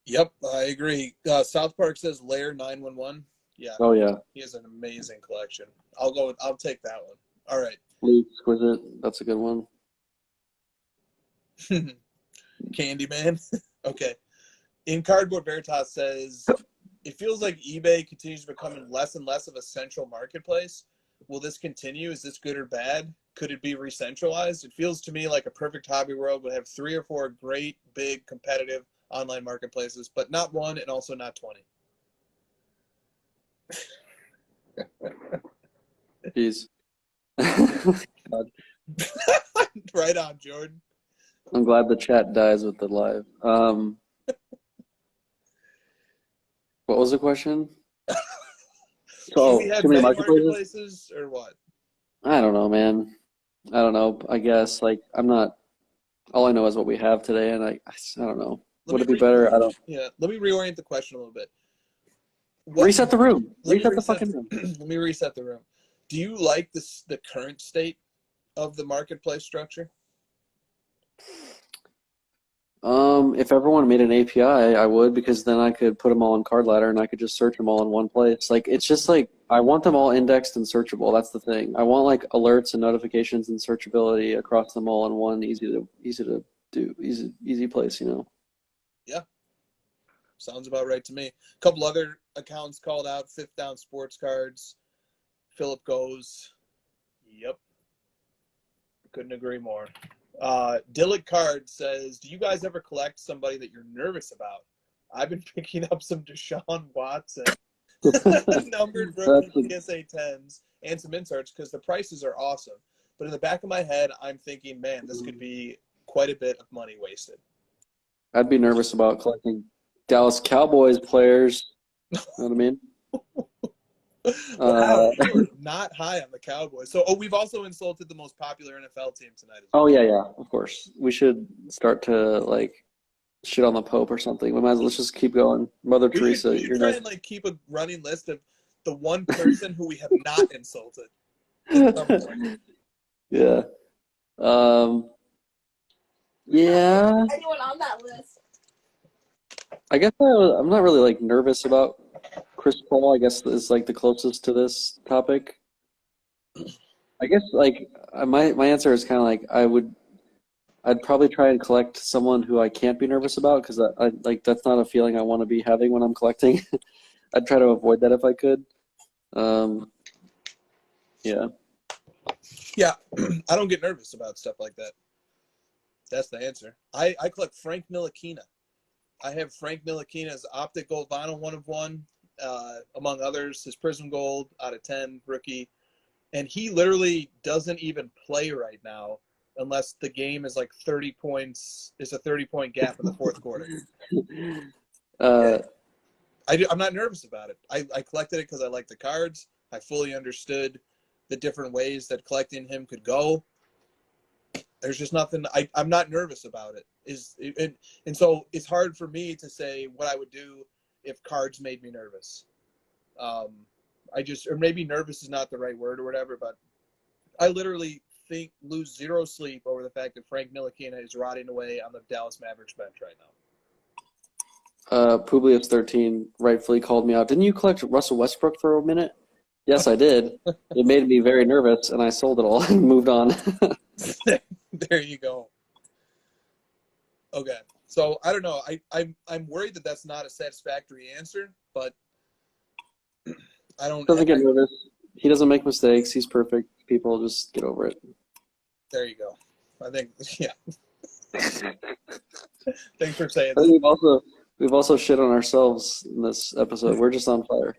Yep, I agree. South Park says Lair 911. Yeah. Oh yeah. He has an amazing collection. I'll take that one. All right. Exquisite. That's a good one. Candyman. Okay. In Cardboard Veritas says, it feels like eBay continues to become less and less of a central marketplace. Will this continue? Is this good or bad? Could it be re-centralized? It feels to me like a perfect hobby world would have 3 or 4 great, big, competitive online marketplaces, but not one and also not 20. Jeez. God. Right on, Jordan. I'm glad the chat dies with the live. What was the question? Do we have too many many marketplaces or what? I don't know, man. I don't know. I guess all I know is what we have today, and I don't know. Would it be better? I don't. Yeah. Let me reorient the question a little bit. Reset the room. Reset the fucking room. Let me reset the room. Do you like the current state of the marketplace structure? If everyone made an API, I would, because then I could put them all in Card Ladder and I could just search them all in one place. Like, it's just like, I want them all indexed and searchable. That's the thing. I want like alerts and notifications and searchability across them all in one easy to do, easy place, Yeah. Sounds about right to me. A couple other accounts called out: Fifth Down Sports Cards, Philip Goes. Yep. Couldn't agree more. Dillick Card says, do you guys ever collect somebody that you're nervous about? I've been picking up some Deshaun Watson numbered That's rookie PSA 10s and some inserts because the prices are awesome. But in the back of my head, I'm thinking, man, this could be quite a bit of money wasted. I'd be nervous about collecting Dallas Cowboys players. You know what I mean? Wow, you were not high on the Cowboys. So, we've also insulted the most popular NFL team tonight as well. Oh yeah, of course. We should start to like shit on the Pope or something. We might as well, let's just keep going. Mother We Teresa, should you're try nice. and like keep a running list of the one person who we have not insulted at some point. Yeah. Yeah. Anyone on that list? I guess I'm not really like nervous about Chris Paul. I guess is like the closest to this topic. I guess like my answer is kind of like I'd probably try and collect someone who I can't be nervous about because I like that's not a feeling I want to be having when I'm collecting. I'd try to avoid that if I could. Yeah. Yeah, I don't get nervous about stuff like that. That's the answer. I collect Frank Ntilikina. I have Frank Ntilikina's Optic Gold Vinyl 1 of 1, among others, his Prism Gold out of 10 rookie. And he literally doesn't even play right now unless the game is like 30 points. It's a 30-point gap in the fourth quarter. I'm not nervous about it. I collected it because I like the cards. I fully understood the different ways that collecting him could go. There's just nothing. I'm not nervous about it. And so it's hard for me to say what I would do if cards made me nervous. Or maybe nervous is not the right word or whatever, but I literally lose zero sleep over the fact that Frank Ntilikina is rotting away on the Dallas Mavericks bench right now. Publius 13 rightfully called me out. Didn't you collect Russell Westbrook for a minute? Yes, I did. It made me very nervous, and I sold it all and moved on. There you go. Okay, so I don't know. I'm worried that that's not a satisfactory answer, but I don't. Doesn't get nervous. He doesn't make mistakes. He's perfect. People just get over it. There you go. I think, yeah. Thanks for saying I that. think we've also shit on ourselves in this episode. We're just on fire.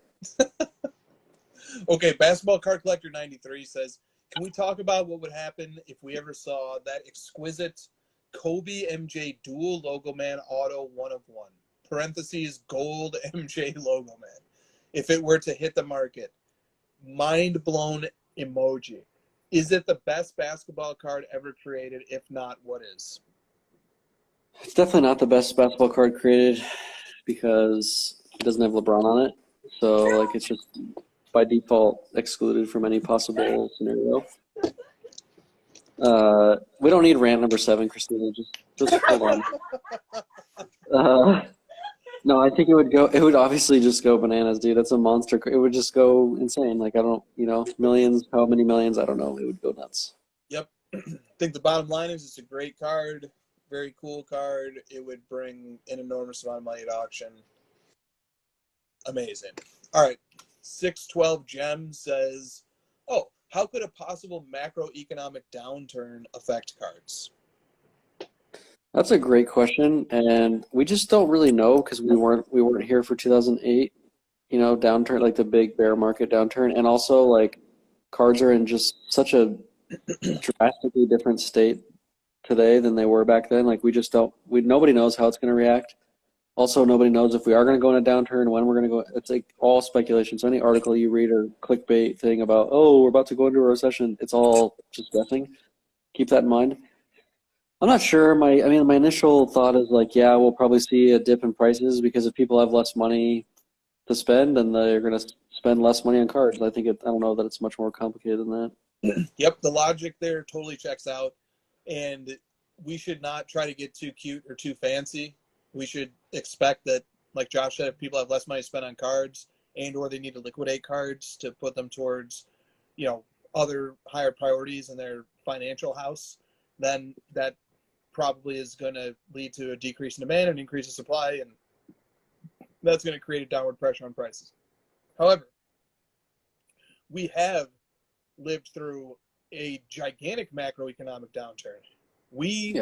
Okay, Basketball Card Collector 93 says, can we talk about what would happen if we ever saw that exquisite Kobe MJ dual logo man auto 1 of 1, parentheses gold MJ logo man, if it were to hit the market? Mind blown emoji. Is it the best basketball card ever created? If not, what is? It's definitely not the best basketball card created because it doesn't have LeBron on it. So, like, it's just by default excluded from any possible scenario. We don't need rant number 7, Christina. Just hold on. No, I think it would obviously just go bananas, dude. That's a monster. It would just go insane. Like, I don't, millions, how many millions, I don't know. It would go nuts. Yep. I think the bottom line is it's a great card, very cool card. It would bring an enormous amount of money at auction. Amazing. All right. 612 Gem says, how could a possible macroeconomic downturn affect cards? That's a great question, and we just don't really know because we weren't here for 2008, downturn, like the big bear market downturn, and also like cards are in just such a drastically different state today than they were back then. Like nobody knows how it's going to react. Also, nobody knows if we are going to go in a downturn, when we're going to go. It's like all speculation. So any article you read or clickbait thing about, we're about to go into a recession, it's all just guessing. Keep that in mind. I'm not sure. My initial thought is like, yeah, we'll probably see a dip in prices because if people have less money to spend, then they're going to spend less money on cards. I don't know that it's much more complicated than that. Yep, the logic there totally checks out, and we should not try to get too cute or too fancy. We should expect that, like Josh said, if people have less money to spend on cards and/or they need to liquidate cards to put them towards, other higher priorities in their financial house, then that probably is going to lead to a decrease in demand and increase in supply, and that's going to create a downward pressure on prices. However, we have lived through a gigantic macroeconomic downturn. We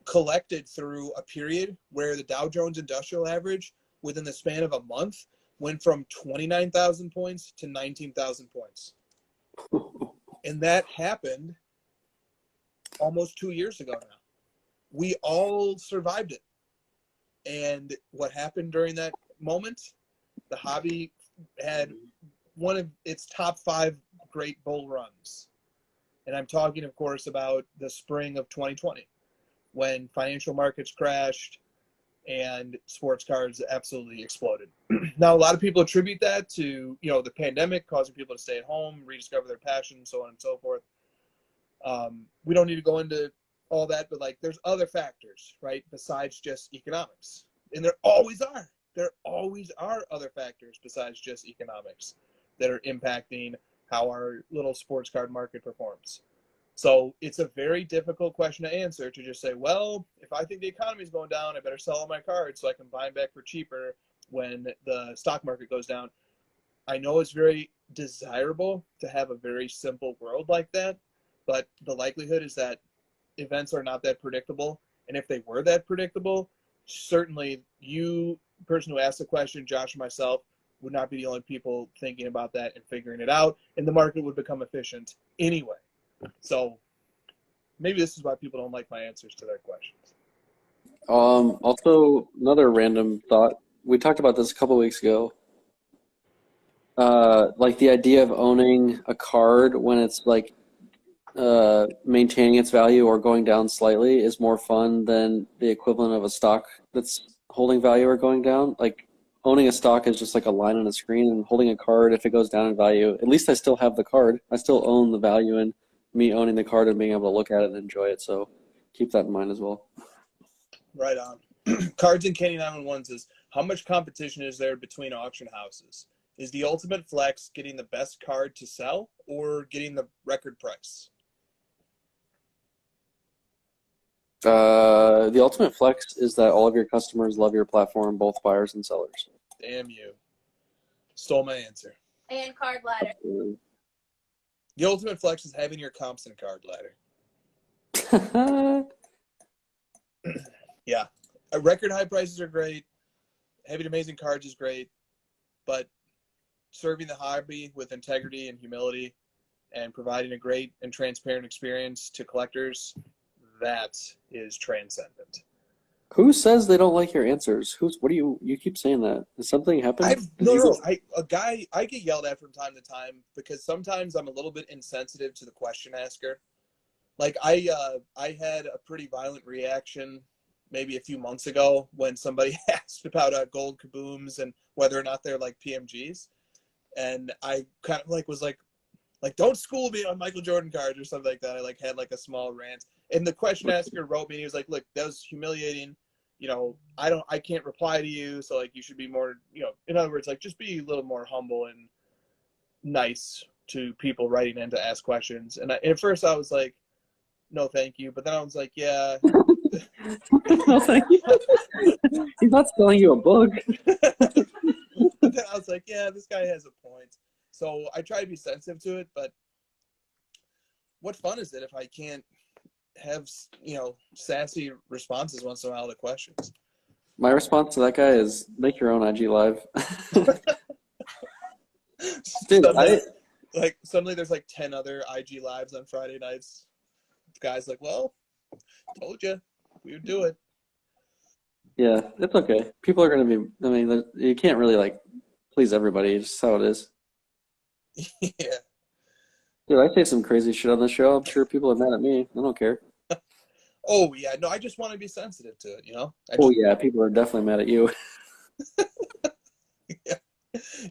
collected through a period where the Dow Jones Industrial Average, within the span of a month, went from 29,000 points to 19,000 points. And that happened almost 2 years ago now. We all survived it. And what happened during that moment, the hobby had one of its top 5 great bull runs. And I'm talking, of course, about the spring of 2020 when financial markets crashed and sports cards absolutely exploded. Now, a lot of people attribute that to, the pandemic causing people to stay at home, rediscover their passion, so on and so forth. We don't need to go into all that, but there's other factors, right, besides just economics. And there always are. There always are other factors besides just economics that are impacting how our little sports card market performs. So it's a very difficult question to answer, to just say, well, if I think the economy is going down, I better sell all my cards so I can buy them back for cheaper when the stock market goes down. I know it's very desirable to have a very simple world like that, but the likelihood is that events are not that predictable. And if they were that predictable, certainly you, person who asked the question, Josh and myself, would not be the only people thinking about that and figuring it out, and the market would become efficient anyway. So maybe this is why people don't like my answers to their questions. Also, another random thought. We talked about this a couple weeks ago. The idea of owning a card when it's maintaining its value or going down slightly is more fun than the equivalent of a stock that's holding value or going down. Owning a stock is just like a line on a screen, and holding a card, if it goes down in value, at least I still have the card. I still own the value in me owning the card and being able to look at it and enjoy it. So keep that in mind as well. Right on. Cards and Candy 911 says, how much competition is there between auction houses? Is the Ultimate Flex getting the best card to sell or getting the record price? The ultimate flex is that all of your customers love your platform, both buyers and sellers. Damn you. Stole my answer. And card ladder. The ultimate flex is having your comps and card ladder. Yeah. Record high prices are great. Heavy to amazing cards is great. But serving the hobby with integrity and humility and providing a great and transparent experience to collectors, that is transcendent. Who says they don't like your answers? What do you keep saying that? Has something happened? I get yelled at from time to time because sometimes I'm a little bit insensitive to the question asker. I had a pretty violent reaction maybe a few months ago when somebody asked about gold kabooms and whether or not they're PMGs. And I kind of was don't school me on Michael Jordan cards or something like that. I had a small rant. And the question asker wrote me and he was like, look, that was humiliating. I can't reply to you. So you should be more, in other words, just be a little more humble and nice to people writing in to ask questions. And at first I was like, no, thank you. But then I was like, yeah. No, thank you. He's not selling you a book. But then I was like, yeah, this guy has a point. So I try to be sensitive to it, but what fun is it if I can't have, sassy responses once in a while to questions? My response to that guy is make your own IG Live. Dude, suddenly there's 10 other IG Lives on Friday nights. The guy's well, told you we would do it. Yeah, it's okay. People are going to be, you can't really please everybody. It's just how it is. Yeah. Dude, I say some crazy shit on the show. I'm sure people are mad at me. I don't care. Oh, yeah. No, I just want to be sensitive to it, Yeah, people are definitely mad at you.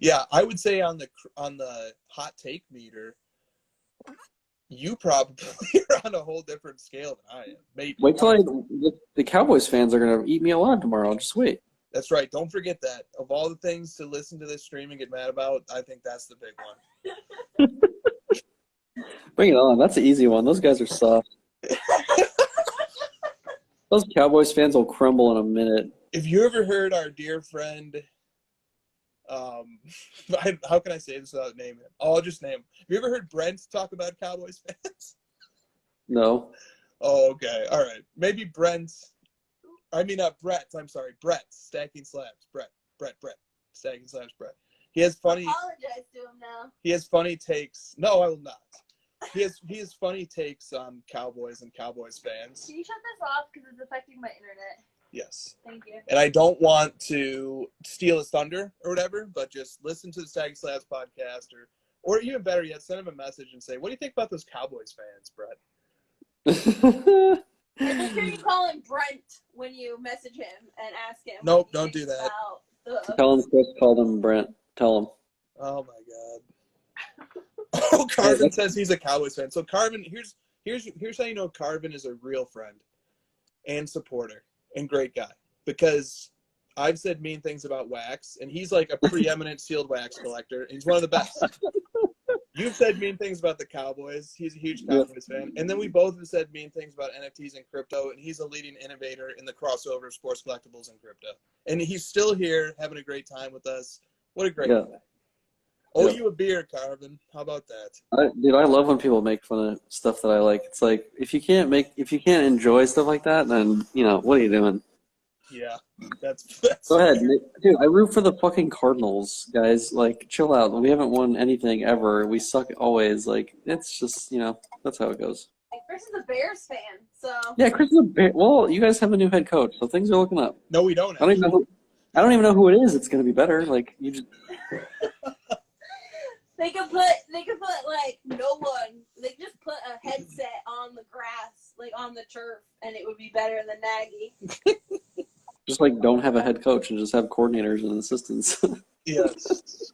Yeah, I would say on the hot take meter, you probably are on a whole different scale than I am. Maybe. Wait till the Cowboys fans are going to eat me alive tomorrow. Just wait. That's right. Don't forget that. Of all the things to listen to this stream and get mad about, I think that's the big one. Bring it on. That's the easy one. Those guys are soft. Those Cowboys fans will crumble in a minute. If you ever heard our dear friend, how can I say this without naming him? Oh, I'll just name him. Have you ever heard Brent talk about Cowboys fans? No. Oh, okay. All right. Maybe Brett. I'm sorry. Brett, Stacking Slabs. Brett. Stacking Slabs Brett. He has funny. Apologize to him now. He has funny takes. No, I will not. He has funny takes on Cowboys and Cowboys fans. Can you shut this off because it's affecting my internet? Yes. Thank you. And I don't want to steal his thunder or whatever, but just listen to the Stacking Slabs podcast, or even better yet, send him a message and say, "What do you think about those Cowboys fans, Brett?" And make sure you call him Brent when you message him and ask him. Nope, don't do that. Tell him Chris called him Brent. Tell him. Oh my God. Oh, Carvin says he's a Cowboys fan. So Carvin, here's how you know Carvin is a real friend and supporter and great guy, because I've said mean things about wax, and he's like a preeminent sealed wax collector, and he's one of the best. You've said mean things about the Cowboys. He's a huge Cowboys fan. And then we both have said mean things about NFTs and crypto, and he's a leading innovator in the crossover of sports collectibles and crypto. And he's still here having a great time with us. What a great guy. Oh, you a beer, Carvin. How about that? I love when people make fun of stuff that I like. It's like, if you can't enjoy stuff like that, then, what are you doing? Yeah, that's Go ahead, dude. I root for the fucking Cardinals, guys. Like, chill out. We haven't won anything ever. We suck always. Like, it's just, that's how it goes. Chris is a Bears fan, so. Yeah, Chris is a Bear. Well, you guys have a new head coach, so things are looking up. No, we don't. I don't even know who it is. It's gonna be better. Like, you just. They could put like no one. They could just put a headset on the grass, like on the turf, and it would be better than Nagy. Just like don't have a head coach and just have coordinators and assistants. Yes.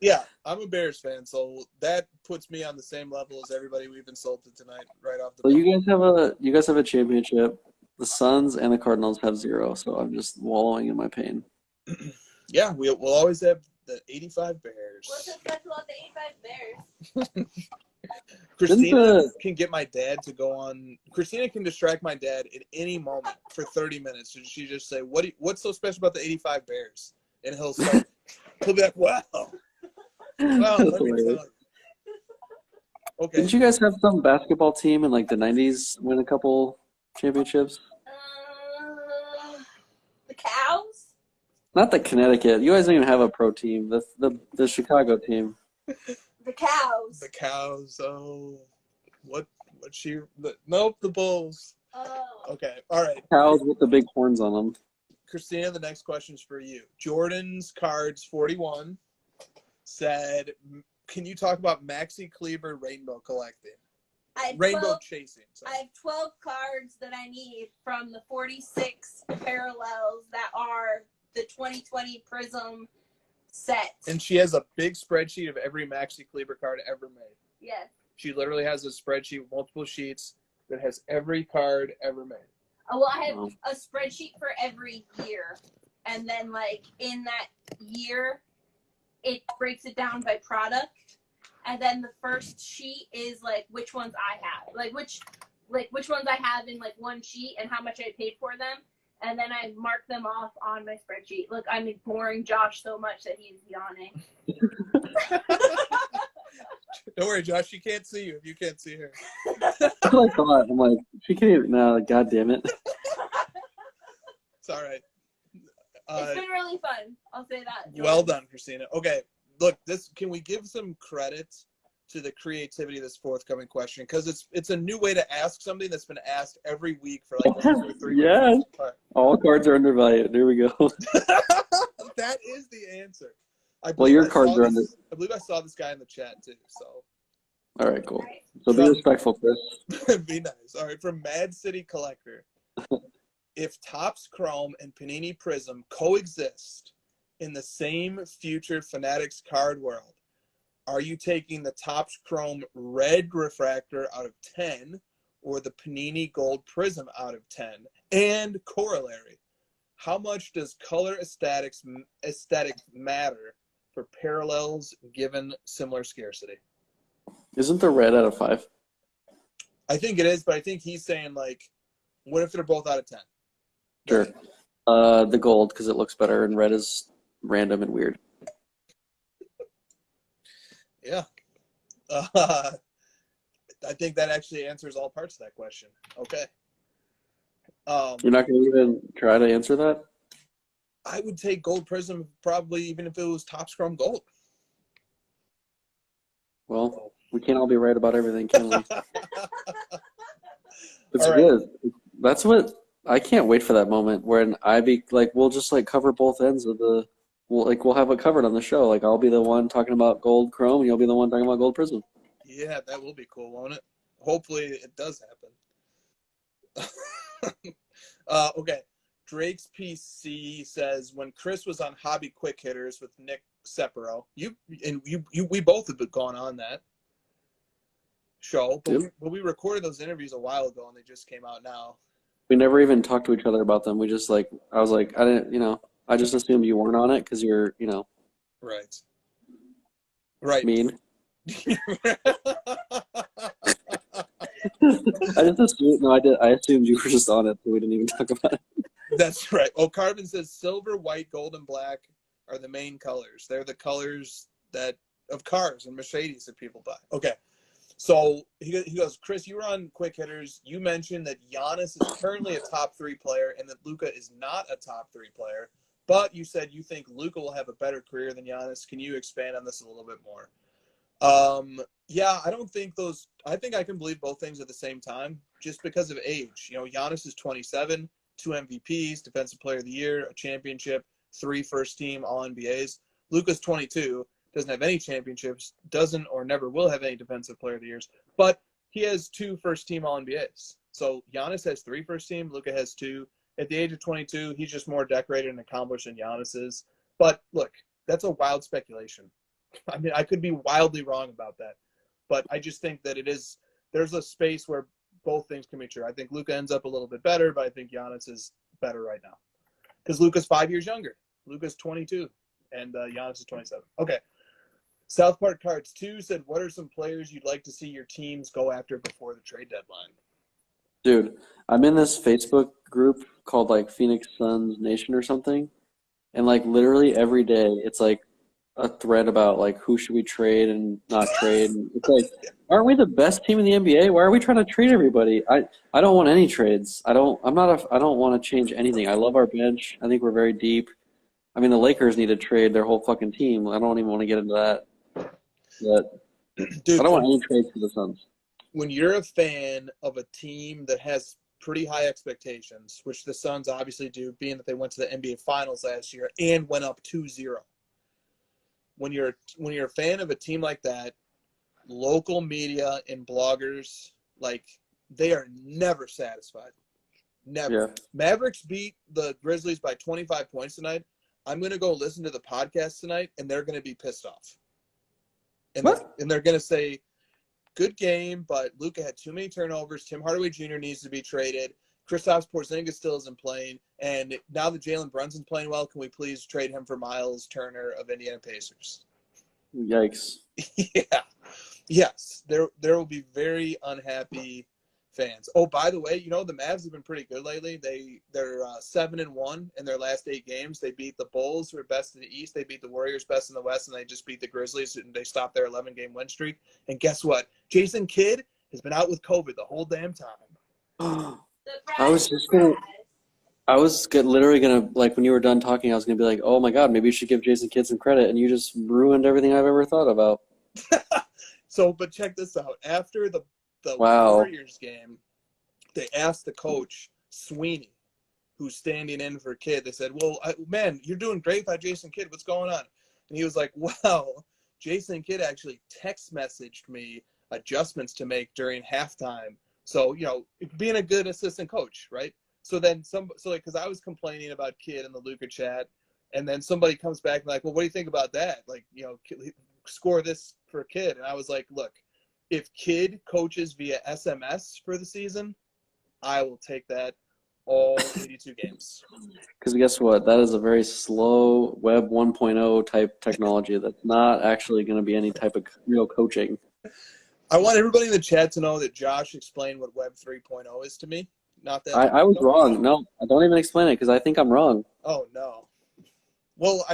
Yeah, I'm a Bears fan, so that puts me on the same level as everybody we've insulted tonight, right off the bat. So you guys have a championship. The Suns and the Cardinals have 0, so I'm just wallowing in my pain. Yeah, we'll always have the 85 Bears. What's so special about the 85 Bears? Christina can get my dad to go on. Christina can distract my dad at any moment for 30 minutes. So she just say, "What's so special about the 85 Bears?" And he'll be like, "Wow, let me tell you." Okay. Didn't you guys have some basketball team in like the 90s win a couple championships? The Cows? Not the Connecticut. You guys don't even have a pro team. The Chicago team. The Cows. The Cows. Oh, nope, the Bulls. Oh. Okay, all right. Cows with the big horns on them. Christina, the next question is for you. Jordan's Cards 41 said, "Can you talk about Maxi Kleber rainbow collecting? Rainbow chasing. Sorry. I have 12 cards that I need from the 46 parallels that are the 2020 Prism set." And she has a big spreadsheet of every Maxi Kleber card ever made. Yes. She literally has a spreadsheet with multiple sheets that has every card ever made. Well, I have a spreadsheet for every year. And then, in that year, it breaks it down by product. And then the first sheet is, which ones I have. Which ones I have in, one sheet and how much I paid for them. And then I mark them off on my spreadsheet. Look, I'm ignoring Josh so much that he's yawning. Don't worry, Josh. She can't see you if you can't see her. That's what I thought. I'm like, she can't even. No, God damn it. It's all right. It's been really fun. I'll say that. Jordan. Well done, Christina. Okay, look, can we give some credit to the creativity of this forthcoming question? Because it's a new way to ask something that's been asked every week for 2 or 3 Yes. weeks. All cards are undervalued. Here we go. That is the answer. Your cards are under. I believe I saw this guy in the chat too. So. All right, cool. So be respectful, Chris. Be nice. All right, from Mad City Collector. If Topps Chrome and Panini Prism coexist in the same future Fanatics card world, are you taking the Topps Chrome Red Refractor out of 10 or the Panini Gold Prism out of 10? And corollary, how much does color aesthetics matter for parallels given similar scarcity? Isn't the red out of 5? I think it is, but I think he's saying, what if they're both out of 10? Sure. The gold, because it looks better, and red is random and weird. Yeah. I think that actually answers all parts of that question. Okay. You're not going to even try to answer that? I would take gold prism probably even if it was top scrum gold. Well, we can't all be right about everything, can we? It's All right. good. That's what I can't wait for that moment when we'll just like cover both ends of the we'll have it covered on the show. Like I'll be the one talking about gold chrome and you'll be the one talking about gold prism. Yeah, that will be cool, won't it? Hopefully it does happen. Okay. Drake's PC says when Chris was on Hobby Quick Hitters with Nick Sepero, we both have gone on that show, but we recorded those interviews a while ago and they just came out now. We never even talked to each other about them. We just I was like, I didn't, I just assumed you weren't on it because you're, right. Mean. I just assumed, no, I did. I assumed you were just on it, so we didn't even talk about it. That's right. Oh, Carbon says silver, white, gold, and black are the main colors. They're the colors of cars and Mercedes that people buy. Okay. So he goes, Chris, you were on Quick Hitters. You mentioned that Giannis is currently a top 3 player and that Luka is not a top 3 player, but you said you think Luka will have a better career than Giannis. Can you expand on this a little bit more? Yeah, I don't think I think I can believe both things at the same time just because of age. Giannis is 27, 2 MVPs, Defensive Player of the Year, a championship, 3 first-team All-NBAs. Luka's 22, doesn't have any championships, doesn't or never will have any Defensive Player of the Years, but he has 2 first-team All-NBAs. So Giannis has 3 first-team, Luka has 2. At the age of 22, he's just more decorated and accomplished than Giannis is. But look, that's a wild speculation. I mean, I could be wildly wrong about that, but I just think that there's a space where both things can be true. I think Luka ends up a little bit better, but I think Giannis is better right now because Luka's 5 years younger. Luka's 22, and Giannis is 27. Okay. South Park Cards 2 said, what are some players you'd like to see your teams go after before the trade deadline? Dude, I'm in this Facebook group called Phoenix Suns Nation or something, and literally every day it's a thread about who should we trade and not trade. And it's aren't we the best team in the NBA? Why are we trying to trade everybody? I don't want any trades. I don't want to change anything. I love our bench. I think we're very deep. I mean, the Lakers need to trade their whole fucking team. I don't even want to get into that. But Dude, I don't want any trades for the Suns. When you're a fan of a team that has pretty high expectations, which the Suns obviously do, being that they went to the NBA Finals last year and went up 2-0. When you're a fan of a team like that, local media and bloggers, they are never satisfied. Never. Yeah. Mavericks beat the Grizzlies by 25 points tonight. I'm going to go listen to the podcast tonight, and they're going to be pissed off. And they're going to say, good game, but Luka had too many turnovers. Tim Hardaway Jr. needs to be traded. Kristaps Porzingis still isn't playing. And now that Jalen Brunson's playing well, can we please trade him for Miles Turner of Indiana Pacers? Yikes. Yeah. Yes. There will be very unhappy fans. Oh, by the way, the Mavs have been pretty good lately. They're 7-1 in their last 8 games. They beat the Bulls, who are best in the East. They beat the Warriors, best in the West, and they just beat the Grizzlies, and they stopped their 11-game win streak. And guess what? Jason Kidd has been out with COVID the whole damn time. Literally gonna when you were done talking, I was gonna be like, oh my god, maybe you should give Jason Kidd some credit, and you just ruined everything I've ever thought about. But check this out. After the Wow. Warriors game, they asked the coach Sweeney, who's standing in for Kidd. They said, "Well, man, you're doing great without Jason Kidd. What's going on?" And he was like, "Well, Jason Kidd actually text messaged me adjustments to make during halftime. So being a good assistant coach, right?" So then because I was complaining about Kidd in the Luka chat, and then somebody comes back and well, what do you think about that? Score this for Kidd. And I was like, look, if Kidd coaches via SMS for the season, I will take that all 82 games. Because guess what? That is a very slow Web 1.0 type technology. That's not actually going to be any type of real coaching. I want everybody in the chat to know that Josh explained what Web 3.0 is to me. Not that I was wrong. No, I don't even explain it because I think I'm wrong. Oh, no. Well,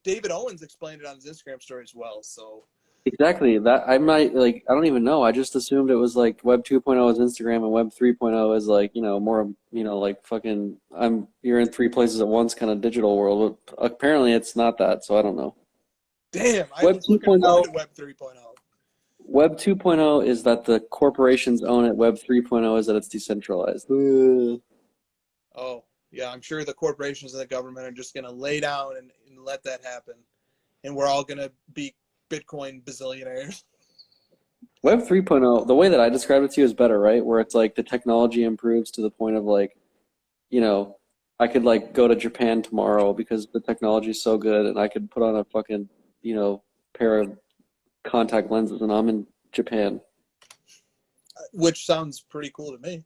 David Owens explained it on his Instagram story as well. So Exactly. That I might like. I don't even know. I just assumed it was like Web 2.0 is Instagram and Web 3.0 is like more like fucking you're in three places at once kind of digital world. But apparently it's not that. So I don't know. Damn, I Web was looking 2.0 forward to Web 3.0. Web 2.0 is that the corporations own it. Web 3.0 is that it's decentralized. Oh, yeah, I'm sure the corporations and the government are just going to lay down and let that happen. And we're all going to be Bitcoin bazillionaires. Web 3.0, the way that I described it to you is better, right? Where it's like the technology improves to the point of like, I could like go to Japan tomorrow because the technology is so good and I could put on a fucking, pair of contact lenses and I'm in Japan. Which sounds pretty cool to me.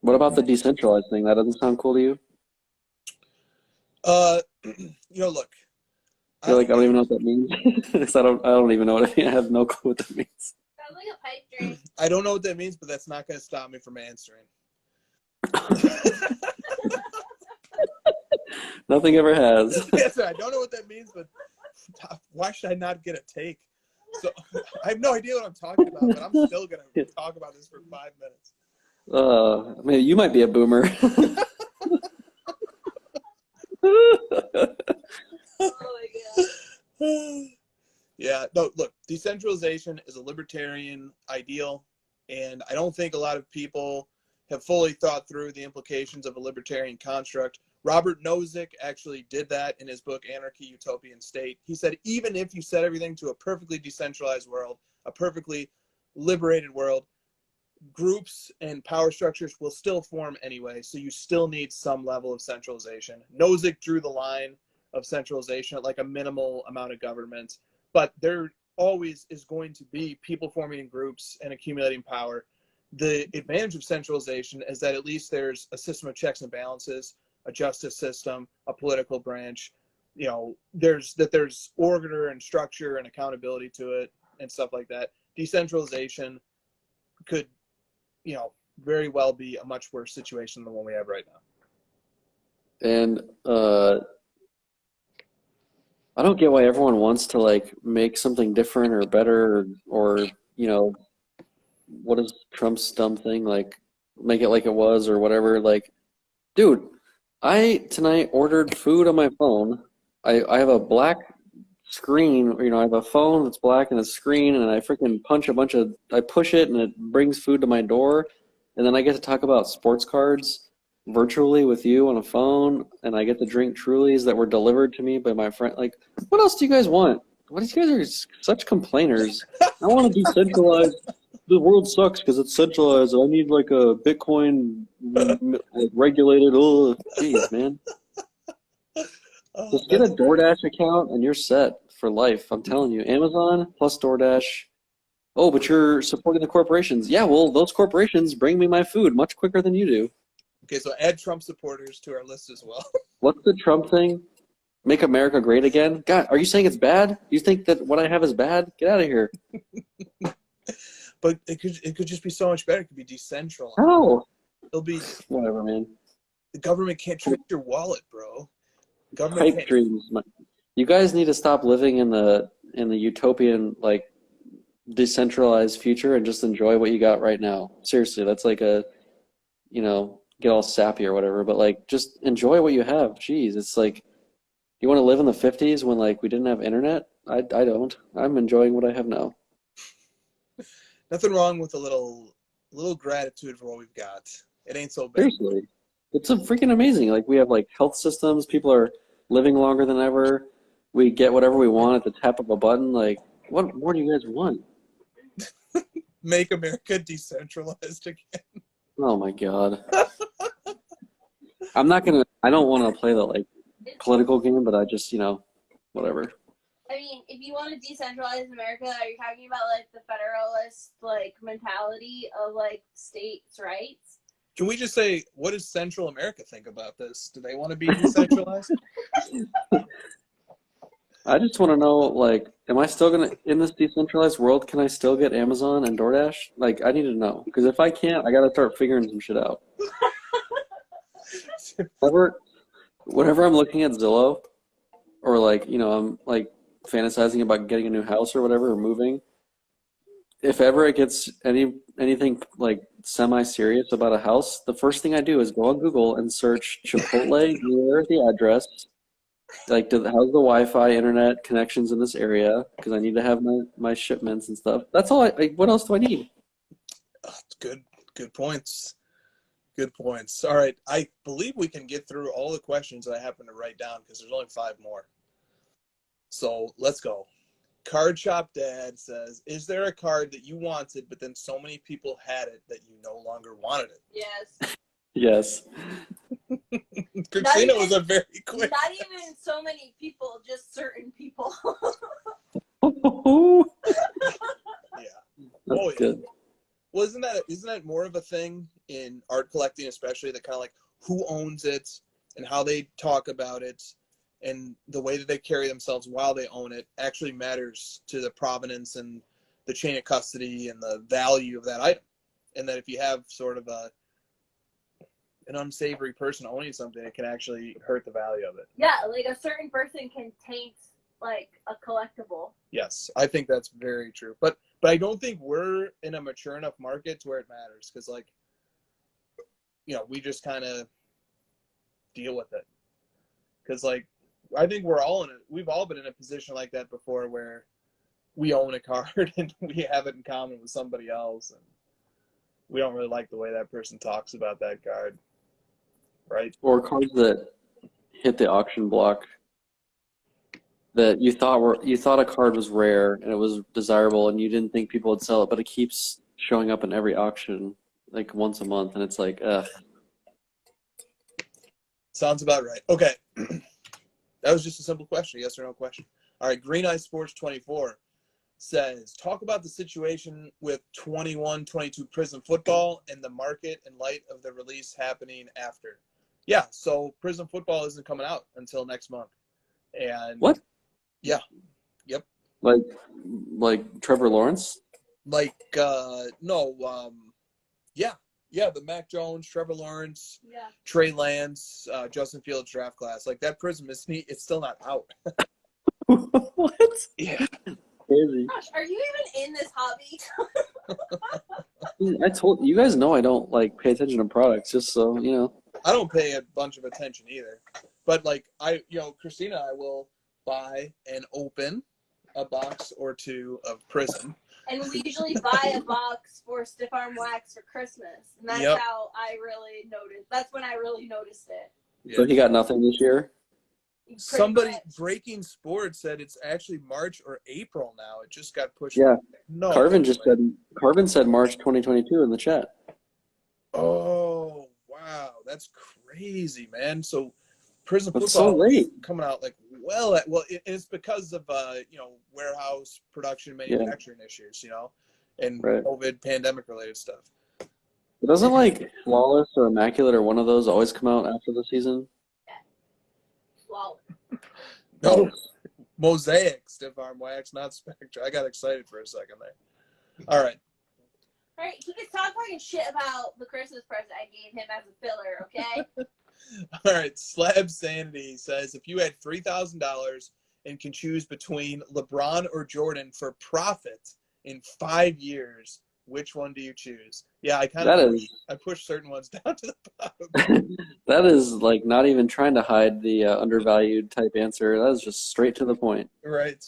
What about the decentralized thing? That doesn't sound cool to you? Look. I feel like I don't even know what that means. I don't even know what it means. I have no clue what that means. Sounds like a pipe dream. I don't know what that means, but that's not going to stop me from answering. Nothing ever has. Yes, I don't know what that means, but why should I not get a take? So I have no idea what I'm talking about, but I'm still going to talk about this for 5 minutes. I mean, you might be a boomer. Oh my god. Yeah, no, look, decentralization is a libertarian ideal, and I don't think a lot of people have fully thought through the implications of a libertarian construct. Robert Nozick actually did that in his book, Anarchy, Utopian State. He said, even if you set everything to a perfectly decentralized world, a perfectly liberated world, groups and power structures will still form anyway, so you still need some level of centralization. Nozick drew the line of centralization at like a minimal amount of government, but there always is going to be people forming in groups and accumulating power. The advantage of centralization is that at least there's a system of checks and balances, a justice system, a political branch. There's order and structure and accountability to it and stuff like that. Decentralization could, very well be a much worse situation than the one we have right now. And I don't get why everyone wants to like make something different or better or what is Trump's dumb thing, like make it like it was or whatever. Like, dude, I tonight ordered food on my phone. I have a black screen, I have a phone that's black and a screen, and I freaking I push it and it brings food to my door, and then I get to talk about sports cards virtually with you on a phone, and I get to drink Trulies that were delivered to me by my friend. Like, what else do you guys want? What, you guys are such complainers. I want to decentralize. The world sucks because it's centralized. I need like a Bitcoin regulated. Oh, jeez, man. Just get a DoorDash account and you're set for life. I'm telling you. Amazon plus DoorDash. Oh, but you're supporting the corporations. Yeah, well, those corporations bring me my food much quicker than you do. Okay, so add Trump supporters to our list as well. What's the Trump thing? Make America great again? God, are you saying it's bad? You think that what I have is bad? Get out of here. But it could just be so much better. It could be decentralized. Oh. It'll be whatever, man. The government can't trick your wallet, bro. Pipe dreams. You guys need to stop living in the utopian, like, decentralized future and just enjoy what you got right now. Seriously, that's like a, get all sappy or whatever, but like just enjoy what you have. Jeez, it's like, you want to live in the 50s when like we didn't have internet? I don't. I'm enjoying what I have now. Nothing wrong with a little gratitude for what we've got. It ain't so bad. Seriously. It's a freaking amazing. Like, we have like health systems, people are living longer than ever. We get whatever we want at the tap of a button. Like, what more do you guys want? Make America decentralized again. Oh my god. I don't want to play the like political game, but I just, whatever. I mean, if you want to decentralize America, are you talking about like the federalist like mentality of like states' rights? Can we just say, what does Central America think about this? Do they want to be decentralized? I just want to know, like, am I still going to, in this decentralized world, can I still get Amazon and DoorDash? Like, I need to know. Because if I can't, I got to start figuring some shit out. Whenever I'm looking at Zillow, or like, I'm like fantasizing about getting a new house or whatever, or moving, if ever it gets anything like semi-serious about a house, the first thing I do is go on Google and search Chipotle near the address. Like, how's the Wi-Fi internet connections in this area? Because I need to have my shipments and stuff. That's all. What else do I need? Good points. Good points. All right. I believe we can get through all the questions that I happen to write down because there's only 5 more. So let's go. Card Shop Dad says, is there a card that you wanted, but then so many people had it that you no longer wanted it? Yes. Yes. Christina was a very quick. Not even so many people, just certain people. Yeah. That's good. Well, isn't that more of a thing in art collecting, especially that kind of like who owns it and how they talk about it and the way that they carry themselves while they own it actually matters to the provenance and the chain of custody and the value of that item. And that if you have sort of an unsavory person owning something, it can actually hurt the value of it. Yeah, like a certain person can taint like a collectible. Yes, I think that's very true. But I don't think we're in a mature enough market to where it matters because, like, you know, we just kind of deal with it. Because, like, I think we've all been in a position like that before where we own a card and we have it in common with somebody else and we don't really like the way that person talks about that card, right? Or cards that hit the auction block that you thought a card was rare and it was desirable and you didn't think people would sell it, but it keeps showing up in every auction like once a month and it's like, ugh. Sounds about right. Okay. That was just a simple question, yes or no question. All right, Green Eye Sports 24 says, talk about the situation with 21-22 Prism football and the market in light of the release happening after. Yeah, so Prism football isn't coming out until next month. And What? Yeah. Yep. Like Trevor Lawrence? Like no, yeah, the Mac Jones, Trevor Lawrence, Yeah. Trey Lance, Justin Fields draft class. Like that Prism is neat. It's still not out. What? Yeah. Crazy. Gosh, are you even in this hobby? I told you guys know I don't like pay attention to products, just so you know. I don't pay a bunch of attention either. But like Christina, I will buy and open a box or two of Prism. And we usually buy a box for Stiff Arm Wax for Christmas. And that's how I really noticed. That's when I really noticed it. Yeah. So he got nothing this year? Somebody, Breaking Sports, said it's actually March or April now. It just got pushed. Yeah. No. Carvin said March 2022 in the chat. Oh, wow. That's crazy, man. So Prism That's football so late. coming out like it's because of warehouse production manufacturing issues, and Right. COVID pandemic related stuff. But doesn't like Flawless or Immaculate or one of those always come out after the season? Wow. No, Mosaic Stiff Arm Wax, not Spectra. I got excited for a second there. All right. All right, he can stop talking shit about the Christmas present I gave him as a filler, okay? All right, Slab Sanity says, if you had $3,000 and can choose between LeBron or Jordan for profit in 5 years, which one do you choose? Yeah, I push certain ones down to the bottom. That is like not even trying to hide the undervalued type answer. That is just straight to the point. Right.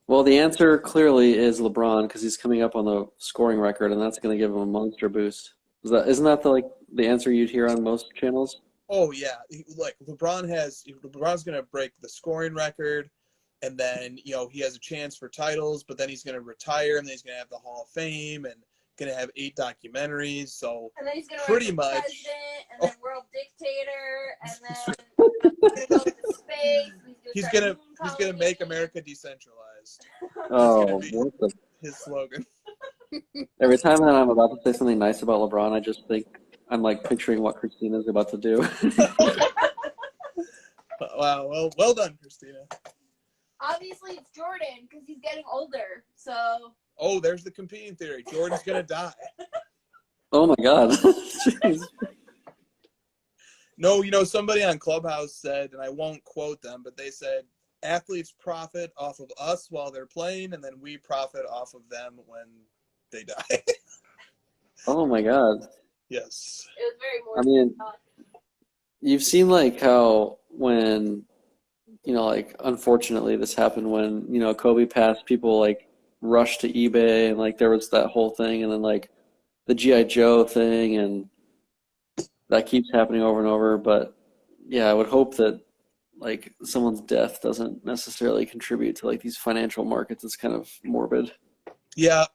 Well, the answer clearly is LeBron because he's coming up on the scoring record, and that's going to give him a monster boost. Isn't that the answer you'd hear on most channels? Oh yeah, LeBron's going to break the scoring record, and then he has a chance for titles, but then he's going to retire, and then he's going to have the Hall of Fame, and going to have 8 documentaries. So and then he's going to pretty run much for president, and then world dictator, and then he's going to go to space. He's gonna make America decentralized. Oh, His slogan. Every time that I'm about to say something nice about LeBron, I just think I'm like picturing what Christina's about to do. Wow, well done, Christina. Obviously, it's Jordan because he's getting older. So. Oh, there's the competing theory. Jordan's gonna die. Oh my God. Jeez. No, somebody on Clubhouse said, and I won't quote them, but they said athletes profit off of us while they're playing, and then we profit off of them when they die. Oh my God. Yes. It was very I mean, you've seen like how when, like unfortunately this happened when, Kobe passed, people like rushed to eBay and like there was that whole thing and then like the G.I. Joe thing and that keeps happening over and over. But yeah, I would hope that like someone's death doesn't necessarily contribute to like these financial markets. It's kind of morbid. Yeah.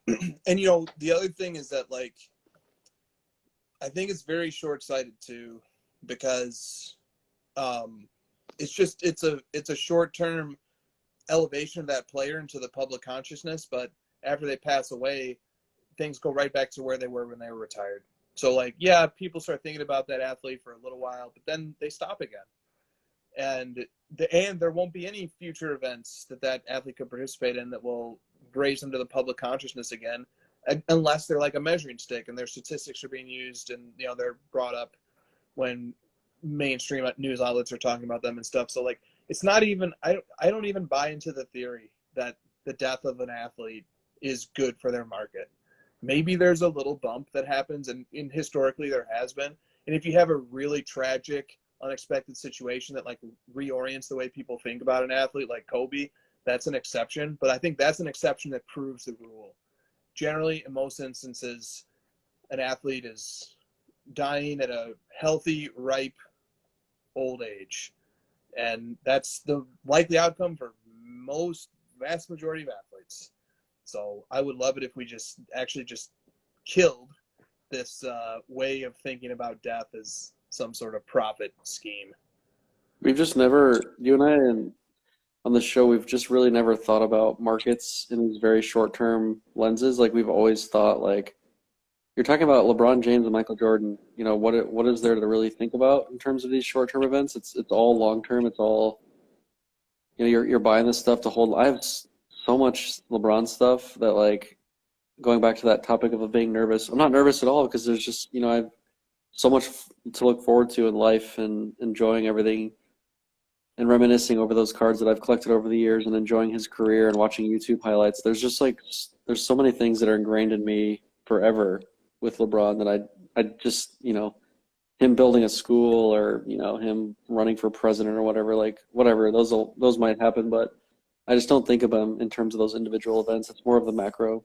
And the other thing is that like I think it's very short-sighted too, because it's a short-term elevation of that player into the public consciousness, but after they pass away, things go right back to where they were when they were retired. So like, yeah, people start thinking about that athlete for a little while, but then they stop again. And there won't be any future events that athlete could participate in that will raise them to the public consciousness again, unless they're like a measuring stick and their statistics are being used and they're brought up when mainstream news outlets are talking about them and stuff. So like, it's not even I don't even buy into the theory that the death of an athlete is good for their market. Maybe there's a little bump that happens, and historically there has been. And if you have a really tragic, unexpected situation that like reorients the way people think about an athlete, like Kobe, that's an exception. But I think that's an exception that proves the rule. Generally, in most instances, an athlete is dying at a healthy, ripe old age. And that's the likely outcome for vast majority of athletes. So I would love it if we just killed this way of thinking about death as some sort of profit scheme. We've just never, you and I, and on the show, we've just really never thought about markets in these very short-term lenses. Like we've always thought, like you're talking about LeBron James and Michael Jordan. What is there to really think about in terms of these short-term events? It's all long-term. It's all, you're buying this stuff to hold. I have so much LeBron stuff that like going back to that topic of being nervous. I'm not nervous at all because there's just I have so much to look forward to in life and enjoying everything and reminiscing over those cards that I've collected over the years and enjoying his career and watching YouTube highlights. There's just like there's so many things that are ingrained in me forever with LeBron that I just him building a school or him running for president or whatever those might happen, but I just don't think of them in terms of those individual events. It's more of the macro.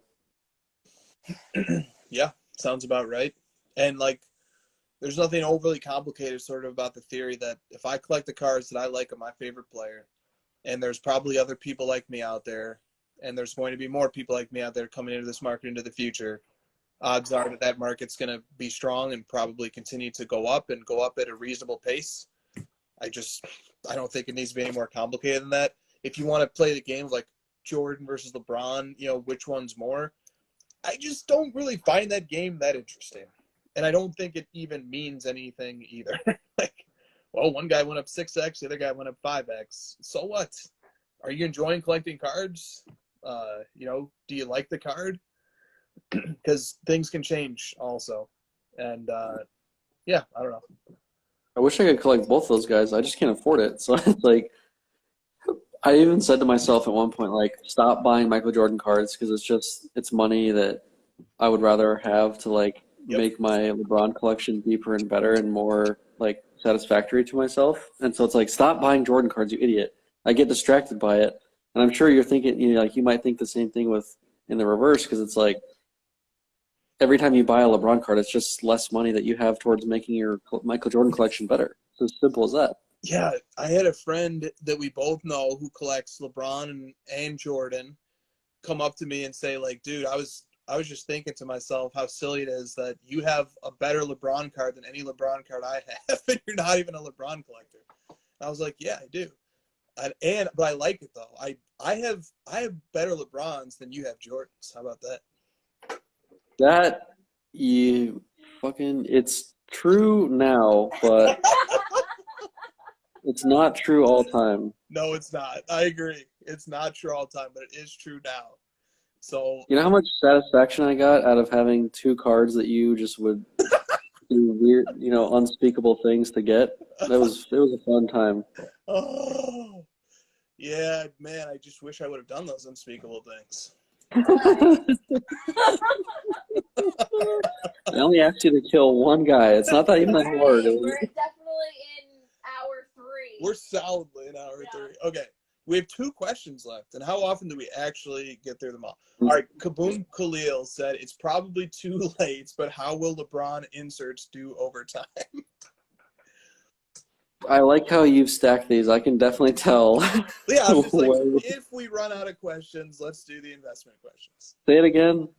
Yeah, sounds about right. And like, there's nothing overly complicated sort of about the theory that if I collect the cards that I like of my favorite player, and there's probably other people like me out there, and there's going to be more people like me out there coming into this market into the future, odds are that market's going to be strong and probably continue to go up at a reasonable pace. I don't think it needs to be any more complicated than that. If you want to play the game of like Jordan versus LeBron, which one's more, I just don't really find that game that interesting. And I don't think it even means anything either. Like, well, one guy went up 6x, the other guy went up 5x. So what? Are you enjoying collecting cards? Do you like the card? Because things can change also. And yeah, I don't know. I wish I could collect both those guys. I just can't afford it. So it's like, I even said to myself at one point, like, stop buying Michael Jordan cards because it's money that I would rather have to like make my LeBron collection deeper and better and more like satisfactory to myself. And so it's like, stop buying Jordan cards, you idiot. I get distracted by it. And I'm sure you're thinking, you might think the same thing in the reverse, because it's like every time you buy a LeBron card, it's just less money that you have towards making your Michael Jordan collection better. It's as simple as that. Yeah, I had a friend that we both know who collects LeBron and Jordan come up to me and say, like, dude, I was just thinking to myself how silly it is that you have a better LeBron card than any LeBron card I have, and you're not even a LeBron collector. And I was like, yeah, I do. But I like it though. I have better LeBrons than you have Jordans. How about that? It's true now, but it's not true all time. No, it's not. I agree. It's not true all the time, but it is true now. So you know how much satisfaction I got out of having two cards that you just would do weird, unspeakable things to get? It was a fun time. Oh, Yeah, man, I just wish I would have done those unspeakable things. I only asked you to kill one guy. It's not that even that hard. We're definitely in hour 3. We're solidly in hour 3. Okay, we have 2 questions left, and how often do we actually get through them all? All right, Kaboom Khalil said it's probably too late, but how will LeBron inserts do over time? I like how you've stacked these. I can definitely tell. Yeah, I was just like, if we run out of questions, let's do the investment questions. Say it again.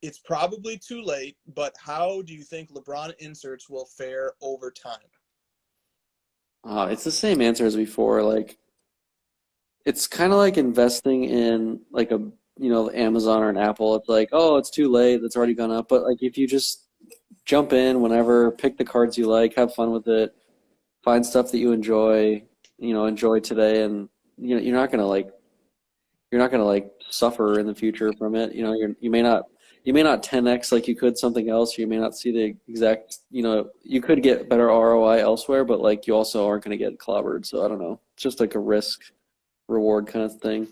It's probably too late, but how do you think LeBron inserts will fare over time? It's the same answer as before. Like, it's kind of like investing in like Amazon or an Apple. It's like, oh, it's too late. It's already gone up. But like, if you just jump in whenever, pick the cards you like, have fun with it, find stuff that you enjoy today, and you're not gonna suffer in the future from it. You may not 10x like you could something else. You may not see the exact, you could get better ROI elsewhere, but like you also aren't going to get clobbered. So I don't know. It's just like a risk reward kind of thing.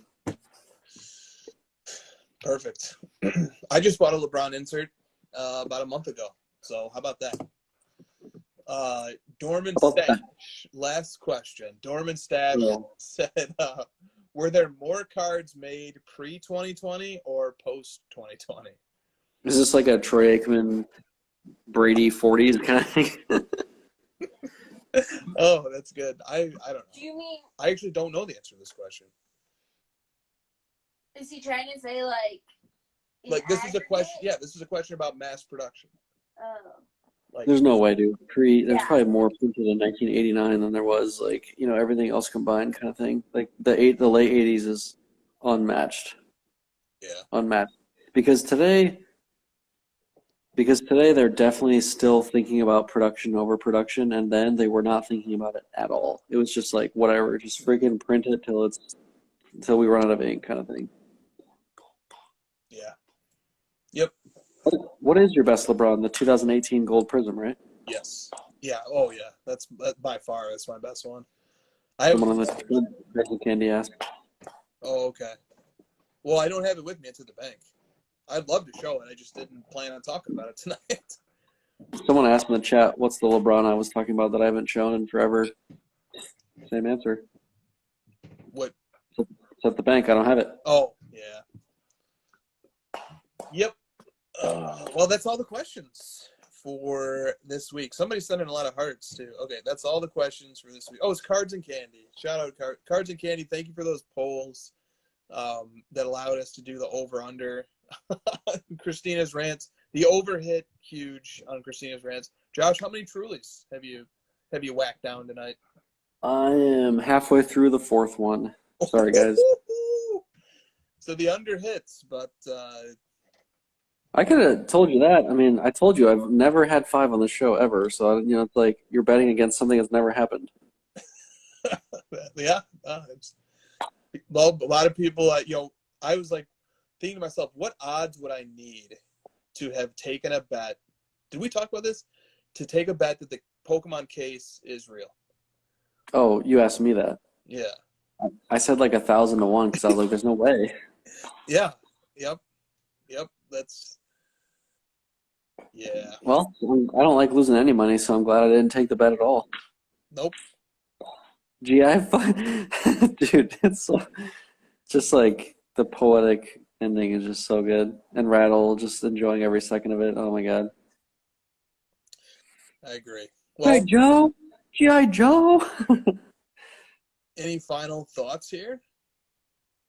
Perfect. I just bought a LeBron insert about a month ago. So how about that? Dorman Stash, last question. Dorman Stash said, were there more cards made pre-2020 or post-2020? Is this like a Troy Aikman, Brady 40s kind of thing? Oh, that's good. I don't know. Do you mean? I actually don't know the answer to this question. Is he trying to say like? This is a question. Yeah, this is a question about mass production. Oh. There's no way, dude. There's probably more printed in 1989 than there was everything else combined kind of thing. Like the late 80s is unmatched. Yeah. Unmatched. Because today they're definitely still thinking about production over production, and then they were not thinking about it at all. It was just like whatever, just freaking print it till we run out of ink kind of thing. Yeah. Yep. What is your best LeBron? The 2018 Gold Prism, right? Yes. Yeah. Oh, yeah. That's by far. That's my best one. Someone on the candy asked. Oh, okay. Well, I don't have it with me. It's at the bank. I'd love to show it. I just didn't plan on talking about it tonight. Someone asked in the chat, "What's the LeBron I was talking about that I haven't shown in forever?" Same answer. What? It's at the bank. I don't have it. Oh, yeah. Yep. Well, that's all the questions for this week. Somebody's sending a lot of hearts, too. Okay, that's all the questions for this week. Oh, it's Cards and Candy. Shout out Cards and Candy. Thank you for those polls that allowed us to do the over-under. Christina's rants. The over hit huge on Christina's rants. Josh, how many Trulies have you whacked down tonight? I am halfway through the 4th one. Sorry, guys. So the under hits, but I could have told you that. I mean, I told you I've never had 5 on the show ever. So it's like you're betting against something that's never happened. Yeah. Well, a lot of people, I was like thinking to myself, what odds would I need to have taken a bet? Did we talk about this? To take a bet that the Pokemon case is real. Oh, you asked me that. Yeah. I said like 1,000 to 1 because I was like, "There's no way." Yeah. Yep. That's. Yeah. Well, I don't like losing any money, so I'm glad I didn't take the bet at all. Nope. GI, dude, it's just like the poetic ending is just so good, and Rattle just enjoying every second of it. Oh my god. I agree. Well, G.I. Joe. Any final thoughts here?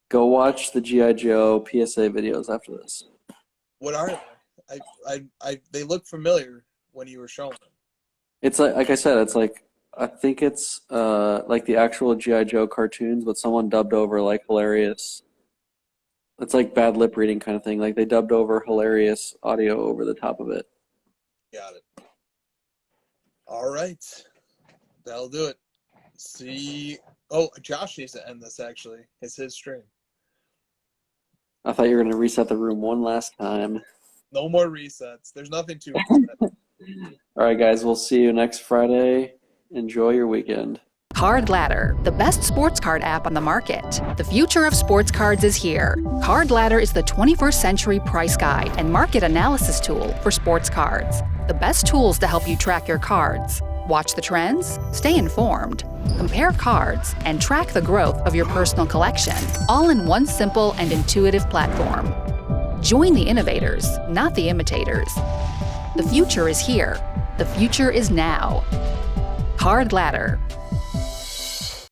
Go watch the G.I. Joe PSA videos after this. What are they? They look familiar when you were showing them. It's like I said, it's like I think it's like the actual G.I. Joe cartoons, but someone dubbed over like hilarious. It's like bad lip reading kind of thing. Like they dubbed over hilarious audio over the top of it. Got it. All right. That'll do it. See. Oh, Josh needs to end this, actually. It's his stream. I thought you were going to reset the room one last time. No more resets. There's nothing to reset. All right, guys. We'll see you next Friday. Enjoy your weekend. Card Ladder, the best sports card app on the market. The future of sports cards is here. Card Ladder is the 21st century price guide and market analysis tool for sports cards. The best tools to help you track your cards. Watch the trends, stay informed, compare cards, and track the growth of your personal collection, all in one simple and intuitive platform. Join the innovators, not the imitators. The future is here. The future is now. Card Ladder.